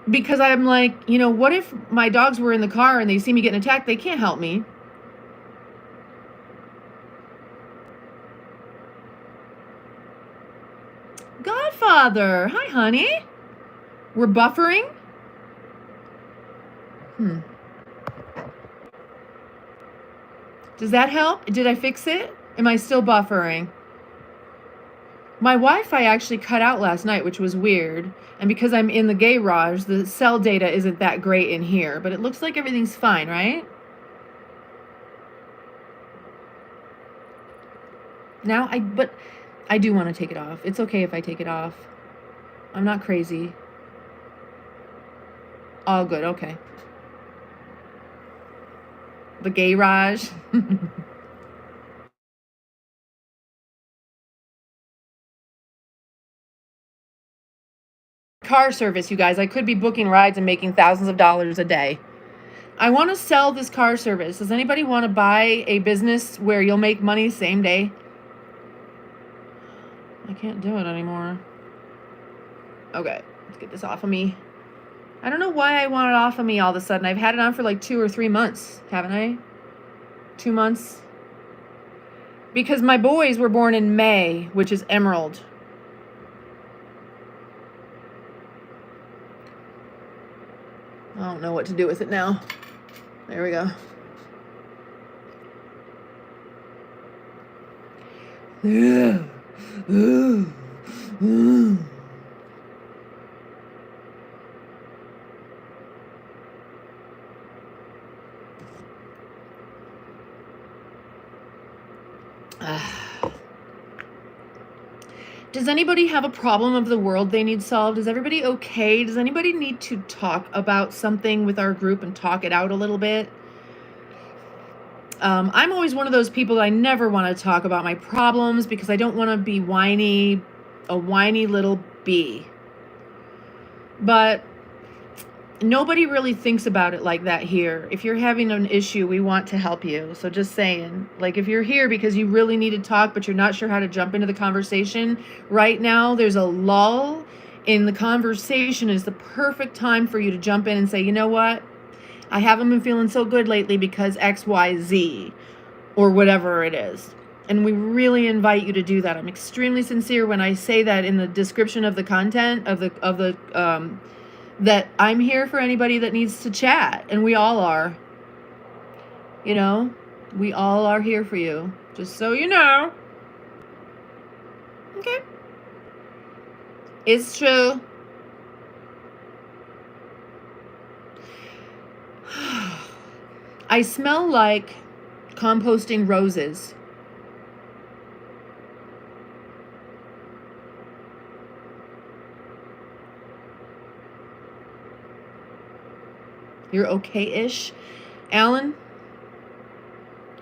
Because I'm like, you know, what if my dogs were in the car and they see me getting attacked? They can't help me. Godfather. Hi, honey. We're buffering. Does that help? Did I fix it? Am I still buffering? My Wi-Fi actually cut out last night, which was weird. And because I'm in the garage, the cell data isn't that great in here. But it looks like everything's fine, right? But I do want to take it off. It's okay if I take it off. I'm not crazy. All good, okay. The garage. car service, you guys. I could be booking rides and making thousands of dollars a day. I want to sell this car service. Does anybody want to buy a business where you'll make money same day? I can't do it anymore. Okay, let's get this off of me. I don't know why I want it off of me all of a sudden. I've had it on for like 2 or 3 months, haven't I? 2 months. Because my boys were born in May, which is Emerald. I don't know what to do with it now. There we go. Does anybody have a problem of the world they need solved? Is everybody okay? Does anybody need to talk about something with our group and talk it out a little bit? I'm always one of those people that I never want to talk about my problems because I don't want to be a whiny little bee. But nobody really thinks about it like that here. If you're having an issue, we want to help you. So just saying, like if you're here because you really need to talk, but you're not sure how to jump into the conversation, right now there's a lull in the conversation. Is the perfect time for you to jump in and say, you know what? I haven't been feeling so good lately because X, Y, Z, or whatever it is. And we really invite you to do that. I'm extremely sincere when I say that in the description of the content of the that I'm here for anybody that needs to chat, and we all are. You know, we all are here for you. Just so you know. Okay. It's true. I smell like composting roses. You're okay-ish. Alan,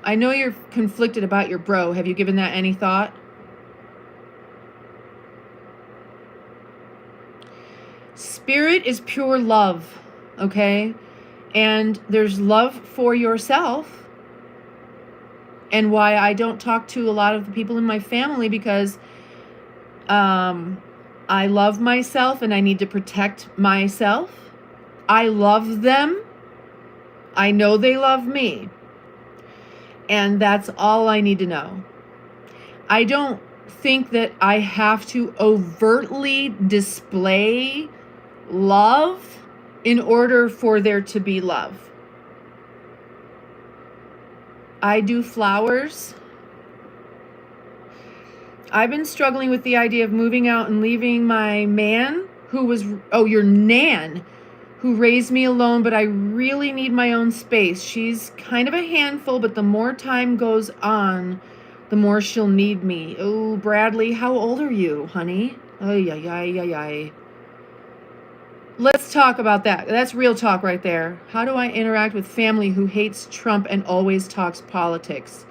I know you're conflicted about your bro. Have you given that any thought? Spirit is pure love, okay? And there's love for yourself. And why I don't talk to a lot of the people in my family because I love myself and I need to protect myself. I love them. I know they love me. And that's all I need to know. I don't think that I have to overtly display love in order for there to be love. I do flowers. I've been struggling with the idea of moving out and leaving my man your nan, who raised me alone, but I really need my own space. She's kind of a handful, but the more time goes on, the more she'll need me. Oh, Bradley, how old are you, honey? Ay, ay, ay, ay, ay. Let's talk about that. That's real talk right there. How do I interact with family who hates Trump and always talks politics?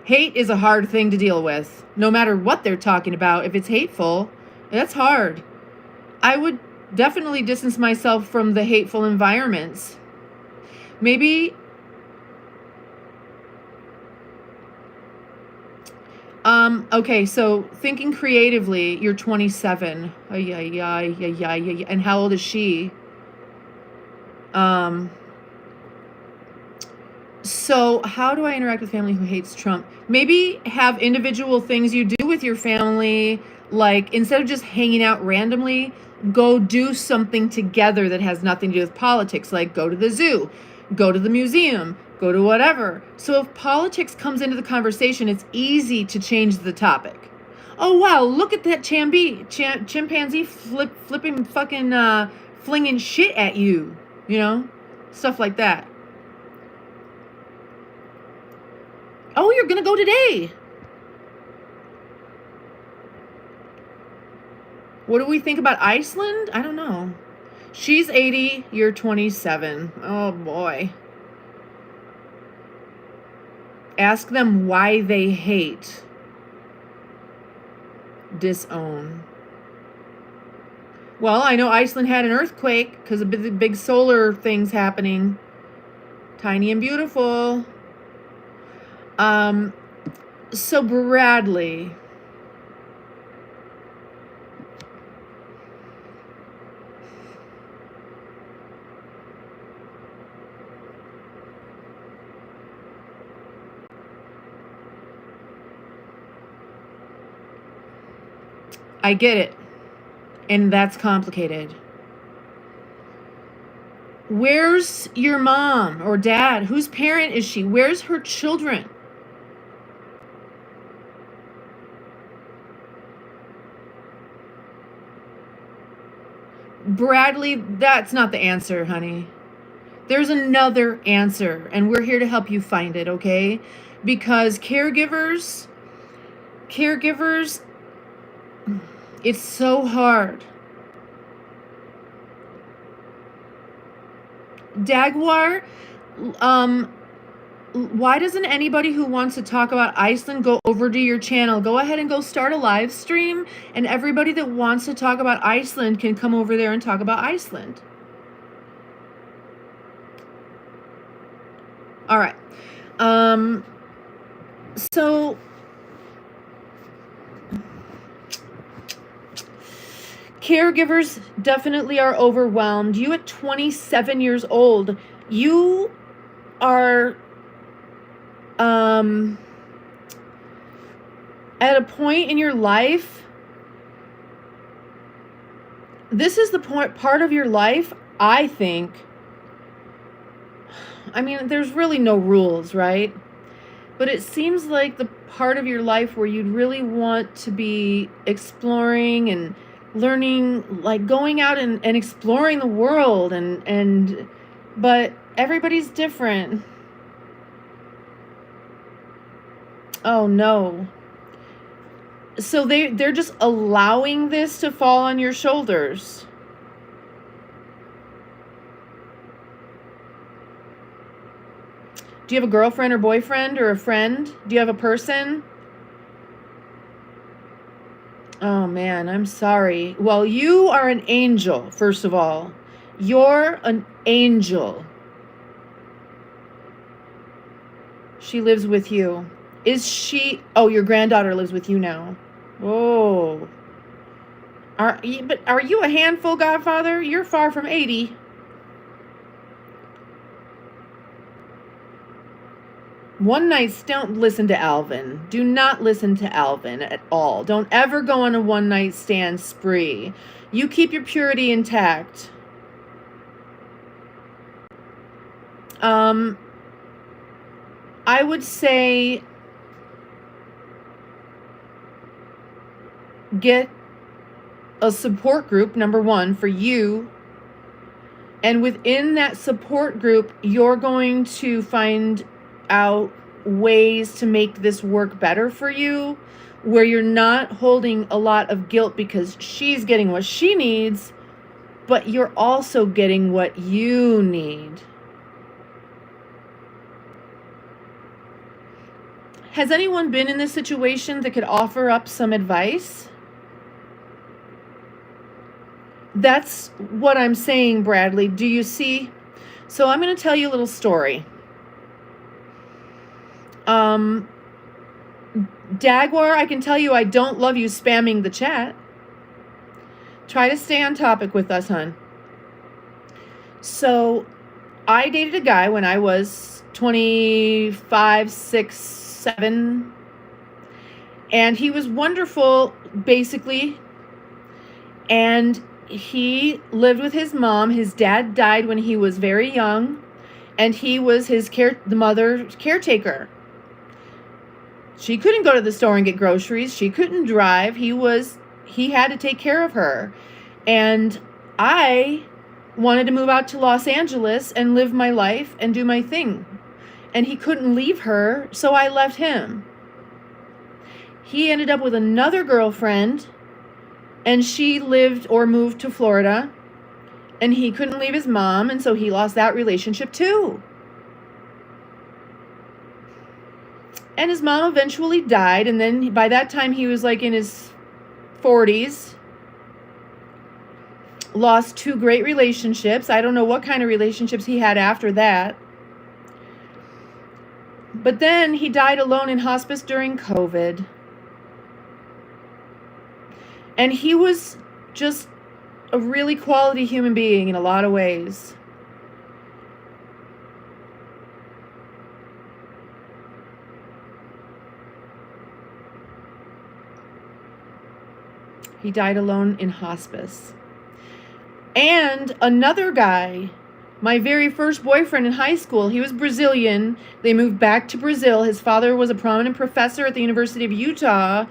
Hate is a hard thing to deal with. No matter what they're talking about, if it's hateful, that's hard. I would definitely distance myself from the hateful environments. Maybe okay, so thinking creatively, you're 27. And how old is she? So how do I interact with family who hates Trump? Maybe have individual things you do with your family, like instead of just hanging out randomly, go do something together that has nothing to do with politics, like go to the zoo, go to the museum, go to whatever. So if politics comes into the conversation, it's easy to change the topic. Oh, wow, look at that chimpanzee flipping fucking flinging shit at you, you know? Stuff like that. Oh, you're going to go today. What do we think about Iceland? I don't know. She's 80, you're 27. Oh, boy. Ask them why they hate. Disown. Well, I know Iceland had an earthquake because of the big solar things happening. Tiny and beautiful. So Bradley, I get it. And that's complicated. Where's your mom or dad? Whose parent is she? Where's her children? Bradley, that's not the answer, honey. There's another answer, and we're here to help you find it, okay? Because caregivers, it's so hard. Dagwar, why doesn't anybody who wants to talk about Iceland go over to your channel? Go ahead and go start a live stream, and everybody that wants to talk about Iceland can come over there and talk about Iceland. All right. So caregivers definitely are overwhelmed. You at 27 years old, you are at a point in your life, this is the part of your life, I think, I mean, there's really no rules, right? But it seems like the part of your life where you'd really want to be exploring and learning, like going out and exploring the world, but everybody's different. Oh no. So they're just allowing this to fall on your shoulders. Do you have a girlfriend or boyfriend or a friend? Do you have a person? Oh man, I'm sorry. Well, you are an angel, first of all. You're an angel. She lives with you. Is she? Oh, your granddaughter lives with you now. Oh. Are you a handful, Godfather? You're far from 80. One night, don't listen to Alvin. Do not listen to Alvin at all. Don't ever go on a one night stand spree. You keep your purity intact. I would say get a support group, number one, for you. And within that support group, you're going to find out ways to make this work better for you, where you're not holding a lot of guilt because she's getting what she needs, but you're also getting what you need. Has anyone been in this situation that could offer up some advice? That's what I'm saying, Bradley. Do you see? So I'm going to tell you a little story. Dagwar, I can tell you I don't love you spamming the chat. Try to stay on topic with us, hon. So I dated a guy when I was 25, 6, 7. And he was wonderful, basically. And he lived with his mom. His dad died when he was very young. And he was the mother's caretaker. She couldn't go to the store and get groceries. She couldn't drive. He had to take care of her. And I wanted to move out to Los Angeles and live my life and do my thing. And he couldn't leave her, so I left him. He ended up with another girlfriend, and she lived or moved to Florida. And he couldn't leave his mom, and so he lost that relationship too. And his mom eventually died. And then by that time, he was like in his 40s. Lost 2 great relationships. I don't know what kind of relationships he had after that. But then he died alone in hospice during COVID. And he was just a really quality human being in a lot of ways. He died alone in hospice. And another guy, my very first boyfriend in high school, he was Brazilian. They moved back to Brazil. His father was a prominent professor at the University of Utah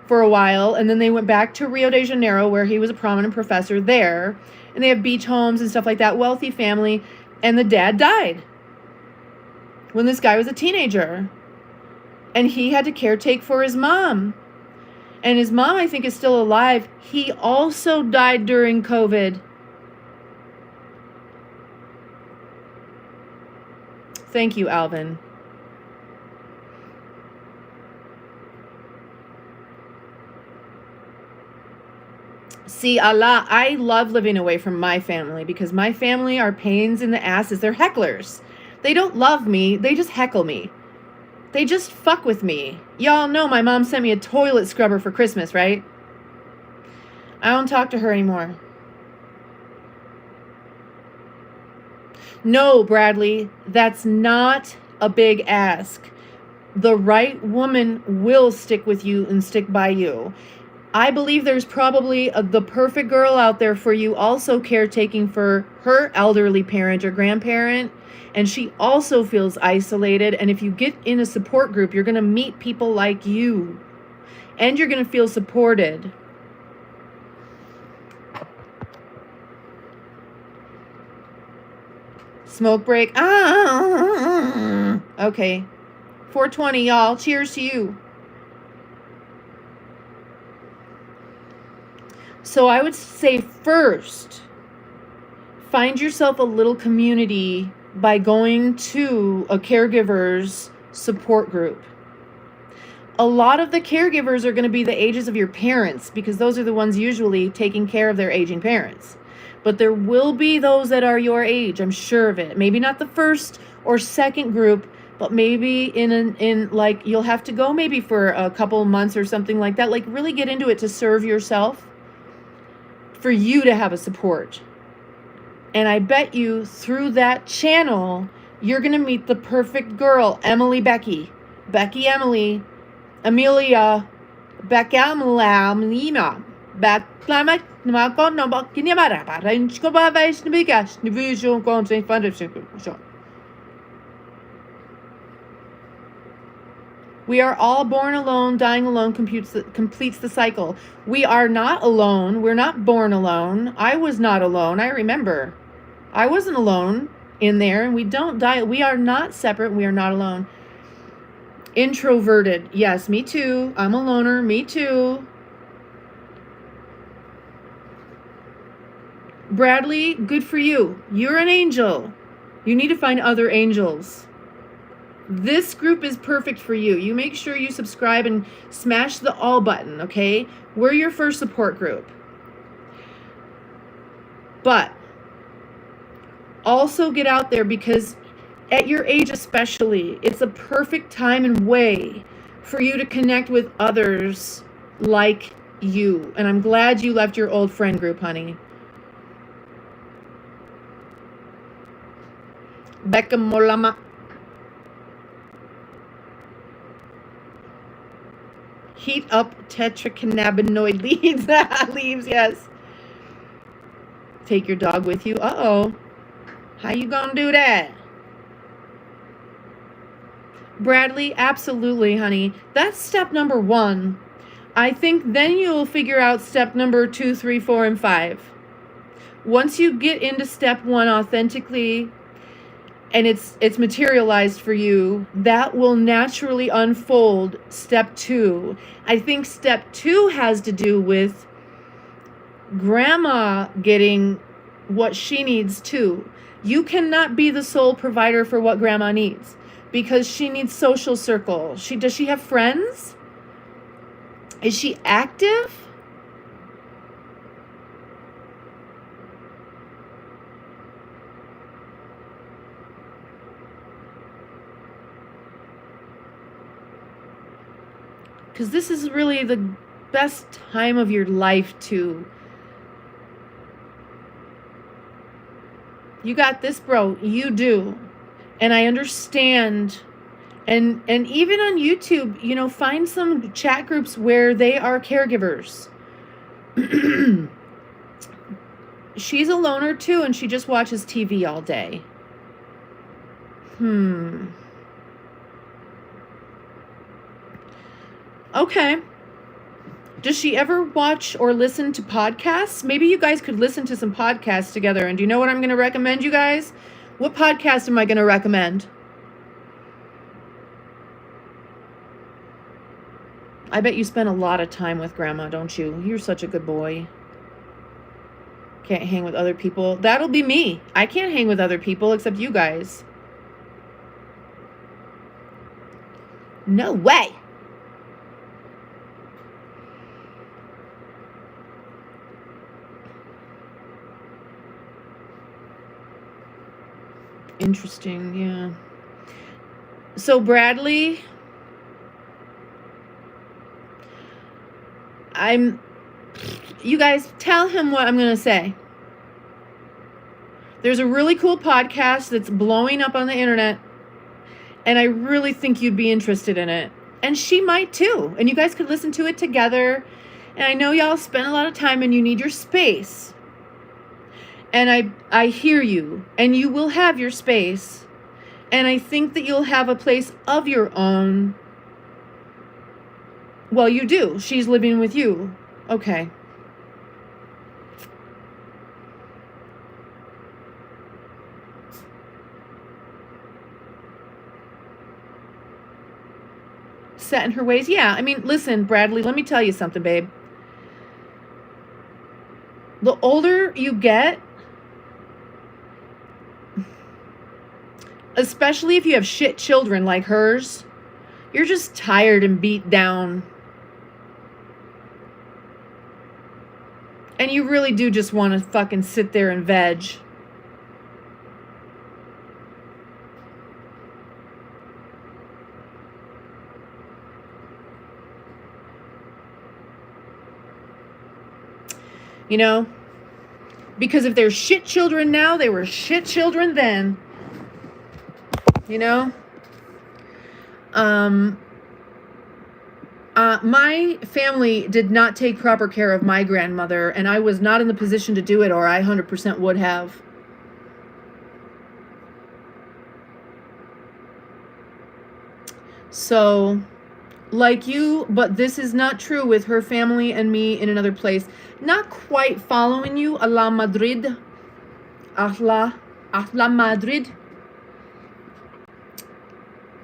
for a while, and then they went back to Rio de Janeiro, where he was a prominent professor there. And they have beach homes and stuff like that, wealthy family. And the dad died when this guy was a teenager. And he had to caretake for his mom. And his mom, I think, is still alive. He also died during COVID. Thank you, Alvin. See, Allah, I love living away from my family because my family are pains in the asses. They're hecklers. They don't love me. They just heckle me. They just fuck with me. Y'all know my mom sent me a toilet scrubber for Christmas, right? I don't talk to her anymore. No, Bradley, that's not a big ask. The right woman will stick with you and stick by you. I believe there's probably the perfect girl out there for you, also caretaking for her elderly parent or grandparent, and she also feels isolated. And if you get in a support group, you're going to meet people like you, and you're going to feel supported. Smoke break. Okay. 420, y'all. Cheers to you. So I would say first, find yourself a little community by going to a caregiver's support group. A lot of the caregivers are going to be the ages of your parents because those are the ones usually taking care of their aging parents. But there will be those that are your age, I'm sure of it. Maybe not the first or second group, but maybe in like you'll have to go maybe for a couple months or something like that. Like really get into it to serve yourself, for you to have a support. And I bet you through that channel, you're going to meet the perfect girl. Emily, Becky, Emily, Amelia, Becky, Amelia, We are all born alone, dying alone completes the cycle. We are not alone. We're not born alone. I was not alone. I remember. I wasn't alone in there, and we don't die. We are not separate. We are not alone. Introverted. Yes, me too. I'm a loner. Me too. Bradley, good for you. You're an angel. You need to find other angels. This group is perfect for you. You make sure you subscribe and smash the all button, okay? We're your first support group. But also get out there because at your age especially, it's a perfect time and way for you to connect with others like you. And I'm glad you left your old friend group, honey. Becca Molama. Heat up tetracannabinoid leaves, yes. Take your dog with you. Uh-oh. How you gonna do that? Bradley, absolutely, honey. That's step number 1. I think then you'll figure out step number 2, 3, 4, and 5. Once you get into step 1 authentically, and it's materialized for you, that will naturally unfold step 2. I think step 2 has to do with grandma getting what she needs too. You cannot be the sole provider for what grandma needs. because she needs social circle. Does she have friends? Is she active? Because this is really the best time of your life to... You got this, bro. You do. And I understand. And even on YouTube, you know, find some chat groups where they are caregivers. She's a loner too, and she just watches TV all day. Okay. Does she ever watch or listen to podcasts? Maybe you guys could listen to some podcasts together. And do you know what I'm going to recommend, you guys? What podcast am I going to recommend? I bet you spend a lot of time with Grandma, don't you? You're such a good boy. Can't hang with other people. That'll be me. I can't hang with other people except you guys. No way. Interesting, yeah. So Bradley, you guys tell him what I'm going to say. There's a really cool podcast that's blowing up on the internet, and I really think you'd be interested in it. And she might too. And you guys could listen to it together. And I know y'all spend a lot of time and you need your space. And I hear you, and you will have your space. And I think that you'll have a place of your own. Well, you do. She's living with you. Okay. Set in her ways. Yeah, I mean, listen, Bradley, let me tell you something, babe. The older you get, especially if you have shit children like hers, you're just tired and beat down. And you really do just want to fucking sit there and veg. You know? Because if they're shit children now, they were shit children then. You know? My family did not take proper care of my grandmother, and I was not in the position to do it, or I 100% would have. So, like you, but this is not true with her family and me in another place. Not quite following you, a la Madrid. Ahla Madrid.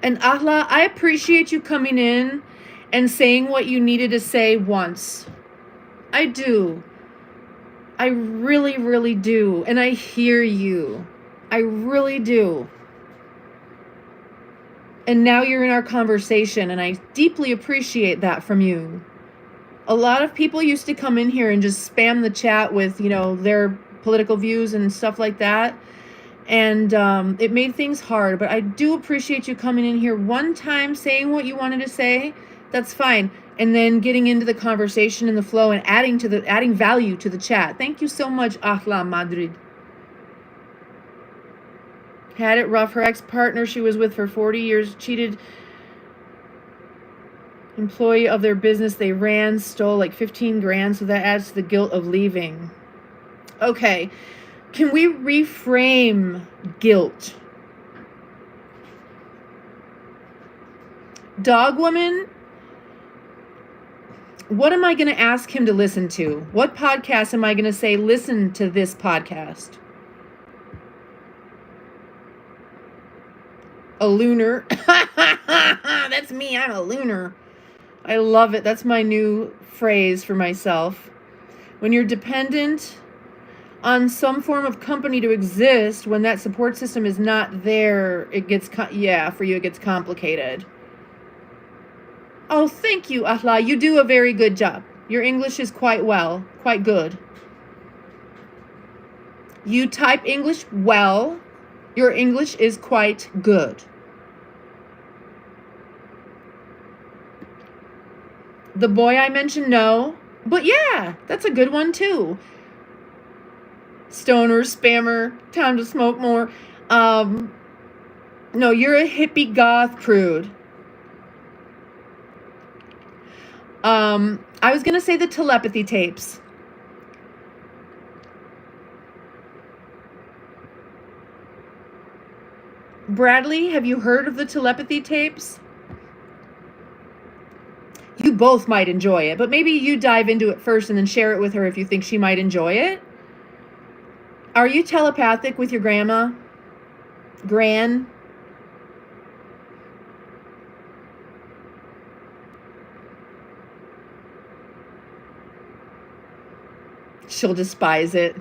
And Ahla, I appreciate you coming in and saying what you needed to say once. I do. I really, really do. And I hear you. I really do. And now you're in our conversation, and I deeply appreciate that from you. A lot of people used to come in here and just spam the chat with, you know, their political views and stuff like that. And it made things hard. But I do appreciate you coming in here one time, saying what you wanted to say. That's fine. And then getting into the conversation and the flow and adding value to the chat. Thank you so much, Ahla Madrid. Had it rough. Her ex-partner she was with for 40 years cheated employee of their business they ran, stole like 15 grand, so that adds to the guilt of leaving. Okay. Can we reframe guilt? Dog woman, what am I going to ask him to listen to? What podcast am I going to say, listen to this podcast? A lunar. That's me. I'm a lunar. I love it. That's my new phrase for myself. When you're dependent on some form of company to exist. When that support system is not there, it gets, yeah, for you it gets complicated. Oh, thank you, Ahla. You do a very good job. Your English is quite good. You type English well. Your English is quite good. The boy I mentioned, no. But yeah, that's a good one too. Stoner, spammer, time to smoke more. No, you're a hippie goth prude. I was gonna say the telepathy tapes. Bradley, have you heard of the telepathy tapes? You both might enjoy it, but maybe you dive into it first and then share it with her if you think she might enjoy it. Are you telepathic with your grandma? Gran? She'll despise it.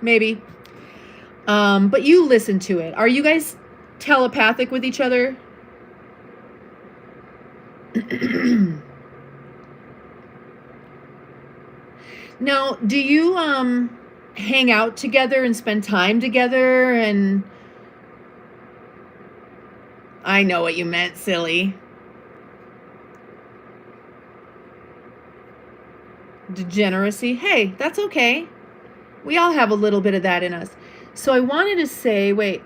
Maybe. But you listen to it. Are you guys telepathic with each other? Now, do you hang out together and spend time together? And I know what you meant, silly. Degeneracy. Hey, that's okay. We all have a little bit of that in us. So I wanted to say, wait,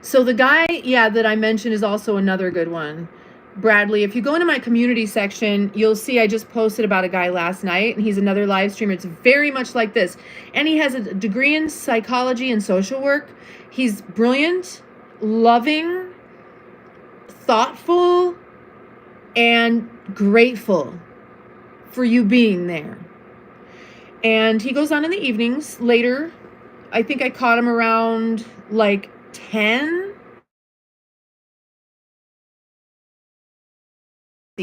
so the guy, yeah, that I mentioned is also another good one. Bradley, if you go into my community section, you'll see I just posted about a guy last night, and he's another live streamer. It's very much like this. And he has a degree in psychology and social work. He's brilliant, loving, thoughtful, and grateful for you being there. And he goes on in the evenings later. I think I caught him around like 10.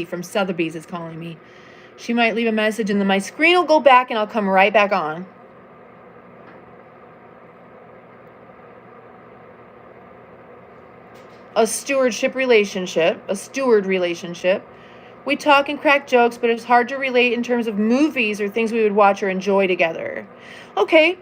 From Sotheby's is calling me. She might leave a message and then my screen will go back and I'll come right back on. A steward relationship. We talk and crack jokes, but it's hard to relate in terms of movies or things we would watch or enjoy together. Okay.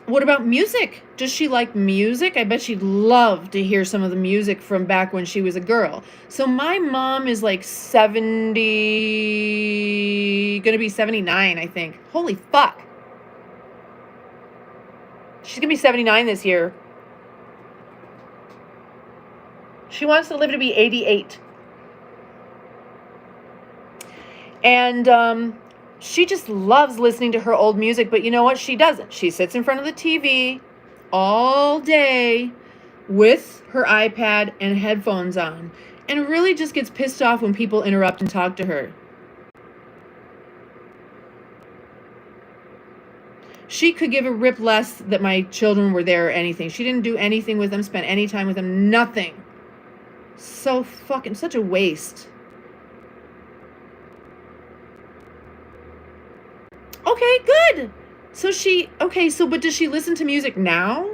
What about music? Does she like music? I bet she'd love to hear some of the music from back when she was a girl. So my mom is like 70, gonna be 79, I think. Holy fuck. She's gonna be 79 this year. She wants to live to be 88. And she just loves listening to her old music, but you know what? She doesn't. She sits in front of the TV all day with her iPad and headphones on and really just gets pissed off when people interrupt and talk to her. She could give a rip less that my children were there or anything. She didn't do anything with them, spend any time with them, nothing. So fucking, such a waste. Okay, good. So but does she listen to music now?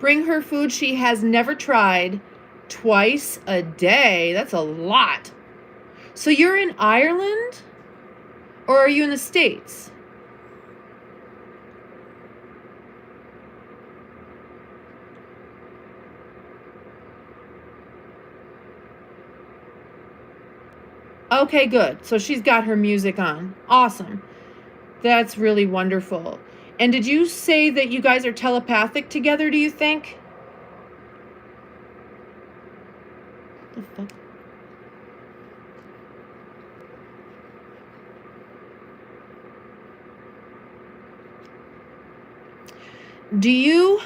Bring her food she has never tried twice a day. That's a lot. So you're in Ireland? Or are you in the States? Okay, good. So she's got her music on. Awesome. That's really wonderful. And did you say that you guys are telepathic together, do you think? The fuck? Do you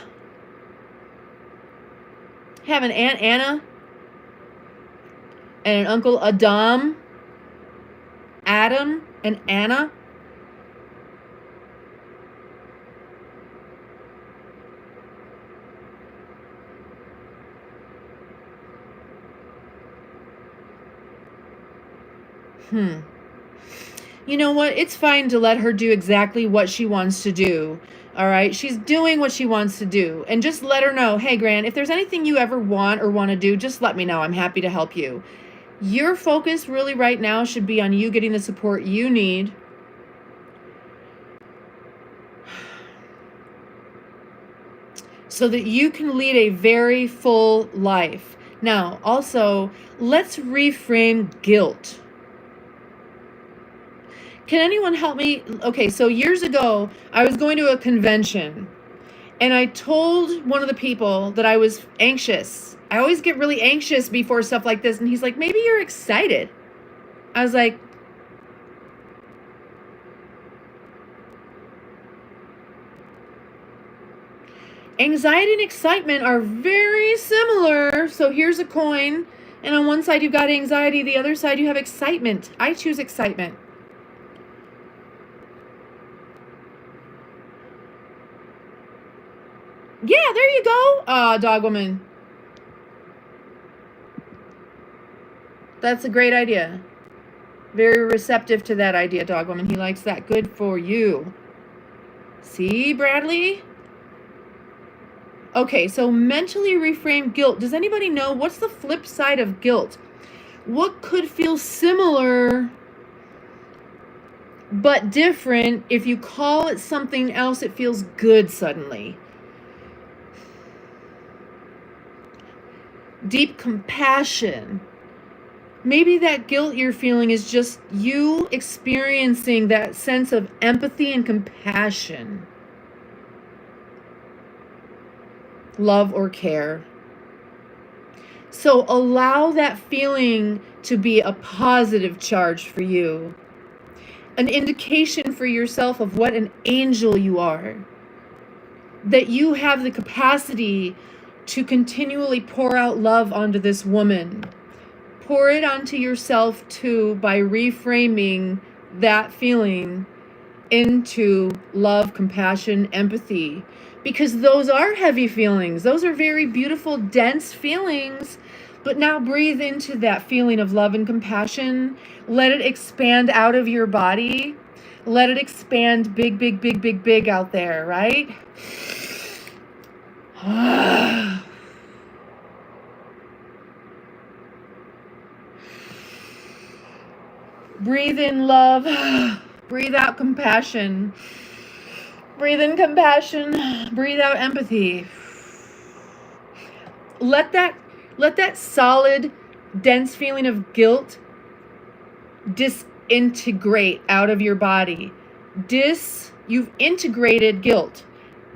have an Aunt Anna and an Uncle Adam and Anna? You know what? It's fine to let her do exactly what she wants to do. All right? She's doing what she wants to do. And just let her know, hey, Gran, if there's anything you ever want or want to do, just let me know. I'm happy to help you. Your focus really right now should be on you getting the support you need so that you can lead a very full life. Now, also, let's reframe guilt. Can anyone help me? Okay, so years ago, I was going to a convention, and I told one of the people that I was anxious. I always get really anxious before stuff like this, and he's like, maybe you're excited. I was like, anxiety and excitement are very similar. So here's a coin, and on one side you've got anxiety, the other side you have excitement. I choose excitement. Yeah, there you go, dog woman. That's a great idea. Very receptive to that idea, dog woman. He likes that. Good for you. See, Bradley? Okay, so mentally reframe guilt. Does anybody know what's the flip side of guilt? What could feel similar but different? If you call it something else, it feels good suddenly. Deep compassion. Maybe that guilt you're feeling is just you experiencing that sense of empathy and compassion. Love or care. So allow that feeling to be a positive charge for you. An indication for yourself of what an angel you are. That you have the capacity to continually pour out love onto this woman. Pour it onto yourself too by reframing that feeling into love, compassion, empathy. Because those are heavy feelings. Those are very beautiful, dense feelings. But now breathe into that feeling of love and compassion. Let it expand out of your body. Let it expand big, big, big, big, big out there, right? Breathe in love. Breathe out compassion. Breathe in compassion. Breathe out empathy. Let that solid, dense feeling of guilt disintegrate out of your body. You've integrated guilt.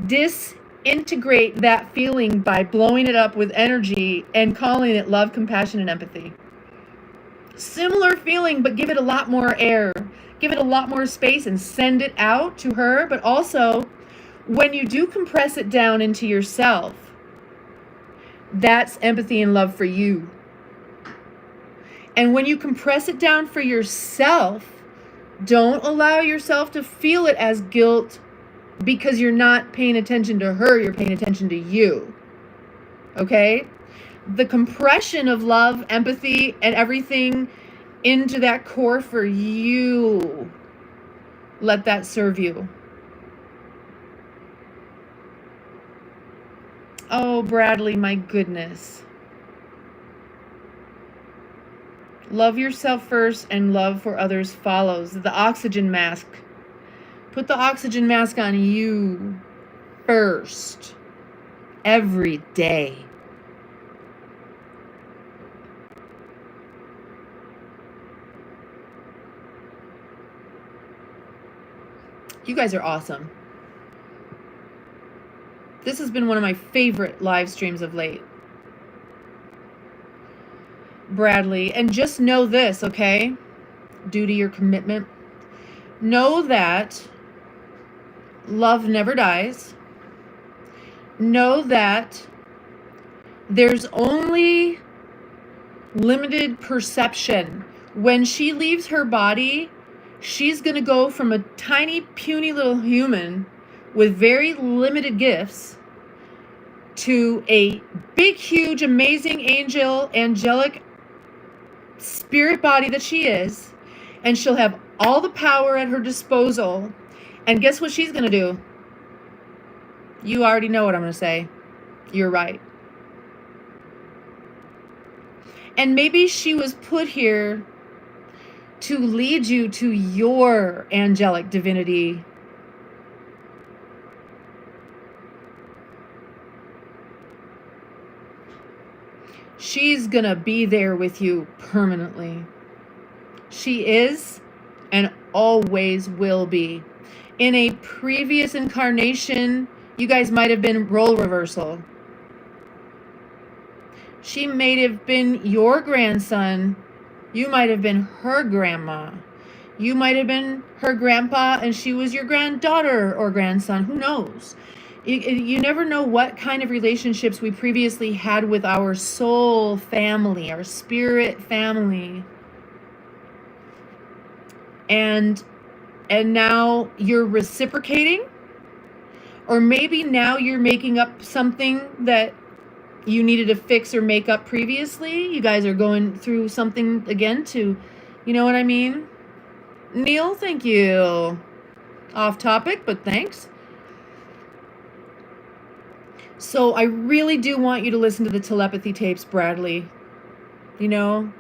Disintegrate that feeling by blowing it up with energy and calling it love, compassion, and empathy. Similar feeling, but give it a lot more air. Give it a lot more space and send it out to her. But also, when you do compress it down into yourself, that's empathy and love for you. And when you compress it down for yourself, don't allow yourself to feel it as guilt because you're not paying attention to her, you're paying attention to you. Okay? The compression of love, empathy, and everything into that core for you. Let that serve you. Oh, Bradley, my goodness. Love yourself first and love for others follows. The oxygen mask. Put the oxygen mask on you first. Every day. You guys are awesome. This has been one of my favorite live streams of late. Bradley, and just know this, okay? Due to your commitment, know that love never dies. Know that there's only limited perception. When she leaves her body, she's going to go from a tiny, puny little human with very limited gifts to a big, huge, amazing angelic spirit body that she is. and she'll have all the power at her disposal. And guess what she's going to do? You already know what I'm going to say. You're right. And maybe she was put here to lead you to your angelic divinity. She's going to be there with you permanently. She is and always will be. In a previous incarnation, you guys might have been role reversal. She may have been your grandson. You might have been her grandma. You might have been her grandpa and she was your granddaughter or grandson. Who knows? You never know what kind of relationships we previously had with our soul family, our spirit family. And now you're reciprocating, or maybe now you're making up something that you needed to fix or make up previously. You guys are going through something again to, you know what I mean? Neil, thank you. Off topic, but thanks. So I really do want you to listen to the telepathy tapes, Bradley. You know,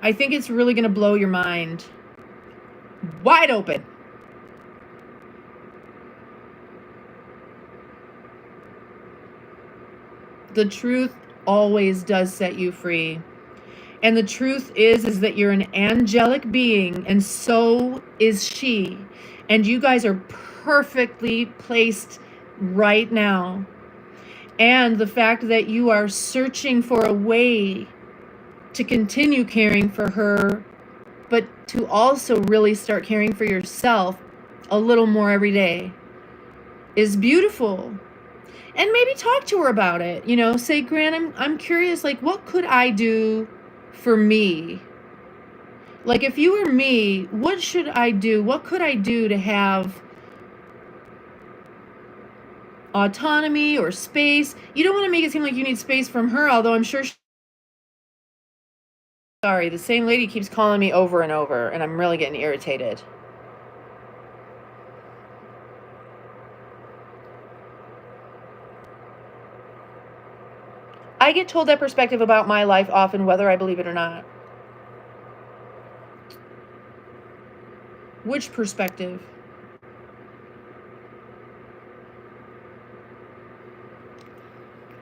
I think it's really going to blow your mind wide open. The truth always does set you free. And the truth is that you're an angelic being, and so is she. And you guys are perfectly placed right now. And the fact that you are searching for a way to continue caring for her, but to also really start caring for yourself a little more every day, is beautiful. And maybe talk to her about it. You know, say, Gran, I'm curious, like, what could I do for me? Like, if you were me, what should I do? What could I do to have autonomy or space? You don't want to make it seem like you need space from her, although I'm sure sorry, the same lady keeps calling me over and over, and I'm really getting irritated. I get told that perspective about my life often, whether I believe it or not. Which perspective?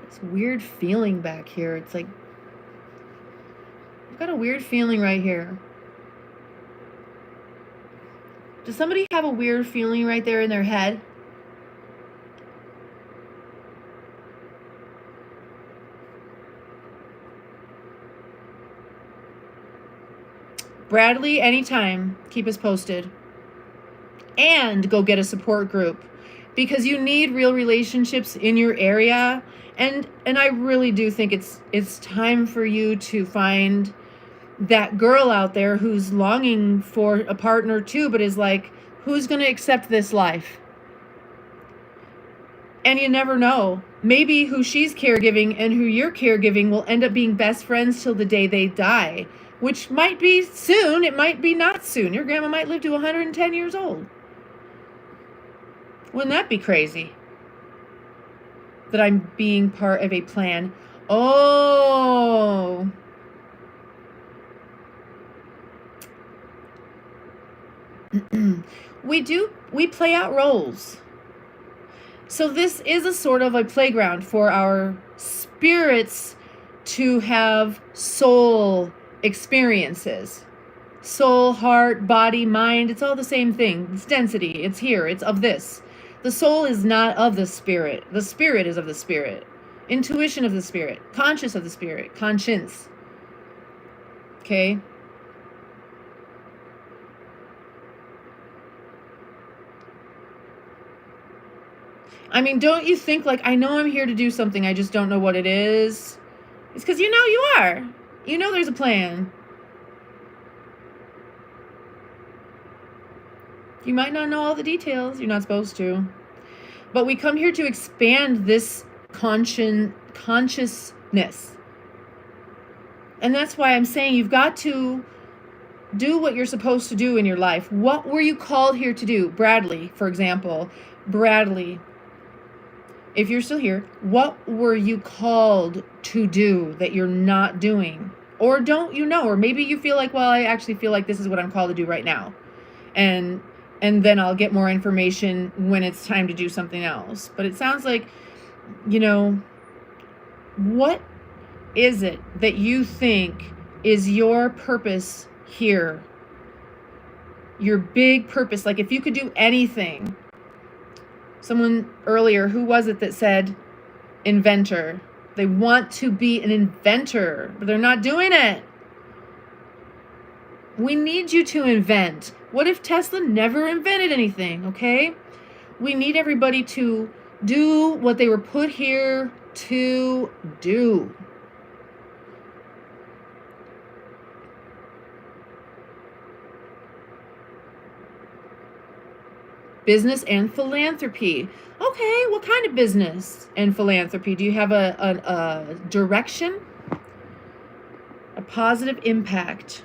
It's weird feeling back here. It's like, I've got a weird feeling right here. Does somebody have a weird feeling right there in their head? Bradley, anytime, keep us posted. And go get a support group, because you need real relationships in your area. And I really do think it's time for you to find that girl out there who's longing for a partner too, but is like, who's going to accept this life? And you never know. Maybe who she's caregiving and who you're caregiving will end up being best friends till the day they die. Which might be soon, it might be not soon. Your grandma might live to 110 years old. Wouldn't that be crazy? That I'm being part of a plan. Oh. We play out roles. So this is a sort of a playground for our spirits to have soul experiences. Soul, heart, body, mind, it's all the same thing. It's density. It's here. It's of this. The soul is not of the spirit. The spirit is of the spirit. Intuition of the spirit. Conscious of the spirit. Conscience. Okay? I mean, don't you think, like, I know I'm here to do something, I just don't know what it is? It's because you know you are. You know there's a plan. You might not know all the details. You're not supposed to. But we come here to expand this consciousness. And that's why I'm saying you've got to do what you're supposed to do in your life. What were you called here to do? Bradley, for example. Bradley, if you're still here, what were you called to do that you're not doing? Or don't you know? Or maybe you feel like, well, I actually feel like this is what I'm called to do right now. And then I'll get more information when it's time to do something else. But it sounds like, you know, what is it that you think is your purpose here? Your big purpose. Like if you could do anything. Someone earlier, who was it that said inventor? They want to be an inventor, but they're not doing it. We need you to invent. What if Tesla never invented anything, okay? We need everybody to do what they were put here to do. Business and philanthropy. Okay, what kind of business and philanthropy? Do you have a direction? A positive impact.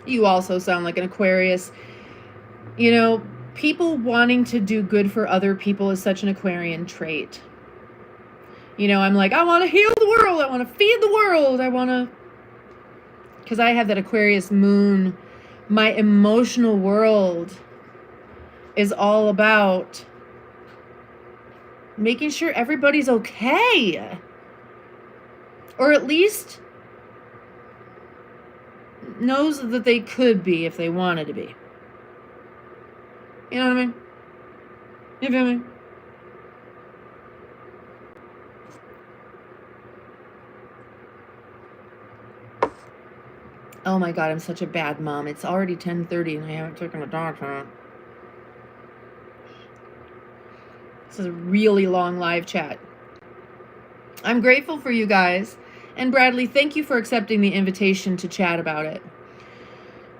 You also sound like an Aquarius. You know, people wanting to do good for other people is such an Aquarian trait. You know, I'm like, I want to heal the world. I want to feed the world. I want to, because I have that Aquarius moon. My emotional world is all about making sure everybody's okay. Or at least knows that they could be if they wanted to be. You know what I mean? You feel me? Oh my God, I'm such a bad mom. It's already 10:30 and I haven't taken a dog home. This is a really long live chat. I'm grateful for you guys. And Bradley, thank you for accepting the invitation to chat about it.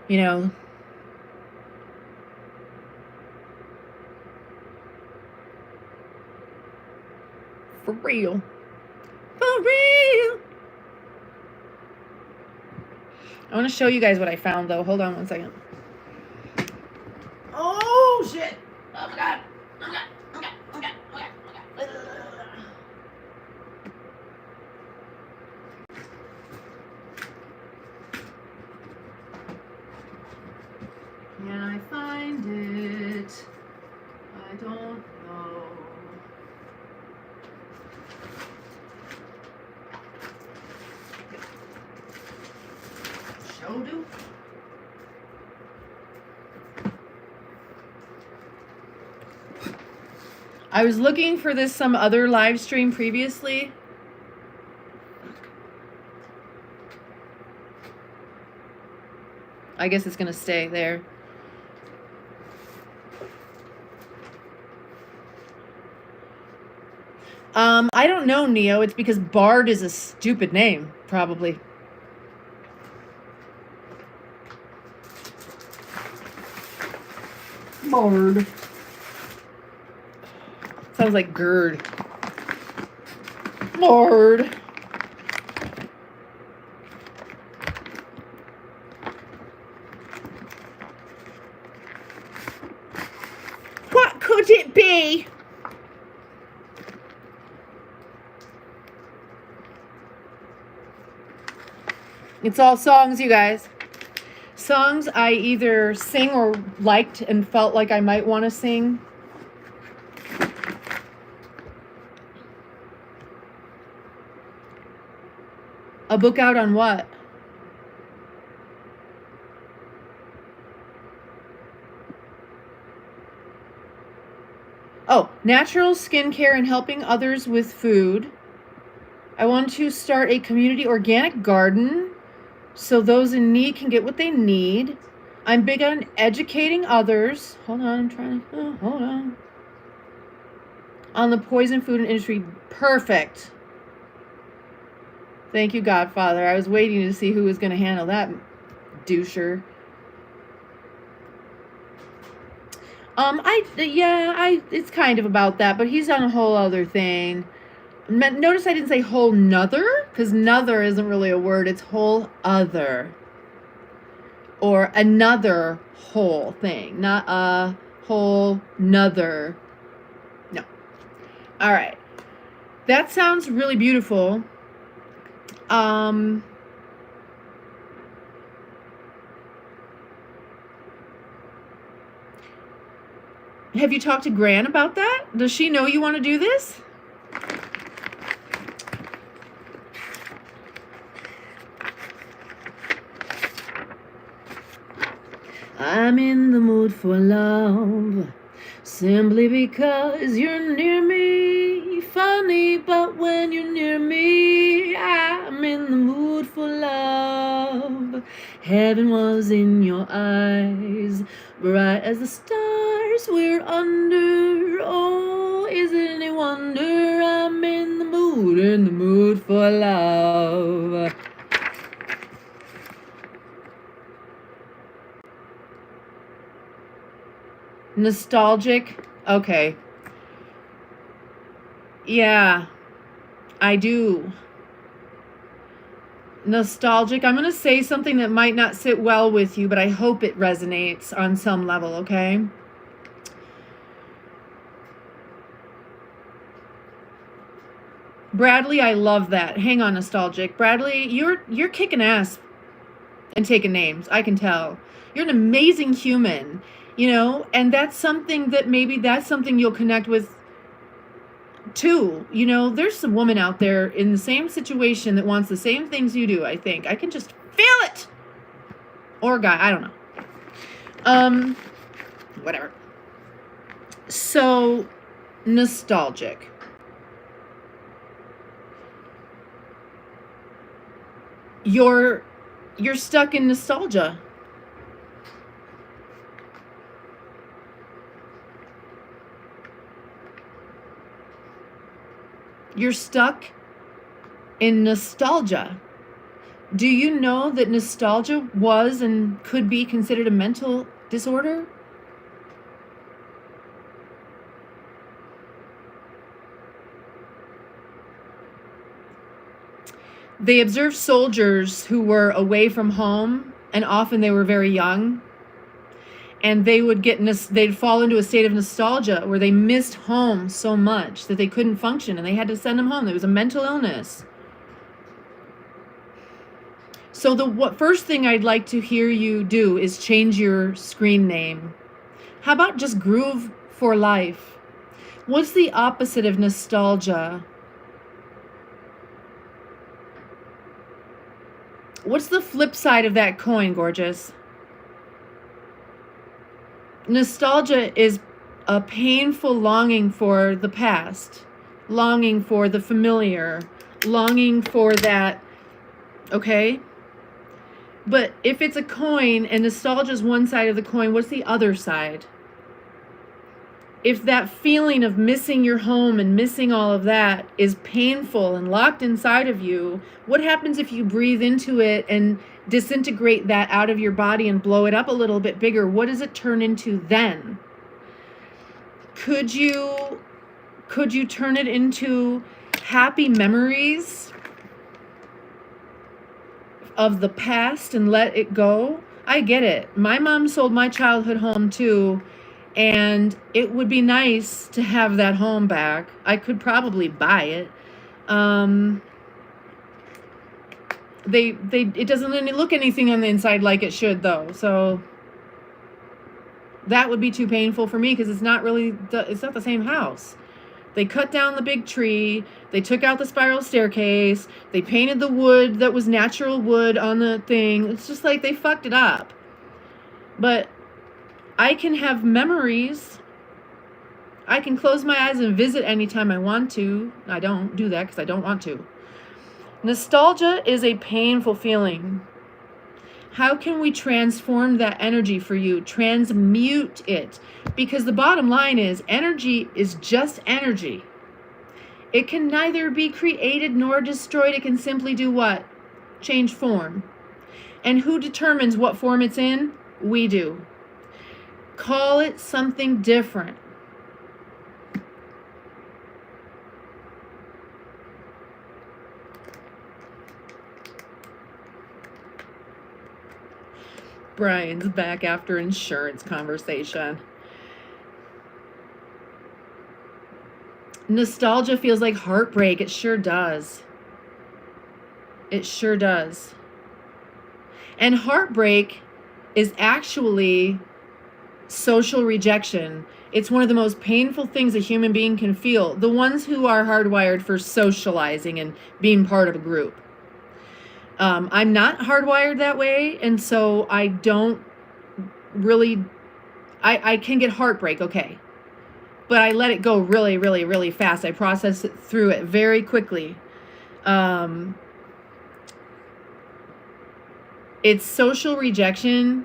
You know, for real. For real. I want to show you guys what I found, though. Hold on one second. Oh, shit. Oh, my God. Oh, God. Oh, God. Oh, God. Oh, God. Oh, God. Can I find it? I don't know. Do. I was looking for this some other live stream previously. I guess it's gonna stay there. I don't know, Neo. It's because Bard is a stupid name, probably. Bard. Sounds like GERD. Bard. What could it be? It's all songs, you guys. Songs I either sing or liked and felt like I might want to sing. A book out on what? Oh, natural skincare and helping others with food. I want to start a community organic garden so those in need can get what they need. I'm big on educating others. Hold on, I'm trying to, hold on. On the poison food industry. Perfect. Thank you, Godfather. I was waiting to see who was going to handle that doucher. It's kind of about that, but he's on a whole other thing. Notice I didn't say whole nother, because nother isn't really a word. It's whole other. Or another whole thing, not a whole nother. No. All right. That sounds really beautiful. Have you talked to Gran about that? Does she know you want to do this? I'm in the mood for love, simply because you're near me. Funny, but when you're near me, I'm in the mood for love. Heaven was in your eyes, bright as the stars we're under. Oh, is it any wonder I'm in the mood for love. Nostalgic? Okay. Yeah, I do. Nostalgic. I'm going to say something that might not sit well with you, but I hope it resonates on some level, okay? Bradley, I love that. Hang on, nostalgic. Bradley, you're kicking ass and taking names. I can tell. You're an amazing human. And that's something that maybe that's something you'll connect with too. There's a woman out there in the same situation that wants the same things you do, I think. I can just feel it. Or a guy, I don't know. Whatever. So, nostalgic. You're stuck in nostalgia. You're stuck in nostalgia. Do you know that nostalgia was and could be considered a mental disorder? They observed soldiers who were away from home, and often they were very young. And they'd fall into a state of nostalgia where they missed home so much that they couldn't function and they had to send them home. There was a mental illness. So the first thing I'd like to hear you do is change your screen name. How about just Groove for Life? What's the opposite of nostalgia? What's the flip side of that coin, gorgeous? Nostalgia is a painful longing for the past, longing for the familiar, longing for that, okay? But if it's a coin and nostalgia is one side of the coin, what's the other side? If that feeling of missing your home and missing all of that is painful and locked inside of you, what happens if you breathe into it and disintegrate that out of your body and blow it up a little bit bigger? What does it turn into then? Could you turn it into happy memories of the past and let it go? I get it. My mom sold my childhood home too, and it would be nice to have that home back. I could probably buy it. It doesn't look anything on the inside like it should though. So that would be too painful for me because it's not the same house. They cut down the big tree. They took out the spiral staircase. They painted the wood that was natural wood on the thing. It's just like they fucked it up. But I can have memories. I can close my eyes and visit anytime I want to. I don't do that because I don't want to. Nostalgia is a painful feeling. How can we transform that energy for you? Transmute it. Because the bottom line is, energy is just energy. It can neither be created nor destroyed. It can simply do what? Change form. And who determines what form it's in? We do. Call it something different. Brian's back after insurance conversation. Nostalgia feels like heartbreak. It sure does. It sure does. And heartbreak is actually social rejection. It's one of the most painful things a human being can feel. The ones who are hardwired for socializing and being part of a group. I'm not hardwired that way, and so I don't really, I can get heartbreak, okay. But I let it go really, really, really fast. I process it through it very quickly. It's social rejection,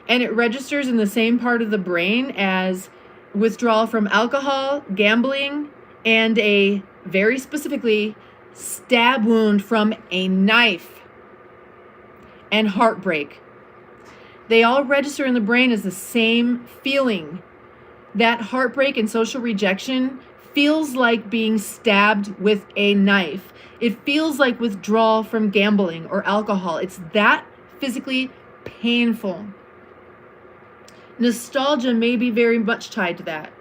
and it registers in the same part of the brain as withdrawal from alcohol, gambling, and a very specifically stab wound from a knife and heartbreak. They all register in the brain as the same feeling. That heartbreak and social rejection feels like being stabbed with a knife. It feels like withdrawal from gambling or alcohol. It's that physically painful. Nostalgia may be very much tied to that,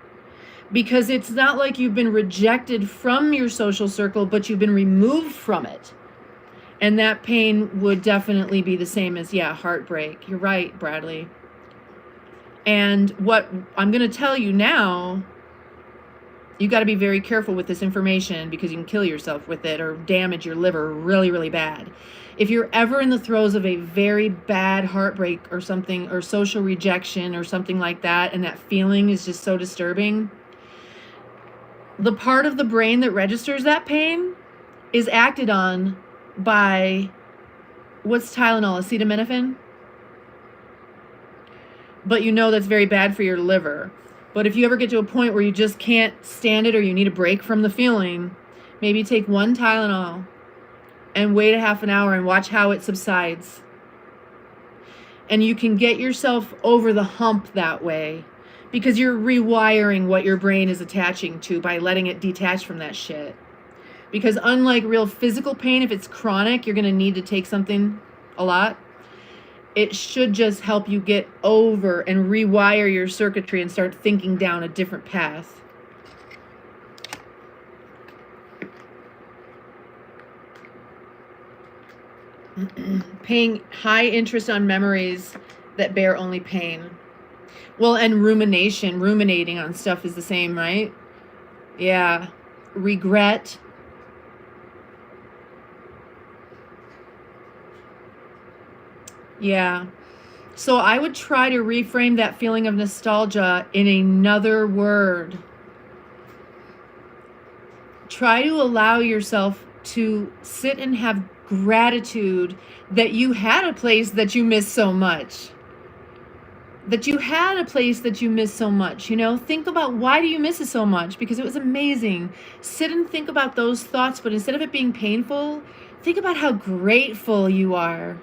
because it's not like you've been rejected from your social circle, but you've been removed from it. And that pain would definitely be the same as, heartbreak. You're right, Bradley. And what I'm going to tell you now, you got to be very careful with this information, because you can kill yourself with it or damage your liver really, really bad. If you're ever in the throes of a very bad heartbreak or something, or social rejection or something like that, and that feeling is just so disturbing, the part of the brain that registers that pain is acted on by, what's Tylenol, acetaminophen? But you know that's very bad for your liver. But if you ever get to a point where you just can't stand it, or you need a break from the feeling, maybe take one Tylenol and wait a half an hour and watch how it subsides. And you can get yourself over the hump that way, because you're rewiring what your brain is attaching to by letting it detach from that shit. Because unlike real physical pain, if it's chronic, you're going to need to take something a lot. It should just help you get over and rewire your circuitry and start thinking down a different path. Paying high interest on memories that bear only pain. Well, and ruminating on stuff is the same, right? Yeah. Regret. Yeah. So I would try to reframe that feeling of nostalgia in another word. Try to allow yourself to sit and have gratitude that you had a place that you miss so much. Think about, why do you miss it so much? Because it was amazing. Sit and think about those thoughts, but instead of it being painful, think about how grateful you are.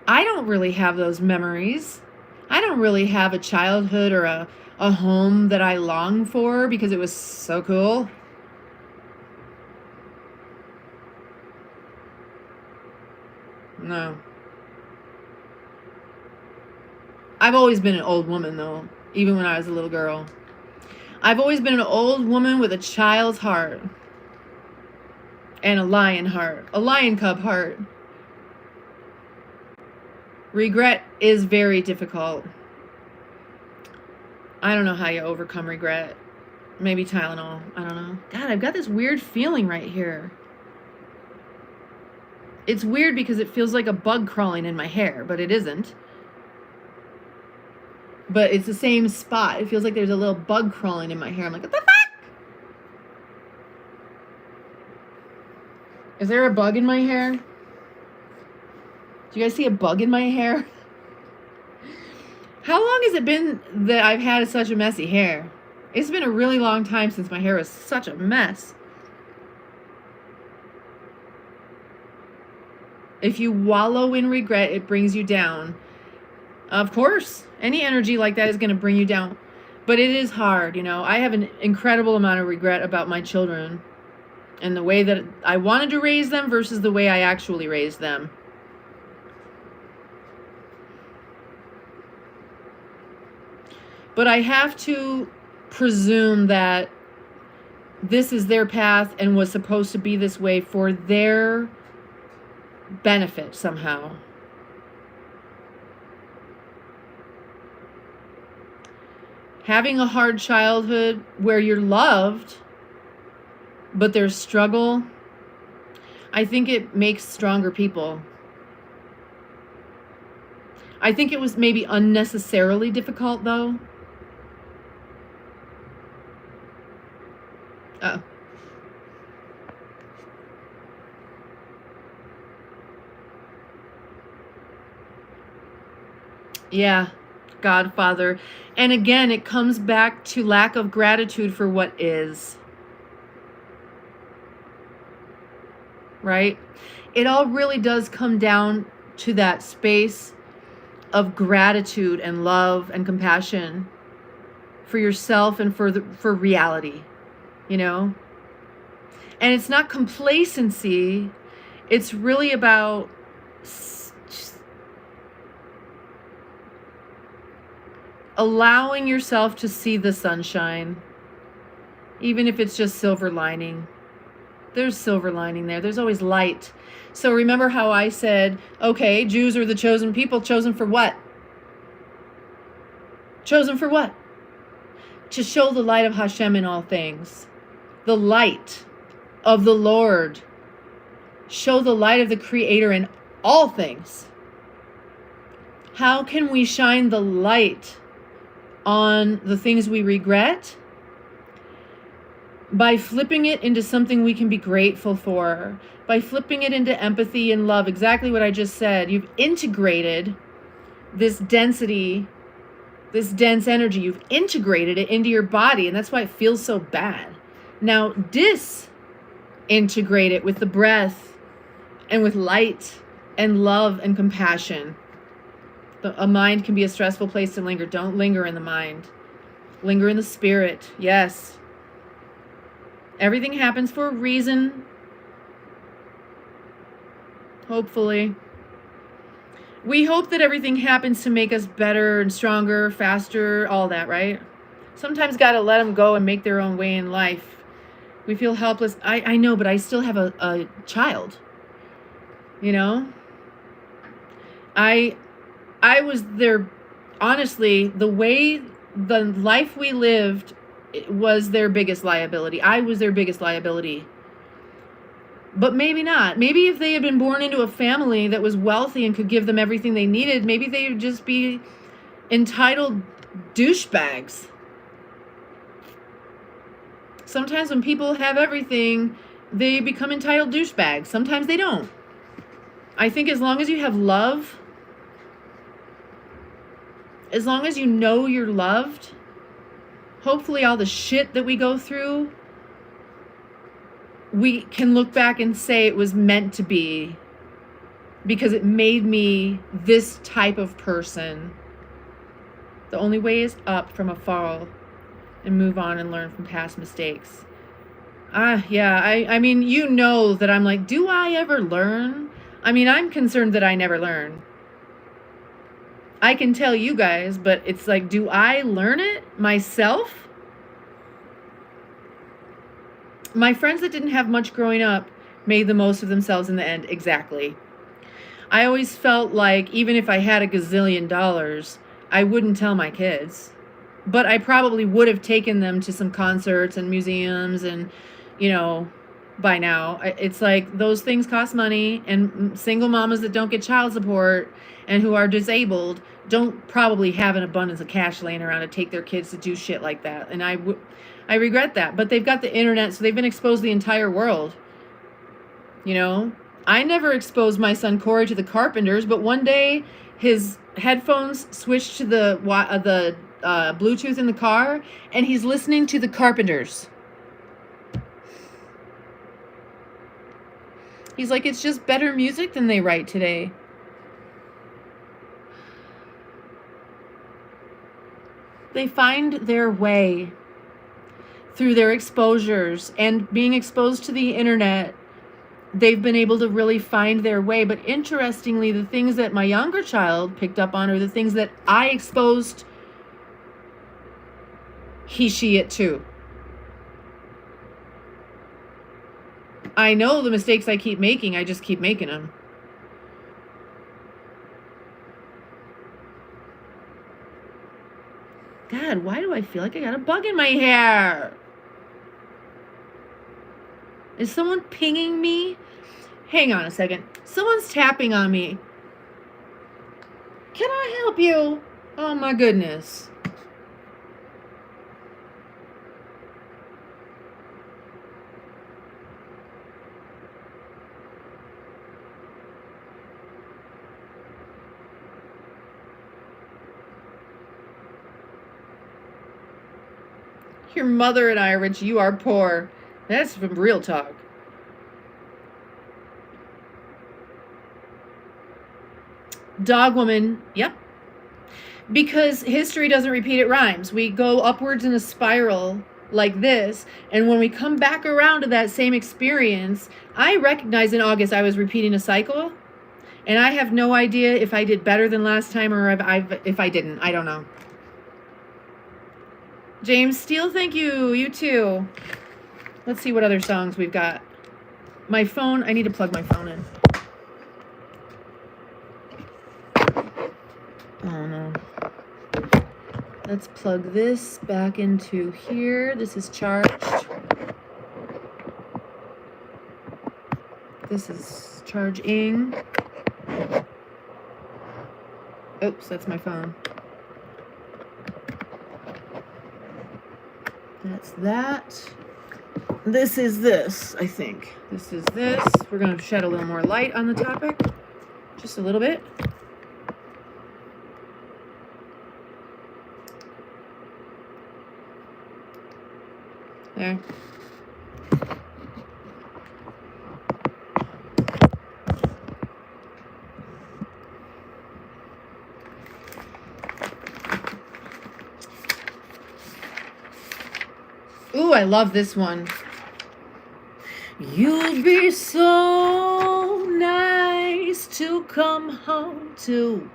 I don't really have those memories. I don't really have a childhood or a home that I long for because it was so cool. No. I've always been an old woman, though, even when I was a little girl. I've always been an old woman with a child's heart and a lion heart, a lion cub heart. Regret is very difficult. I don't know how you overcome regret. Maybe Tylenol. I don't know. God, I've got this weird feeling right here. It's weird because it feels like a bug crawling in my hair, but it isn't. But it's the same spot. It feels like there's a little bug crawling in my hair. I'm like, what the fuck? Is there a bug in my hair? Do you guys see a bug in my hair? How long has it been that I've had such a messy hair? It's been a really long time since my hair was such a mess. If you wallow in regret, it brings you down. Of course, any energy like that is going to bring you down. But it is hard, you know. I have an incredible amount of regret about my children and the way that I wanted to raise them versus the way I actually raised them. But I have to presume that this is their path and was supposed to be this way for their benefit somehow. Having a hard childhood where you're loved, but there's struggle, I think it makes stronger people. I think it was maybe unnecessarily difficult, though. Oh. Yeah, Godfather. And again, it comes back to lack of gratitude for what is. Right? It all really does come down to that space of gratitude and love and compassion for yourself and for reality, you know? And it's not complacency. It's really about allowing yourself to see the sunshine, even if it's just silver lining. There's silver lining there. There's always light. So remember how I said, okay, Jews are the chosen people. Chosen for what? Chosen for what? To show the light of Hashem in all things. The light of the Lord. Show the light of the Creator in all things. How can we shine the light on the things we regret? By flipping it into something we can be grateful for. By flipping it into empathy and love. Exactly what I just said. You've integrated this density, this dense energy. You've integrated it into your body, and that's why it feels so bad. Now, disintegrate it with the breath and with light and love and compassion. A mind can be a stressful place to linger. Don't linger in the mind. Linger in the spirit. Yes. Everything happens for a reason. Hopefully. We hope that everything happens to make us better and stronger, faster, all that, right? Sometimes got to let them go and make their own way in life. We feel helpless. I know, but I still have a child. You know? I was there, honestly, the way the life we lived was their biggest liability. I was their biggest liability. But maybe not. Maybe if they had been born into a family that was wealthy and could give them everything they needed, maybe they would just be entitled douchebags. Sometimes when people have everything, they become entitled douchebags. Sometimes they don't. I think as long as you have love, as long as you know you're loved, hopefully all the shit that we go through, we can look back and say it was meant to be because it made me this type of person. The only way is up from a fall and move on and learn from past mistakes. I mean, you know that I'm like, do I ever learn? I mean, I'm concerned that I never learn. I can tell you guys, but it's like, do I learn it myself? My friends that didn't have much growing up made the most of themselves in the end. Exactly. I always felt like even if I had $1 gazillion, I wouldn't tell my kids. But I probably would have taken them to some concerts and museums and, you know, by now. It's like those things cost money, and single mamas that don't get child support and who are disabled don't probably have an abundance of cash laying around to take their kids to do shit like that. And I regret that. But they've got the internet, so they've been exposed to the entire world. You know? I never exposed my son Corey to the Carpenters, but one day his headphones switched to the Bluetooth in the car, and he's listening to the Carpenters. He's like, it's just better music than they write today. They find their way through their exposures and being exposed to the internet. They've been able to really find their way. But interestingly, the things that my younger child picked up on are the things that I exposed it too. I know the mistakes I keep making, I just keep making them. God, why do I feel like I got a bug in my hair? Is someone pinging me? Hang on a second. Someone's tapping on me. Can I help you? Oh my goodness. Your mother and I are rich, you are poor. That's from real talk. Dog woman, yep. Because history doesn't repeat, it rhymes. We go upwards in a spiral like this, and when we come back around to that same experience, I recognize in August I was repeating a cycle, and I have no idea if I did better than last time or if I didn't. I don't know. James Steele, thank you. You too. Let's see what other songs we've got. My phone, I need to plug my phone in. Oh no. Let's plug this back into here. This is charged. This is charging. Oops, that's my phone. That's that. This is this, I think. This is this. We're going to shed a little more light on the topic. Just a little bit. There. Ooh, I love this one. You'd be so nice to come home to.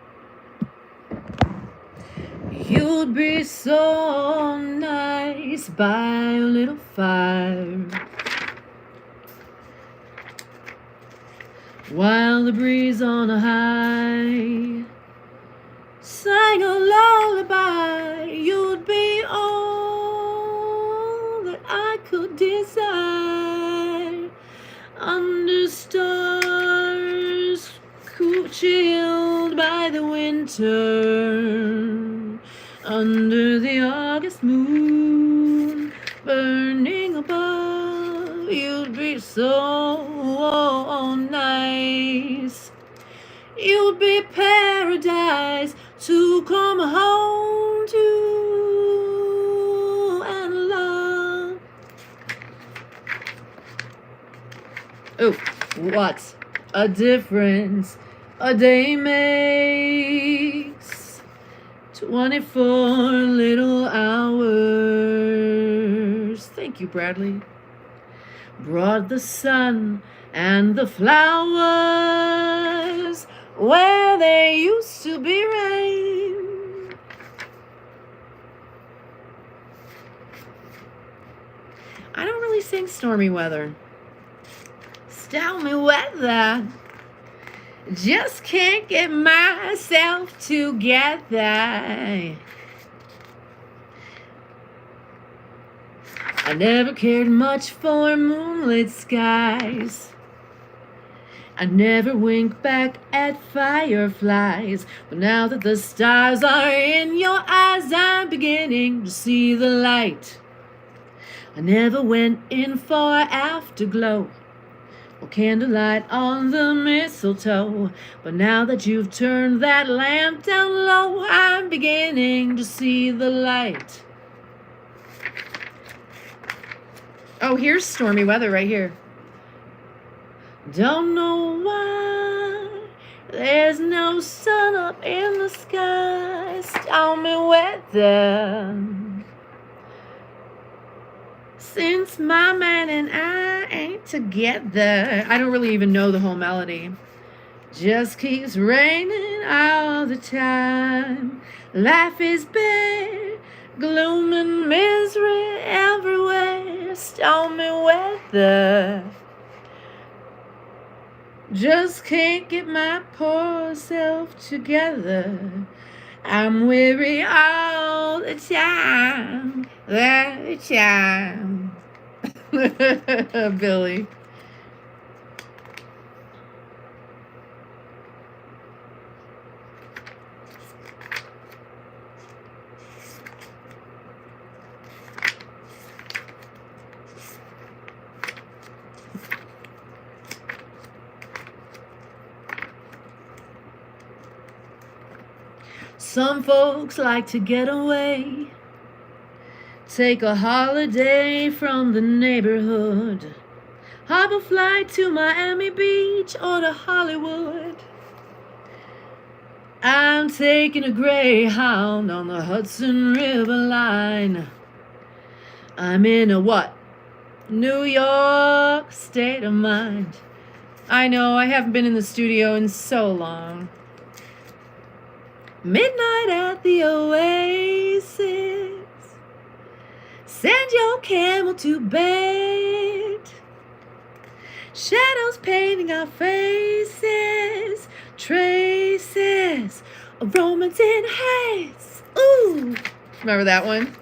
You'd be so nice by a little fire, while the breeze on a high sang a lullaby. You'd be all that I could desire, under stars chilled by the winter, under the August moon burning above. You'd be so nice. You'd be paradise to come home to and love. Oh, what a difference a day makes. 24 little hours. Thank you, Bradley. Brought the sun and the flowers where there used to be rain. I don't really sing stormy weather. Stormy weather. Just can't get myself together. I never cared much for moonlit skies. I never winked back at fireflies. But now that the stars are in your eyes, I'm beginning to see the light. I never went in for afterglow or candlelight on the mistletoe. But now that you've turned that lamp down low, I'm beginning to see the light. Oh, here's stormy weather right here. Don't know why There's no sun up in the sky, stormy weather. Since my man and I ain't together. I don't really even know the whole melody. Just keeps raining all the time. Life is bad, gloom and misery everywhere, stormy weather. Just can't get my poor self together. I'm weary all the time. The time. Billy. Some folks like to get away, take a holiday from the neighborhood, hop a flight to Miami Beach or to Hollywood. I'm taking a Greyhound on the Hudson River line. I'm in a what? New York state of mind. I know, I haven't been in the studio in so long. Midnight at the Oasis. Send your camel to bed. Shadows painting our faces. Traces of romance in haze. Ooh. Remember that one?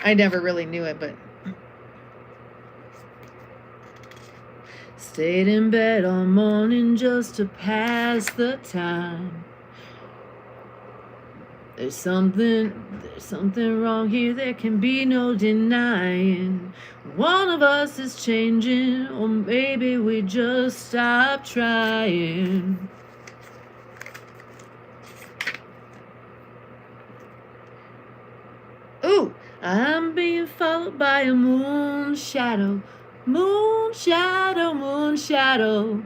I never really knew it, but... Stayed in bed all morning just to pass the time. There's something wrong here, there can be no denying. One of us is changing, or maybe we just stop trying. Ooh, I'm being followed by a moon shadow. Moon shadow, moon shadow.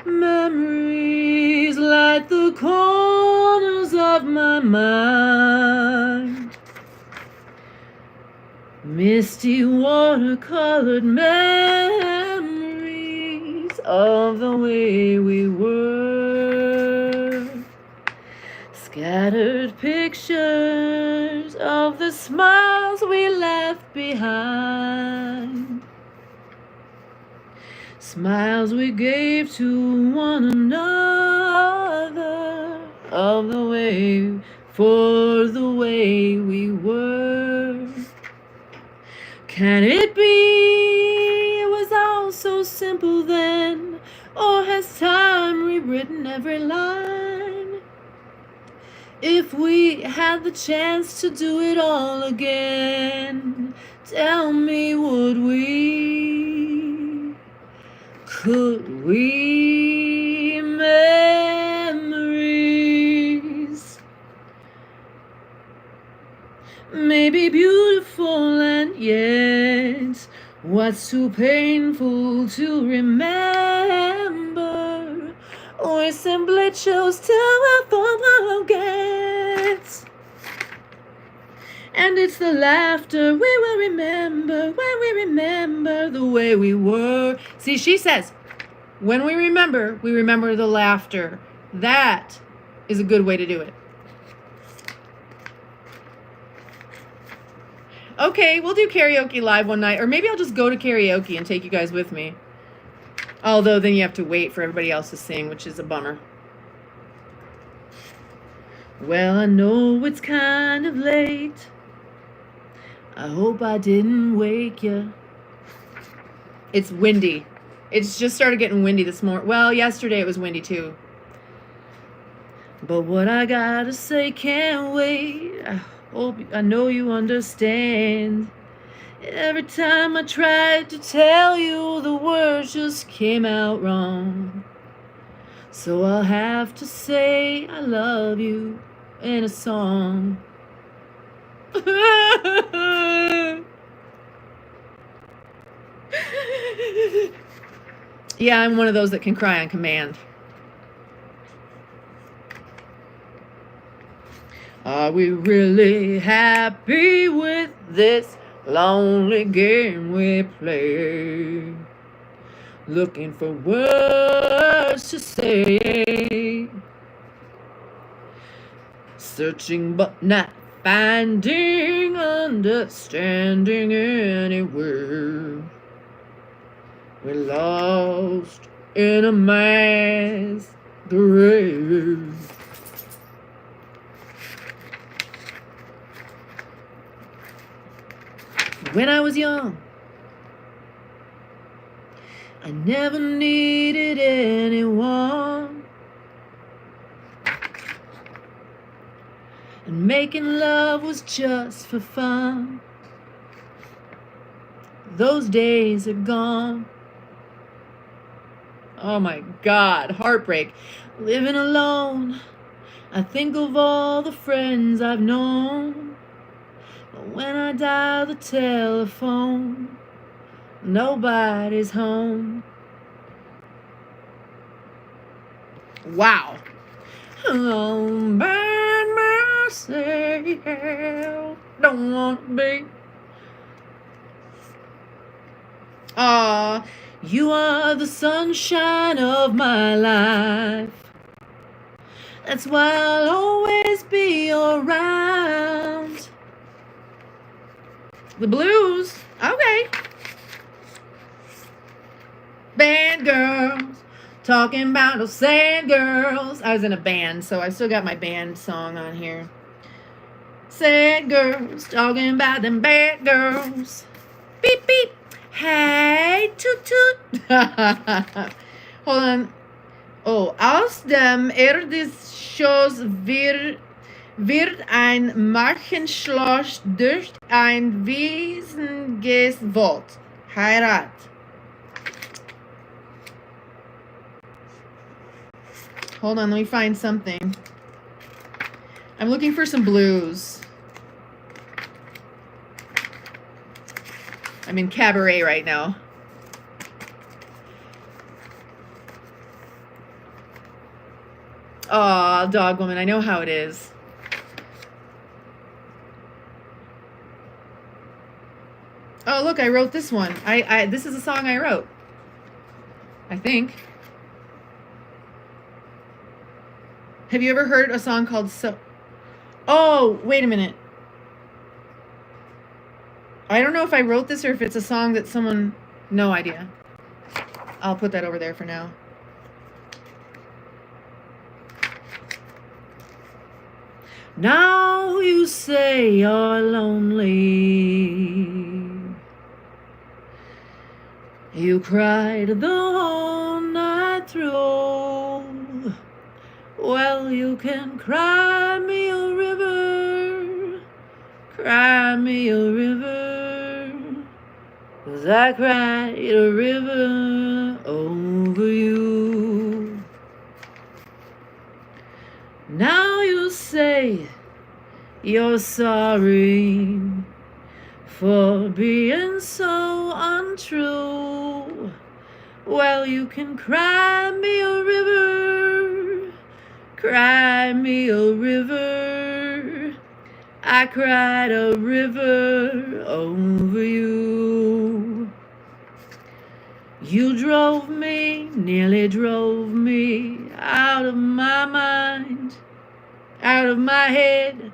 Memories light the corners of my mind. Misty watercolored memories of the way we were. Scattered pictures of the smiles we left behind. Smiles we gave to one another of the way, for the way we were. Can it be it was all so simple then? Or has time rewritten every line? If we had the chance to do it all again, tell me, would we? Could we? Memories may be beautiful, and yet what's too painful to remember? We simply chose to forget. And it's the laughter we will remember when we remember the way we were. See, she says, when we remember the laughter. That is a good way to do it. Okay, we'll do karaoke live one night, or maybe I'll just go to karaoke and take you guys with me. Although then you have to wait for everybody else to sing, which is a bummer. Well, I know it's kind of late. I hope I didn't wake you. It's windy. It's just started getting windy this morning. Well, yesterday it was windy too. But what I gotta say can't wait. I know you understand. Every time I tried to tell you, the words just came out wrong. So I'll have to say I love you in a song. Yeah, I'm one of those that can cry on command. Are we really happy with this lonely game we play? Looking for words to say. Searching but not finding understanding anywhere. We're lost in a mass grave. When I was young, I never needed anyone. And making love was just for fun. Those days are gone. Oh my God, heartbreak. Living alone, I think of all the friends I've known. But when I dial the telephone, nobody's home. Wow. I'm by myself. Don't want to be. You are the sunshine of my life. That's why I'll always be around. The blues. Okay. Band girls. Talking about those sad girls. I was in a band, so I still got my band song on here. Sad girls. Talking about them bad girls. Beep, beep. Hey, toot, toot. Hold on. Oh, aus dem Erdgeschoss wird ein Märchenschloss durch ein Wiesengeswort. Heirat. Hold on, let me find something. I'm looking for some blues. I'm in cabaret right now. Aw, dog woman, I know how it is. Oh, look, I wrote this one. This is a song I wrote. I think. Have you ever heard a song called So? Oh, wait a minute. I don't know if I wrote this or if it's a song that someone... No idea. I'll put that over there for now. Now you say you're lonely. You cried the whole night through. Well, you can cry me a river. Cry me a river. 'Cause I cried a river over you. Now you say you're sorry for being so untrue. Well, you can cry me a river. Cry me a river. I cried a river over you. You drove me, nearly drove me out of my mind, out of my head,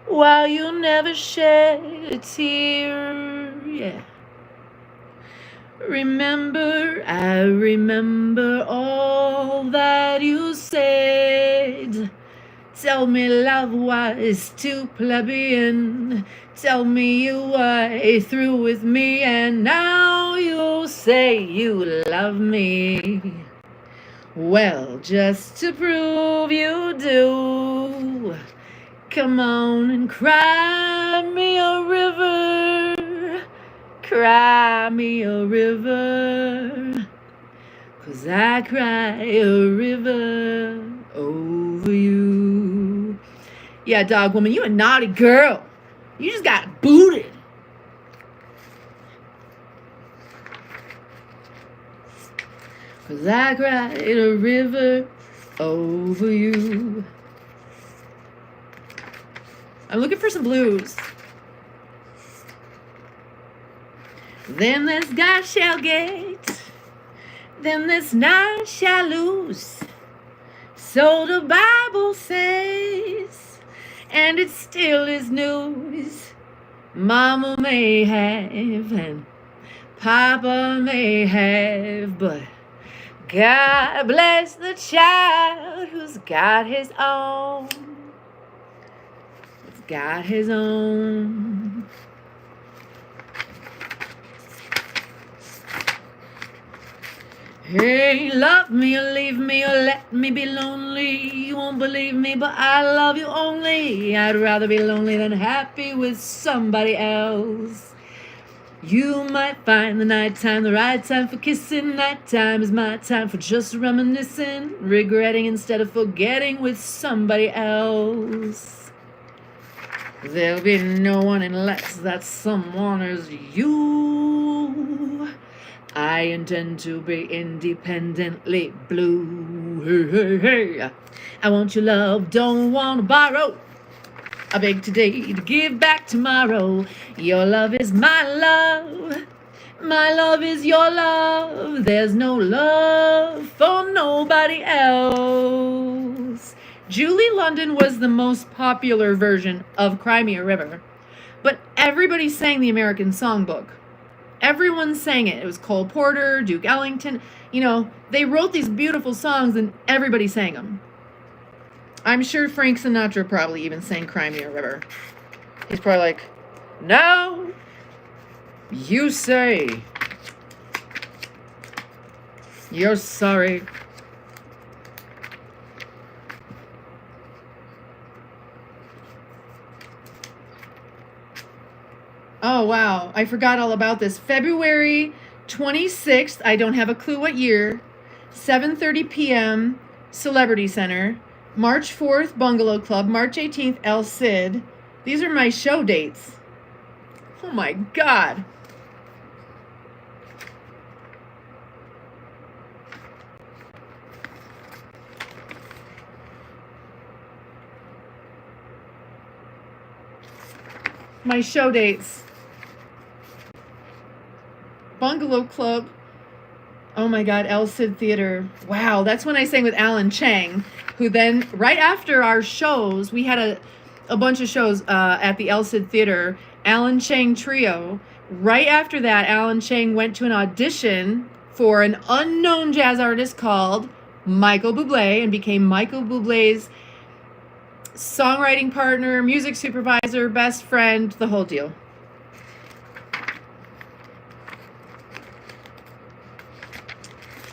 while you never shed a tear. Yeah. Remember, I remember all that you said. Tell me love was too plebeian. Tell me you were through with me, and now you say you love me. Well, just to prove you do, come on and cry me a river. Cry me a river. 'Cause I cry a river over you. Yeah, dog woman, you a naughty girl. You just got booted. 'cause I cried a river over you. I'm looking for some blues. Them this God shall get, them this night shall lose. So the Bible says, and it still is news. Mama may have and Papa may have, but God bless the child who's got his own. It's got his own. Hey, love me or leave me or let me be lonely. You won't believe me, but I love you only. I'd rather be lonely than happy with somebody else. You might find the nighttime the right time for kissing. Nighttime is my time for just reminiscing, regretting instead of forgetting with somebody else. There'll be no one unless that someone is you. I intend to be independently blue. Hey, hey, hey. I want your love, don't want to borrow. I beg today to give back tomorrow. Your love is my love. My love is your love. There's no love for nobody else. Julie London was the most popular version of Cry Me a River, but everybody sang the American Songbook. Everyone sang it. It was Cole Porter, Duke Ellington. You know, they wrote these beautiful songs and everybody sang them. I'm sure Frank Sinatra probably even sang Cry Me a River. He's probably like, now you say you're sorry. Oh, wow. I forgot all about this. February 26th. I don't have a clue what year. 7:30 p.m. Celebrity Center. March 4th, Bungalow Club. March 18th, El Cid. These are my show dates. Oh my God. My show dates. Bungalow Club. Oh my God, El Cid Theater. Wow, that's when I sang with Alan Chang, who then, right after our shows, we had a bunch of shows at the El Cid Theater, Alan Chang Trio. Right after that, Alan Chang went to an audition for an unknown jazz artist called Michael Bublé and became Michael Bublé's songwriting partner, music supervisor, best friend, the whole deal.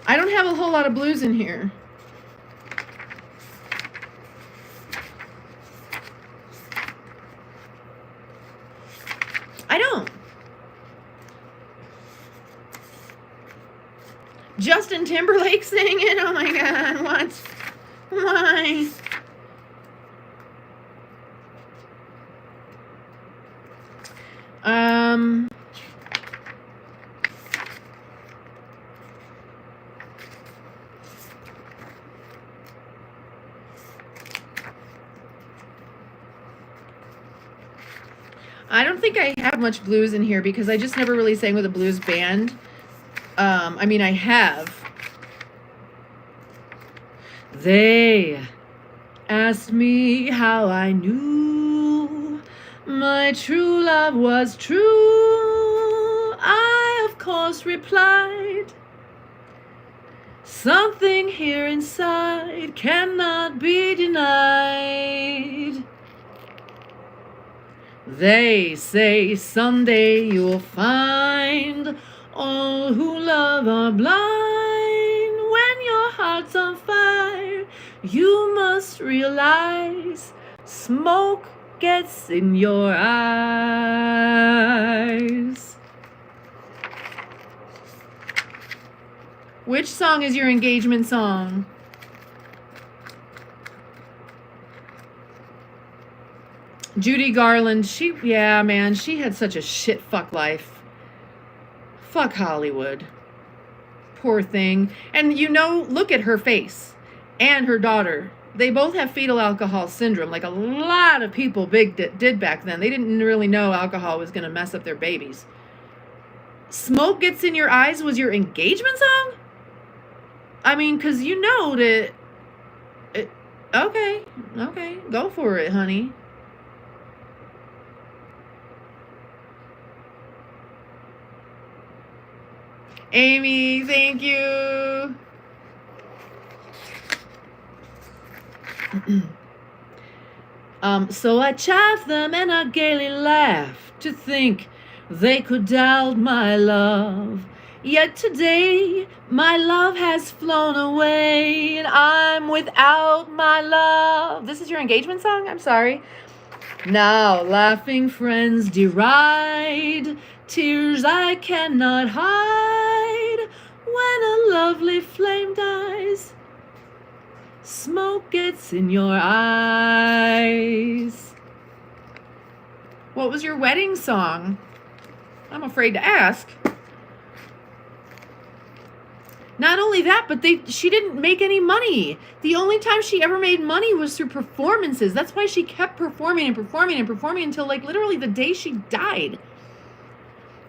I don't have a whole lot of blues in here. I don't. Justin Timberlake singing? Oh my God, what? Why? I don't think I have much blues in here because I just never really sang with a blues band. I mean, I have. They asked me how I knew my true love was true. I, of course, replied, something here inside cannot be denied. They say someday you'll find all who love are blind. When your heart's on fire, you must realize smoke gets in your eyes. Which song is your engagement song? Judy Garland, yeah, man, she had such a shit fuck life. Fuck Hollywood. Poor thing. And look at her face and her daughter. They both have fetal alcohol syndrome, like a lot of people did back then. They didn't really know alcohol was going to mess up their babies. Smoke Gets in Your Eyes was your engagement song? I mean, because that... Okay, go for it, honey. Amy, thank you. So I chaff them and I gaily laugh to think they could doubt my love. Yet today my love has flown away and I'm without my love. This is your engagement song? I'm sorry. Now laughing friends deride tears I cannot hide. When a lovely flame dies, smoke gets in your eyes. What was your wedding song? I'm afraid to ask. Not only that, but she didn't make any money. The only time she ever made money was through performances. That's why she kept performing and performing and performing until like literally the day she died.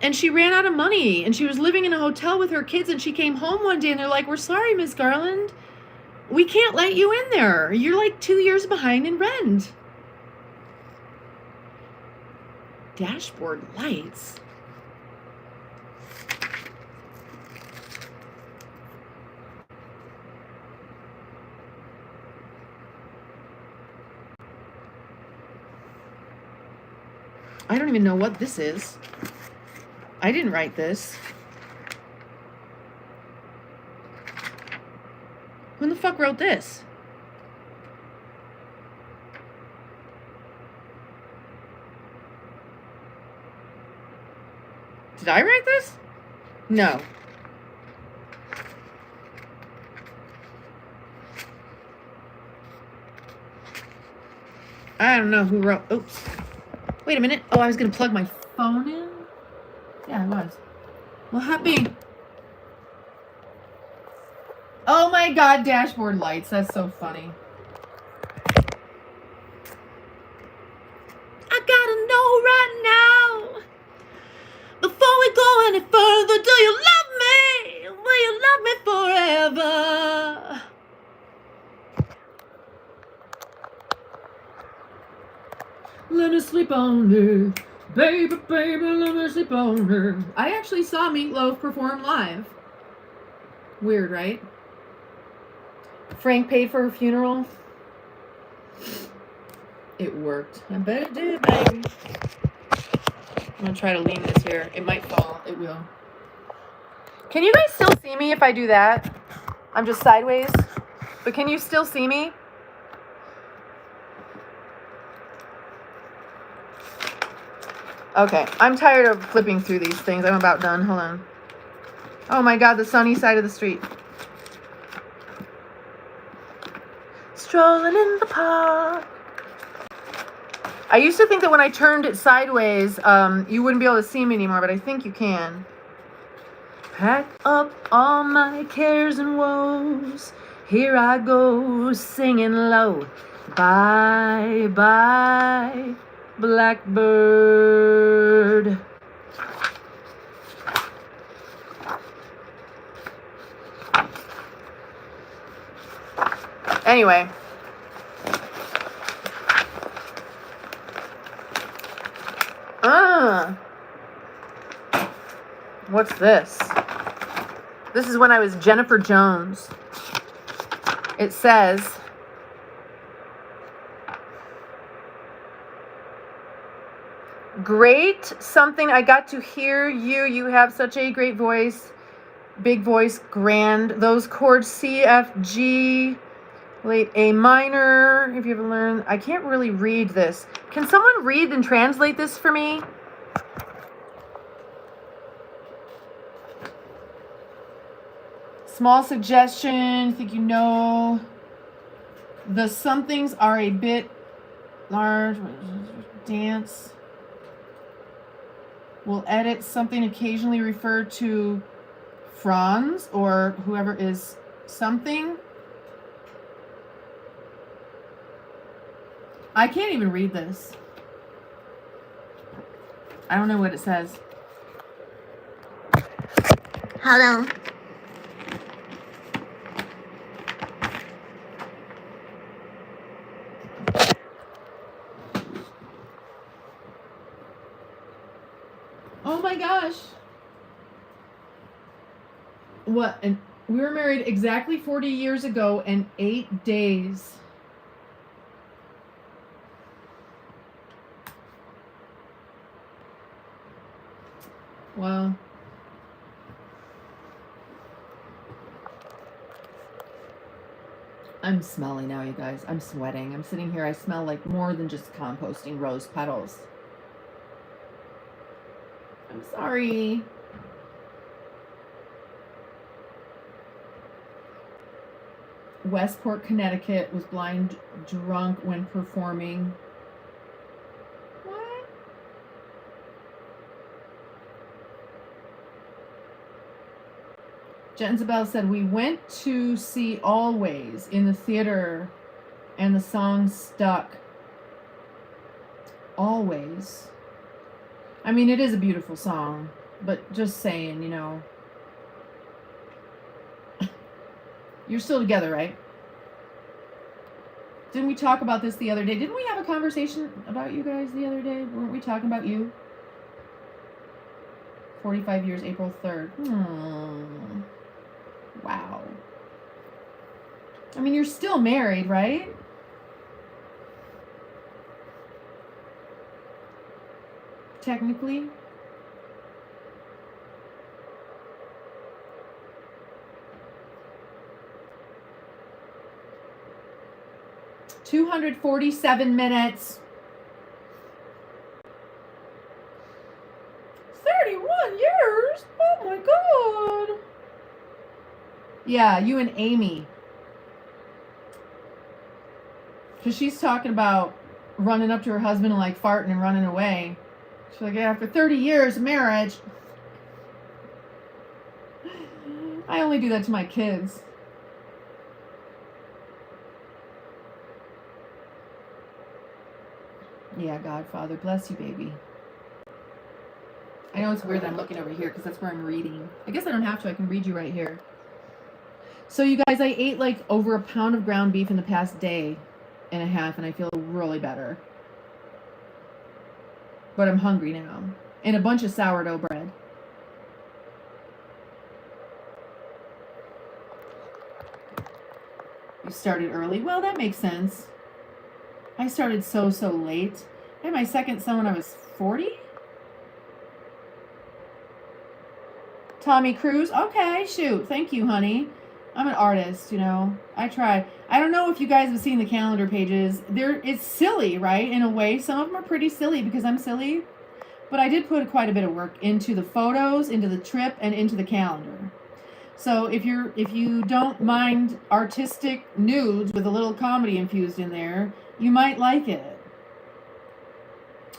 And she ran out of money and she was living in a hotel with her kids and she came home one day and they're like, "We're sorry, Miss Garland. We can't let you in there. You're like 2 years behind in rent." Dashboard lights. I don't even know what this is. I didn't write this. Who the fuck wrote this? Did I write this? No. I don't know who wrote. Oops. Wait a minute. Oh, I was going to plug my phone in? Yeah, I was. Well, happy. Oh my God, dashboard lights. That's so funny. I gotta know right now, before we go any further, do you love me? Will you love me forever? Let me sleep on her. Baby, baby, let me sleep on her. I actually saw Meatloaf perform live. Weird, right? Frank paid for her funeral. It worked. I bet it did, baby. I'm gonna try to lean this here. It might fall. It will. Can you guys still see me if I do that? I'm just sideways. But can you still see me? Okay, I'm tired of flipping through these things. I'm about done. Hold on. Oh my God, the sunny side of the street. Strolling in the park. I used to think that when I turned it sideways, you wouldn't be able to see me anymore, but I think you can. Pack up all my cares and woes. Here I go, singing low. Bye, bye, blackbird. Anyway. What's this? This is when I was Jennifer Jones. It says, great something. I got to hear you. You have such a great voice. Big voice, grand. Those chords C, F, G, late A minor. If you ever learned, I can't really read this. Can someone read and translate this for me? Small suggestion. I think you know. The somethings are a bit large. Dance. Will edit something occasionally referred to Franz or whoever is something. I can't even read this. I don't know what it says. Hold on. Oh my gosh. What? And we were married exactly 40 years ago and 8 days. Wow. I'm smelly now, you guys. I'm sweating. I'm sitting here. I smell like more than just composting rose petals. I'm sorry. Westport, Connecticut was blind drunk when performing. What? Jensabel said, we went to see Always in the theater and the song stuck. Always. I mean, it is a beautiful song, but just saying, you know. You're still together, right? Didn't we talk about this the other day? Didn't we have a conversation about you guys the other day? Weren't we talking about you? 45 years, April 3rd. Wow. I mean, you're still married, right? Technically. $247 minutes. 31 years? Oh my God. Yeah, you and Amy. Because she's talking about running up to her husband and like farting and running away. She's like, after 30 years of marriage. I only do that to my kids. Yeah, Godfather, bless you, baby. I know it's weird that I'm looking over here because that's where I'm reading. I guess I don't have to. I can read you right here. So you guys, I ate like over a pound of ground beef in the past day and a half, and I feel really better. But I'm hungry now. And a bunch of sourdough bread. You started early? Well, that makes sense. I started so late. I had my second son when I was 40. Tommy Cruise? Okay, shoot. Thank you, honey. I'm an artist, you know. I try. I don't know if you guys have seen the calendar pages. It's silly, right? In a way, some of them are pretty silly because I'm silly. But I did put quite a bit of work into the photos, into the trip, and into the calendar. So if you don't mind artistic nudes with a little comedy infused in there, you might like it.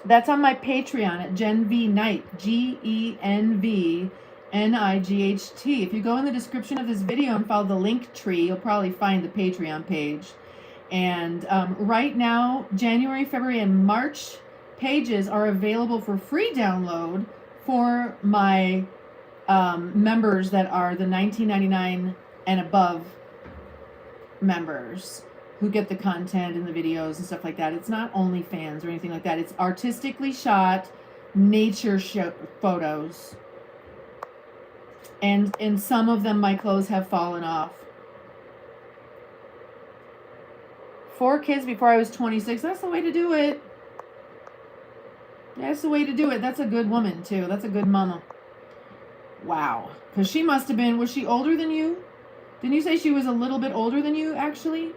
That's on my Patreon at Gen V Night, GenVNIGHT. If you go in the description of this video and follow the link tree, you'll probably find the Patreon page. And right now, January, February, and March pages are available for free download for my members that are the $19.99 and above members who get the content and the videos and stuff like that. It's not OnlyFans or anything like that. It's artistically shot nature photos. And in some of them, my clothes have fallen off. 4 kids before I was 26. That's the way to do it. That's the way to do it. That's a good woman, too. That's a good mama. Wow. Because she must have been, was she older than you? Didn't you say she was a little bit older than you, actually?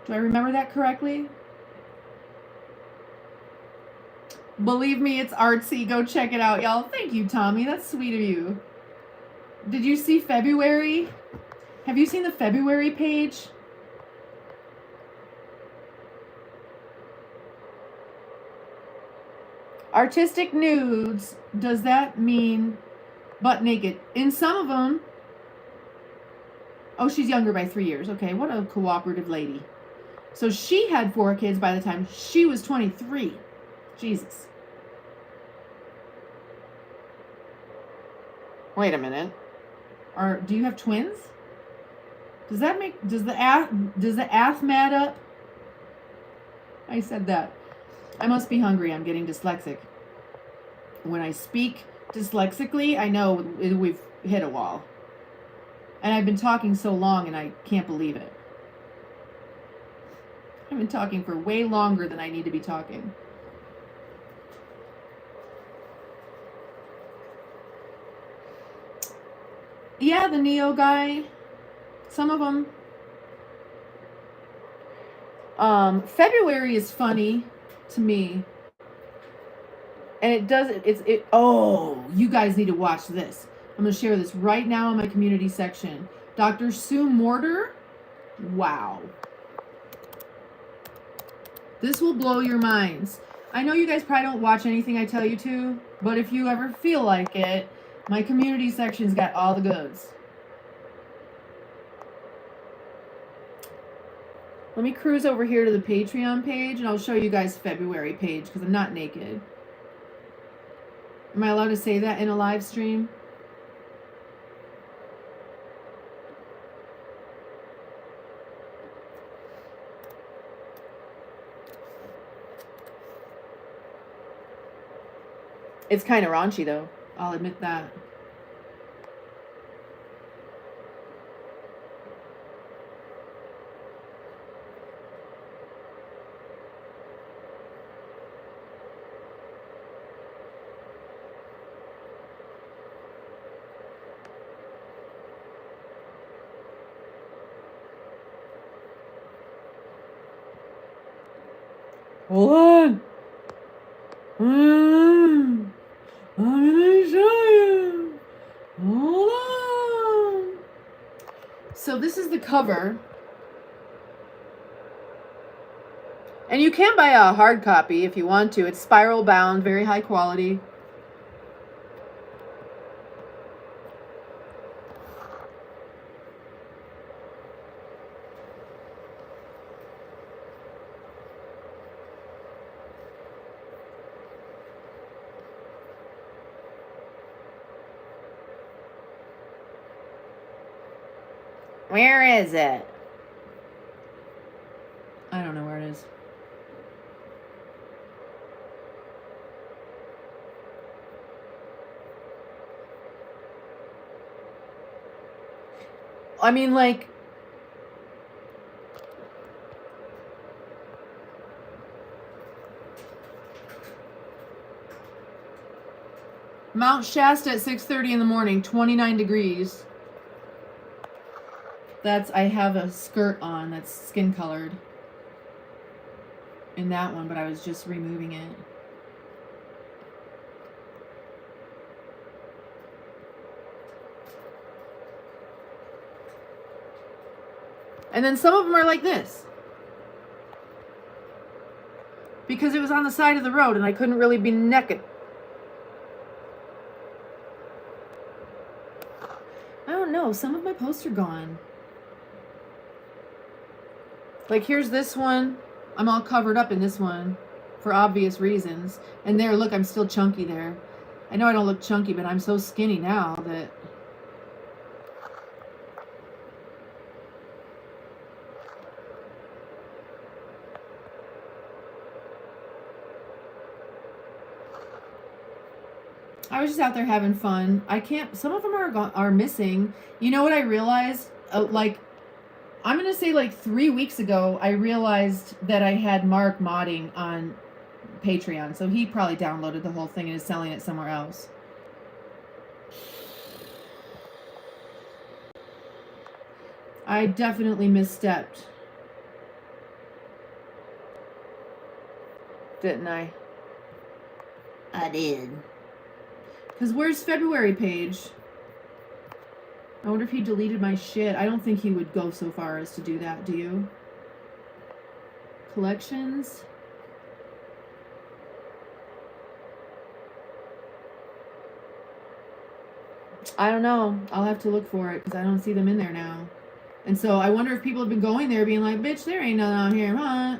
Do I remember that correctly? Believe me, it's artsy. Go check it out, y'all. Thank you, Tommy. That's sweet of you. Did you see February? Have you seen the February page? Artistic nudes. Does that mean butt naked. In some of them, oh, she's younger by 3 years. Okay, what a cooperative lady. So she had 4 kids by the time she was 23. Jesus. Wait a minute. Do you have twins? Does the ath add up? I said that. I must be hungry. I'm getting dyslexic. When I speak dyslexically, I know we've hit a wall. And I've been talking so long and I can't believe it. I've been talking for way longer than I need to be talking. Yeah, the Neo guy. Some of them. February is funny to me. And it does, oh, you guys need to watch this. I'm going to share this right now in my community section. Dr. Sue Morter. Wow. This will blow your minds. I know you guys probably don't watch anything I tell you to, but if you ever feel like it, my community section's got all the goods. Let me cruise over here to the Patreon page and I'll show you guys February page because I'm not naked. Am I allowed to say that in a live stream? It's kind of raunchy though. I'll admit that. Hold on. I'm gonna show you. Hold on. So this is the cover. And you can buy a hard copy if you want to. It's spiral bound, very high quality. Where is it? I don't know where it is. I mean, like, Mount Shasta at 6:30 in the morning, 29 degrees. I have a skirt on that's skin colored in that one, but I was just removing it. And then some of them are like this. Because it was on the side of the road and I couldn't really be naked. I don't know, some of my posts are gone. Like here's this one. I'm all covered up in this one for obvious reasons. And there, look, I'm still chunky there. I know I don't look chunky, but I'm so skinny now that... I was just out there having fun. I can't, some of them are missing. You know what I realized? Like, I'm going to say like 3 weeks ago, I realized that I had Mark modding on Patreon. So he probably downloaded the whole thing and is selling it somewhere else. I definitely misstepped. Didn't I? I did. Because where's February page? I wonder if he deleted my shit. I don't think he would go so far as to do that, do you? Collections? I don't know. I'll have to look for it because I don't see them in there now. And so I wonder if people have been going there being like, bitch, there ain't nothing out here, huh?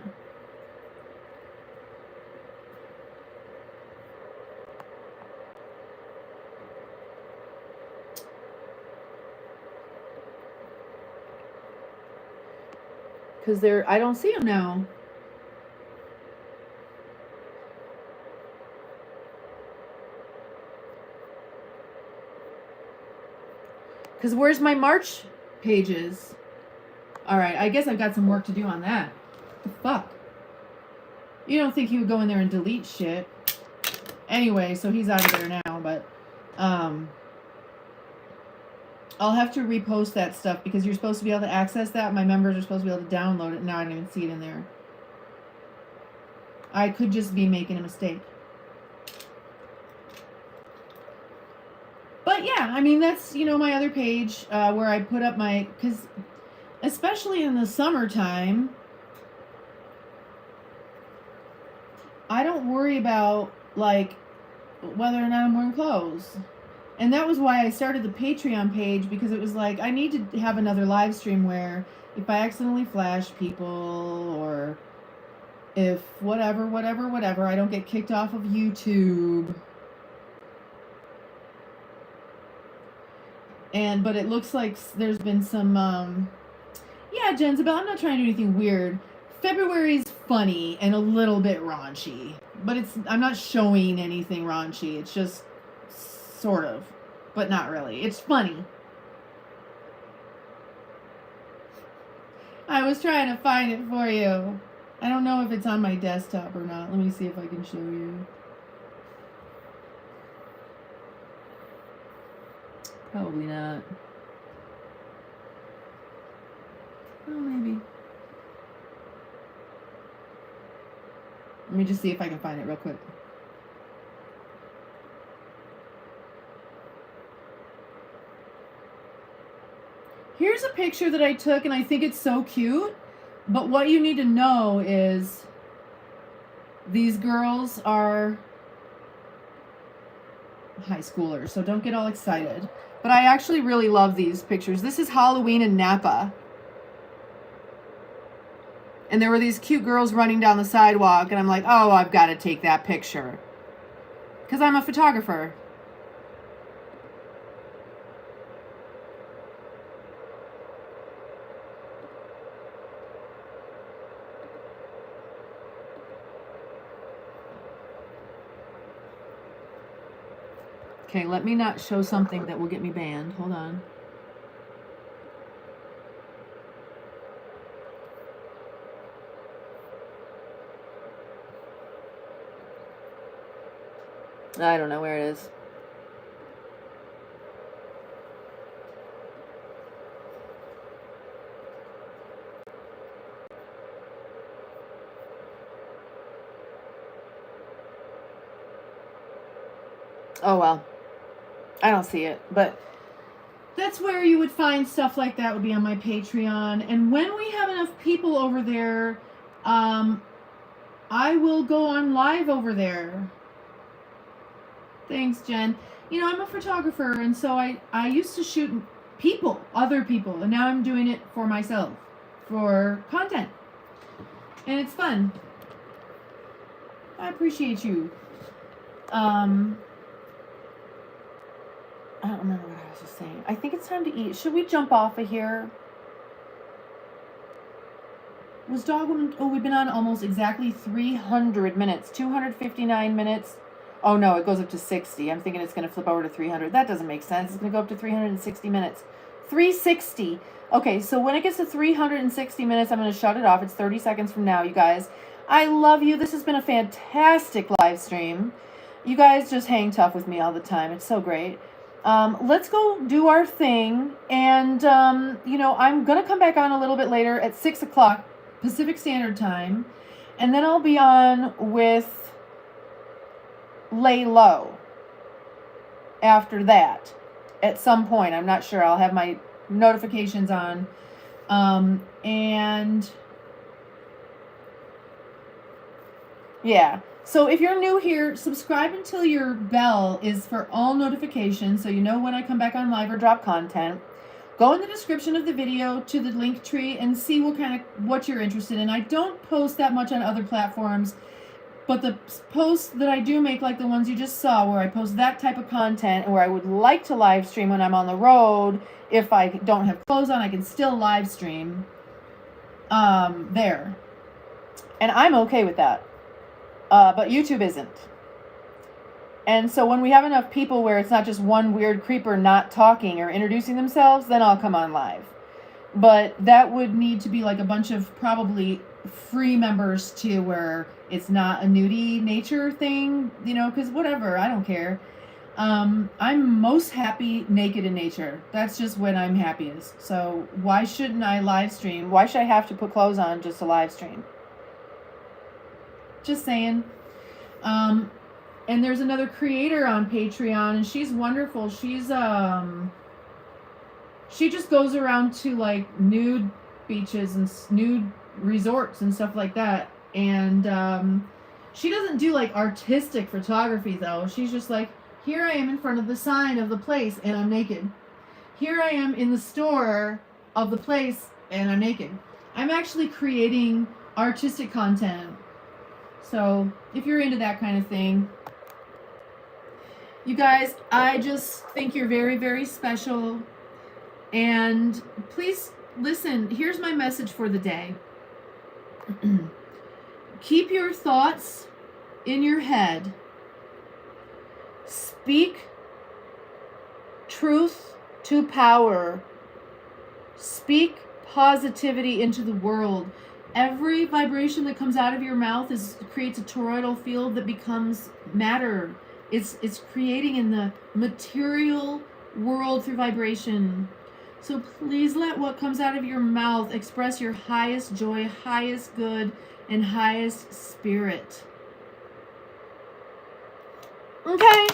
Because I don't see them now. Because where's my March pages? All right, I guess I've got some work to do on that. What the fuck? You don't think he would go in there and delete shit? Anyway, so he's out of there now, but I'll have to repost that stuff because you're supposed to be able to access that. My members are supposed to be able to download it. Now I don't even see it in there. I could just be making a mistake. But yeah, I mean, that's, my other page where I put up because especially in the summertime, I don't worry about, whether or not I'm wearing clothes. And that was why I started the Patreon page, because it was like, I need to have another live stream where if I accidentally flash people or if whatever, I don't get kicked off of YouTube. But it looks like there's been some, yeah, Jenzabel, I'm not trying to do anything weird. February's funny and a little bit raunchy, but I'm not showing anything raunchy. It's just sort of, but not really. It's funny. I was trying to find it for you. I don't know if it's on my desktop or not. Let me see if I can show you. Probably not. Oh, maybe. Let me just see if I can find it real quick. Here's a picture that I took, and I think it's so cute. But what you need to know is these girls are high schoolers, so don't get all excited. But I actually really love these pictures. This is Halloween in Napa. And there were these cute girls running down the sidewalk, and I'm like, oh, I've got to take that picture. Because I'm a photographer. Okay, let me not show something that will get me banned. Hold on. I don't know where it is. Oh, well. I don't see it, but that's where you would find stuff like that would be on my Patreon. And when we have enough people over there, I will go on live over there. Thanks, Jen. I'm a photographer, and so I used to shoot people, other people, and now I'm doing it for myself, for content. And it's fun. I appreciate you. I don't remember what I was just saying. I think it's time to eat. Should we jump off of here? Was Dogwoman... Oh, we've been on almost exactly 300 minutes. 259 minutes. Oh, no, it goes up to 60. I'm thinking it's going to flip over to 300. That doesn't make sense. It's going to go up to 360 minutes. 360. Okay, so when it gets to 360 minutes, I'm going to shut it off. It's 30 seconds from now, you guys. I love you. This has been a fantastic live stream. You guys just hang tough with me all the time. It's so great. Let's go do our thing. And, I'm going to come back on a little bit later at 6 o'clock Pacific Standard Time. And then I'll be on with Lay Low after that at some point. I'm not sure. I'll have my notifications on. And yeah, So if you're new here, subscribe until your bell is for all notifications so you know when I come back on live or drop content. Go in the description of the video to the link tree and see what you're interested in. I don't post that much on other platforms, but the posts that I do make, like the ones you just saw, where I post that type of content and where I would like to live stream when I'm on the road, if I don't have clothes on, I can still live stream there. And I'm okay with that. But YouTube isn't. And so when we have enough people where it's not just one weird creeper not talking or introducing themselves, then I'll come on live. But that would need to be like a bunch of probably free members too, where it's not a nudie nature thing, you know, because whatever, I don't care. I'm most happy naked in nature. That's just when I'm happiest. So why shouldn't I live stream? Why should I have to put clothes on just to live stream? Just saying. And there's another creator on Patreon, and she's wonderful. She's she just goes around to like nude beaches and nude resorts and stuff like that. And she doesn't do like artistic photography though. She's just like, here I am in front of the sign of the place and I'm naked. Here I am in the store of the place and I'm naked. I'm actually creating artistic content. So if you're into that kind of thing, you guys, I just think you're very, very special. And please listen, here's my message for the day. Keep your thoughts in your head. Speak truth to power. Speak positivity into the world. Every vibration that comes out of your mouth creates a toroidal field that becomes matter. It's creating in the material world through vibration. So please let what comes out of your mouth express your highest joy, highest good, and highest spirit. Okay.